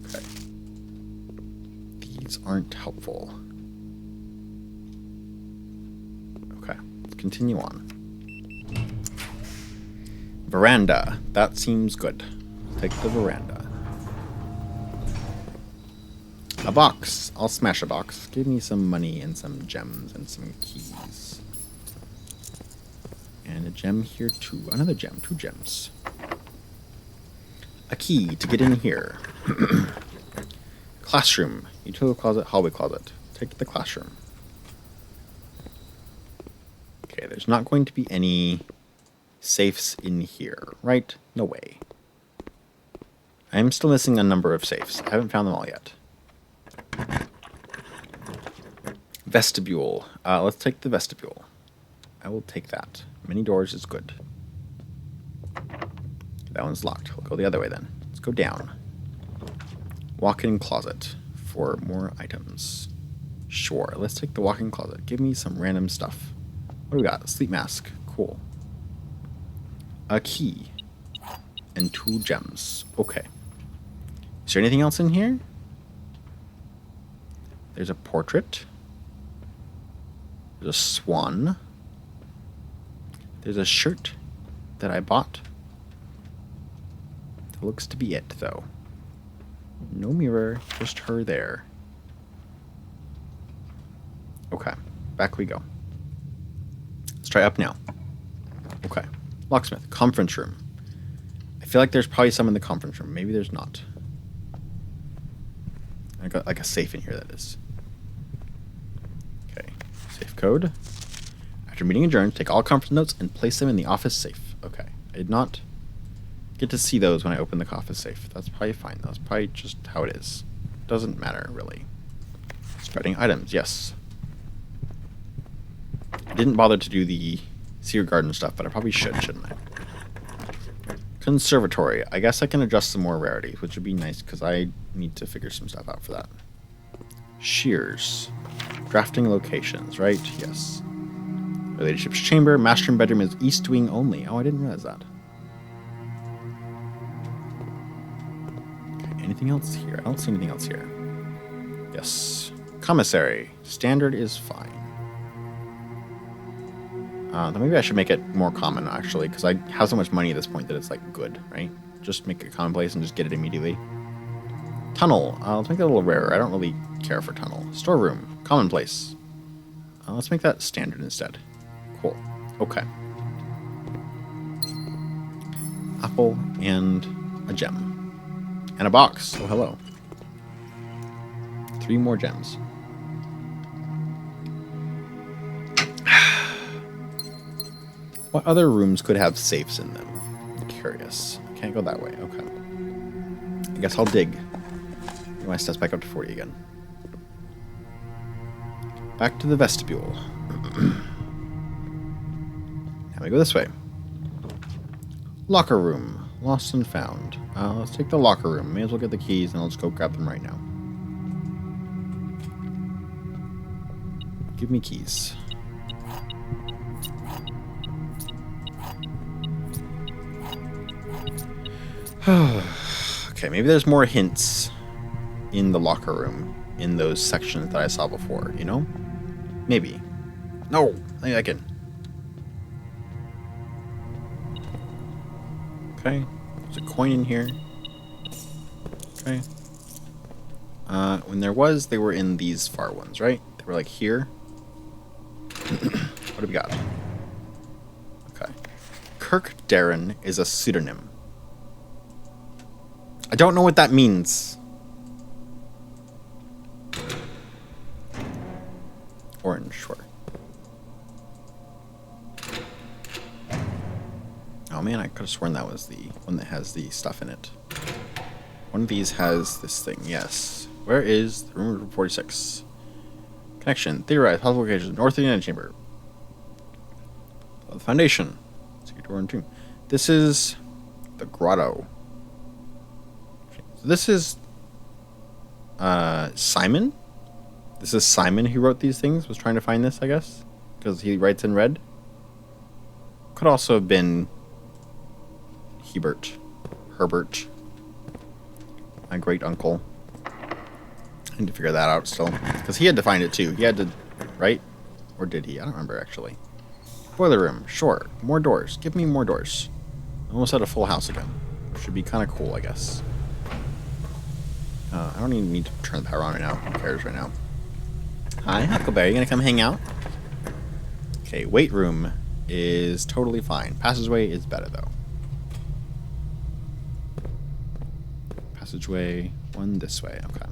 Okay. These aren't helpful. Okay, let's continue on. Veranda. That seems good. Take the veranda. A box. I'll smash a box. Give me some money and some gems and some keys. And a gem here too. Another gem. 2 gems. A key to get in here. Classroom. Utility closet, hallway closet. Take the classroom. Okay, there's not going to be any safes in here, right? No way. I'm still missing a number of safes. I haven't found them all yet. Vestibule. Let's take the vestibule. I will take that. Many doors is good. That one's locked. We'll go the other way then. Let's go down. Walk-in closet for more items. Sure. Let's take the walk-in closet. Give me some random stuff. What do we got? Sleep mask. Cool. A key. And 2 gems. Okay. Is there anything else in here? There's a portrait. There's a swan. There's a shirt that I bought. That looks to be it, though. No mirror, just her there. Okay, back we go. Let's try up now. Okay, locksmith, conference room. I feel like there's probably some in the conference room. Maybe there's not. I got like a safe in here, that is. Okay, safe code. After meeting adjourned, take all conference notes and place them in the office safe. Okay, I did not get to see those when I opened the office safe. That's probably fine. That's probably just how it is. Doesn't matter, really. Spreading items, yes. I didn't bother to do the secret garden stuff, but I probably should, shouldn't I? Conservatory. I guess I can adjust some more rarity, which would be nice because I need to figure some stuff out for that. Shears. Drafting locations, right? Yes. Her ladyship's chamber. Master and bedroom is east wing only. Oh, I didn't realize that. Okay, anything else here? I don't see anything else here. Yes. Commissary. Standard is fine. Then maybe I should make it more common, actually, because I have so much money at this point that it's, like, good, right? Just make it commonplace and just get it immediately. Tunnel. Let's make that a little rarer. I don't really care for tunnel. Storeroom. Commonplace. Let's make that standard instead. Cool. Okay. Apple and a gem. And a box. Oh, hello. 3 more gems. What other rooms could have safes in them? I'm curious. I can't go that way. Okay. I guess I'll dig. Get my steps back up to 40 again. Back to the vestibule. Now we go this way. Locker room. Lost and found. Let's take the locker room. May as well get the keys and let's go grab them right now. Give me keys. Okay, maybe there's more hints in the locker room in those sections that I saw before, you know? Maybe. No! I think I can. Okay. There's a coin in here. Okay. When there was, they were in these far ones, right? They were like here. What do we got? Okay. Kirk Darren is a pseudonym. I don't know what that means. Orange, sure. Oh man, I could have sworn that was the one that has the stuff in it. One of these has this thing, yes. Where is the room 46? Connection. Theorize. Possible location. North Indiana Chamber. The Foundation. Secret door and tomb. This is the grotto. This is Simon? This is Simon who wrote these things? Was trying to find this, I guess? Because he writes in red? Could also have been Herbert. My great uncle. I need to figure that out still. Because he had to find it too. He had to, right? Or did he? I don't remember actually. Boiler room. Sure. More doors. Give me more doors. Almost had a full house again. Should be kind of cool, I guess. I don't even need to turn the power on right now. Who cares right now? Hi, Huckleberry. You gonna come hang out? Okay, weight room is totally fine. Passageway is better though. Passageway, one this way. Okay.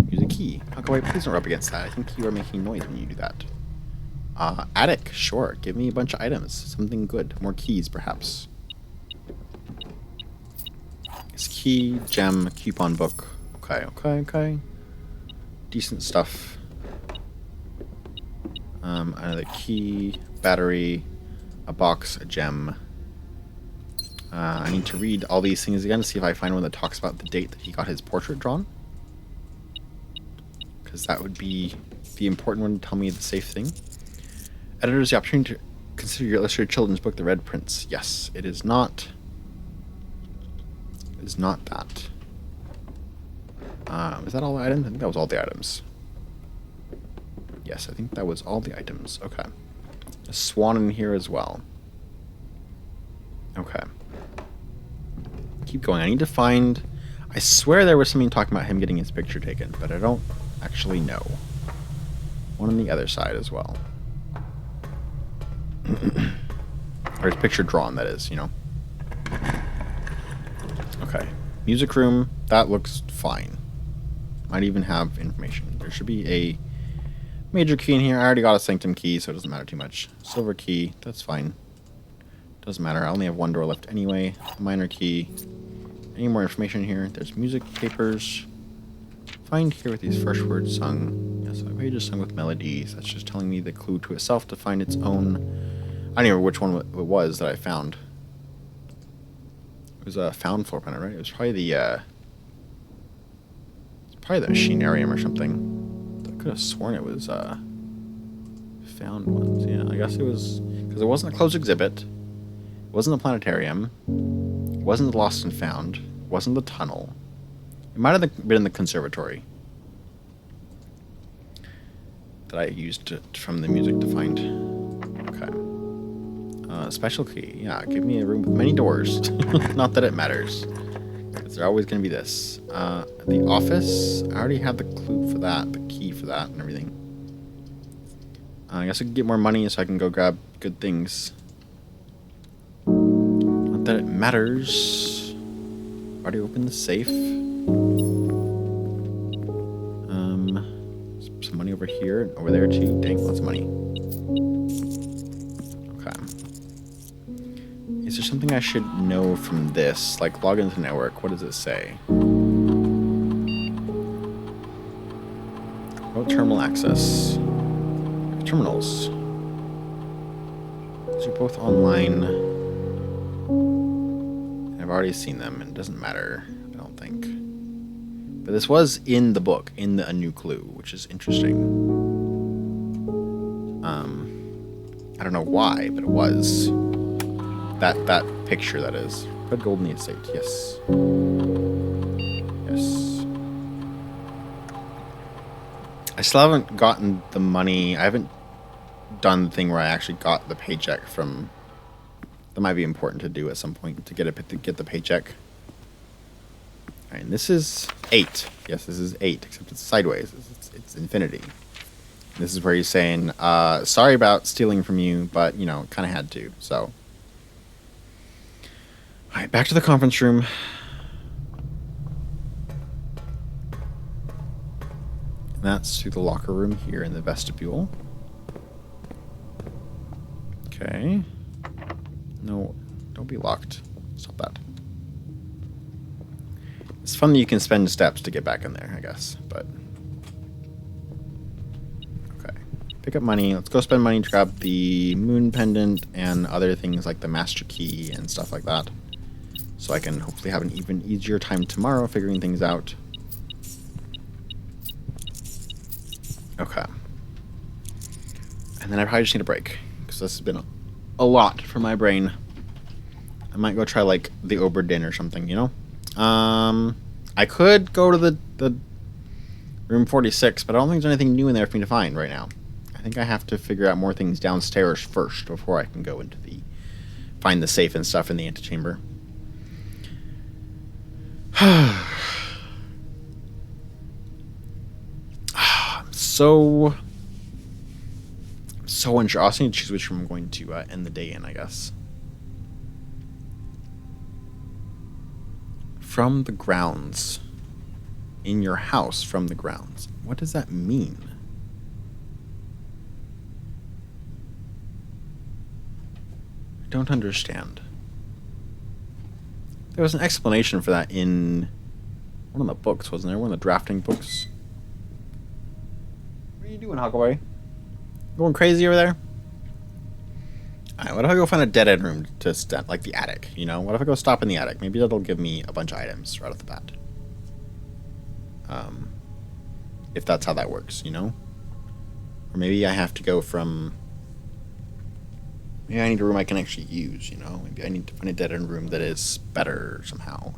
Use a key. Huckleberry, please don't rub against that. I think you are making noise when you do that. Attic, sure. Give me a bunch of items. Something good. More keys, perhaps. It's key, gem, coupon book. Okay. Decent stuff. Another key, battery, a box, a gem. I need to read all these things again to see if I find one that talks about the date that he got his portrait drawn. Because that would be the important one to tell me the safe thing. Editors, the opportunity to consider your illustrated children's book, The Red Prince. Yes, it is not. It is not that. Was that all the items? I think that was all the items. Yes, I think that was all the items. Okay. A swan in here as well. Okay. Keep going. I need to find... I swear there was something talking about him getting his picture taken, but I don't actually know. One on the other side as well. Or his picture drawn, that is, you know. Okay. Music room. That looks fine. Might even have information. There should be a major key in here. I already got a sanctum key, so it doesn't matter too much. Silver key. That's fine. Doesn't matter. I only have one door left anyway. Minor key. Any more information here? There's music papers. Find here with these first words sung. Yes, a page is sung with melodies. That's just telling me the clue to itself to find its own. I don't even know which one it was that I found. It was a found floor panel, right? It was probably the machinarium or something. I could have sworn it was found ones. Yeah, I guess it was because it wasn't a closed exhibit. It wasn't the planetarium. It wasn't the lost and found. It wasn't the tunnel. It might have been the conservatory that I used from the music to find. Okay. Special key. Yeah, give me a room with many doors. Not that it matters. Because they're always going to be this. The office. I already have the clue for that. The key for that and everything. I guess I can get more money so I can go grab good things. Not that it matters. Already opened the safe. Some money over here and over there too. Dang, lots of money. Okay. Is there something I should know from this? Like log into network. What does it say? Remote terminal access. Terminals. These are both online. I've already seen them and it doesn't matter, I don't think. But this was in the book, in the A New Clue, which is interesting. I don't know why, but it was. That picture, that is. Red gold in the estate. Yes. Yes. I still haven't gotten the money. I haven't done the thing where I actually got the paycheck from. That might be important to do at some point to get the paycheck. All right, and this is 8. Yes, this is 8, except it's sideways. It's infinity. This is where he's saying, sorry about stealing from you, but, you know, kind of had to, so. All right, back to the conference room. And that's through the locker room here in the vestibule. Okay. No, don't be locked. Stop that. It's fun that you can spend steps to get back in there, I guess, but... Okay. Pick up money. Let's go spend money to grab the moon pendant and other things like the master key and stuff like that. So I can hopefully have an even easier time tomorrow figuring things out. Okay. And then I probably just need a break, because this has been a lot for my brain. I might go try, like, the Oberdin or something, you know? I could go to the room 46, but I don't think there's anything new in there for me to find right now. I think I have to figure out more things downstairs first before I can go into find the safe and stuff in the antechamber. I'm so unsure. I also need to choose which room I'm going to end the day in, I guess. From the grounds. In your house from the grounds. What does that mean? I don't understand. There was an explanation for that in one of the books, wasn't there? One of the drafting books. What are you doing, Huckleberry? Going crazy over there? Alright, what if I go find a dead-end room to step, like the attic, you know? What if I go stop in the attic? Maybe that'll give me a bunch of items right off the bat. If that's how that works, you know? Or maybe I have to go from... Maybe I need a room I can actually use, you know? Maybe I need to find a dead-end room that is better somehow.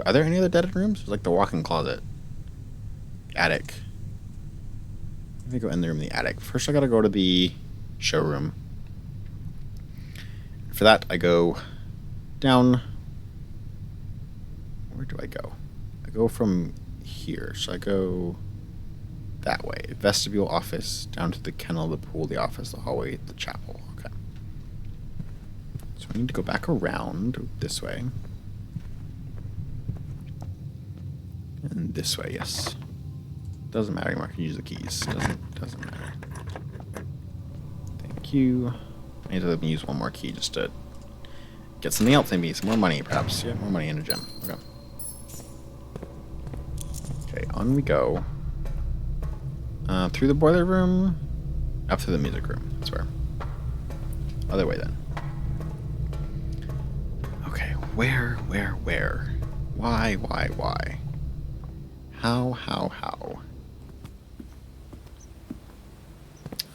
Are there any other dead-end rooms? There's like the walk-in closet. The attic. Let me go in the room in the attic. First I gotta go to the showroom. For that, I go down. Where do I go? I go from here. So I go that way. Vestibule, office, down to the kennel, the pool, the office, the hallway, the chapel. Okay. So I need to go back around this way. And this way, yes. Doesn't matter anymore. I can use the keys. Doesn't matter. Thank you. I need to use one more key just to get something else, maybe some more money, perhaps. Yeah, more money in a gem. Okay. Okay, on we go. Through the boiler room, up through the music room. That's where. Other way then. Okay, where? Why? How?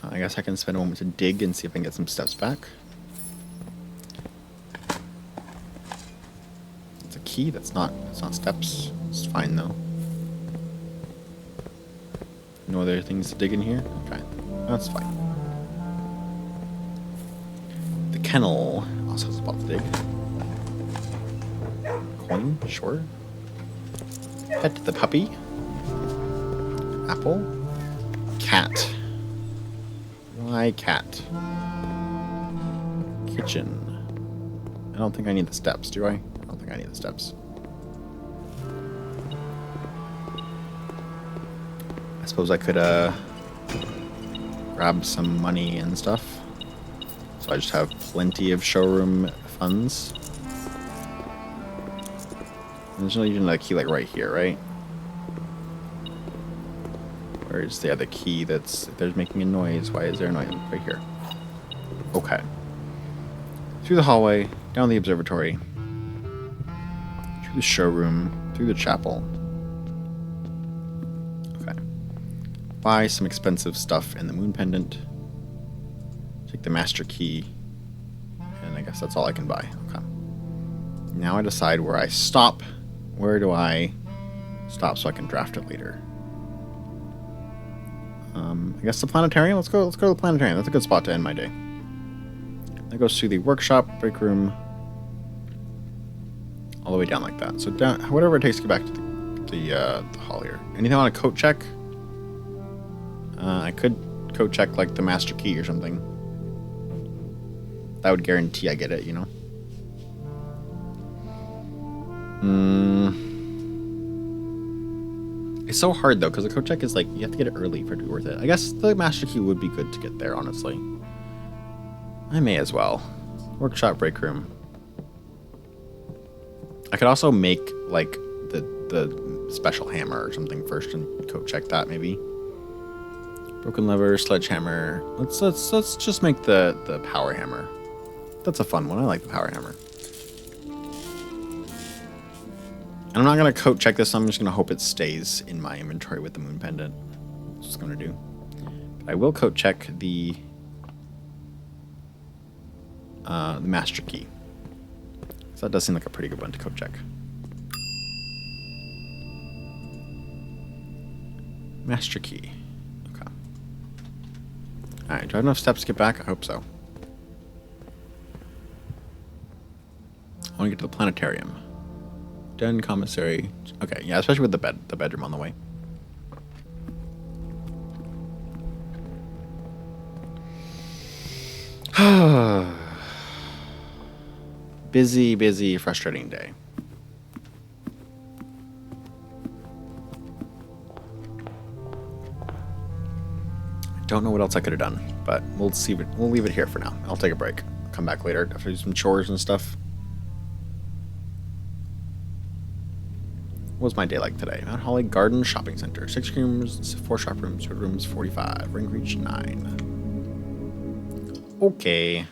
I guess I can spend a moment to dig and see if I can get some steps back. It's a key. That's not steps. It's fine though. No other things to dig in here? Okay. That's fine. The kennel also has a spot to dig. Coin, sure. Pet the puppy. Apple. Cat. Why cat? Kitchen. I don't think I need the steps, do I? I don't think I need the steps. I suppose I could grab some money and stuff. So I just have plenty of showroom funds. And there's not even a key like right here, right? Where's the other key that's... If there's making a noise, why is there a noise right here? Okay. Through the hallway, down the observatory, through the showroom, through the chapel. Okay. Buy some expensive stuff in the moon pendant. Take the master key. And I guess that's all I can buy. Okay. Now I decide where I stop. Where do I stop so I can draft it later? I guess the planetarium. Let's go to the planetarium. That's a good spot to end my day. That goes to the workshop, break room, all the way down like that. So down, whatever it takes to get back to the hall here. Anything on a code check? I could code check like the master key or something. That would guarantee I get it, you know. It's so hard though, because the code check is like you have to get it early for it to be worth it. I guess the master key would be good to get there, honestly. I may as well. Workshop, break room. I could also make like the special hammer or something first and code check that maybe. Broken lever, sledgehammer. Let's just make the power hammer. That's a fun one. I like the power hammer. And I'm not gonna code check this. I'm just gonna hope it stays in my inventory with the moon pendant. That's what I'm gonna do. But I will code check the master key. So that does seem like a pretty good one to code check. Master key. Okay. Alright, do I have enough steps to get back? I hope so. I want to get to the planetarium. Den, commissary. Okay, yeah, especially with the bedroom on the way. Busy, frustrating day. I don't know what else I could have done, but we'll leave it here for now. I'll take a break. Come back later after I do some chores and stuff. What was my day like today? Mount Holly Garden Shopping Center. 6 rooms, 4 shop rooms, 2 rooms, 45. Ring reach 9. Okay.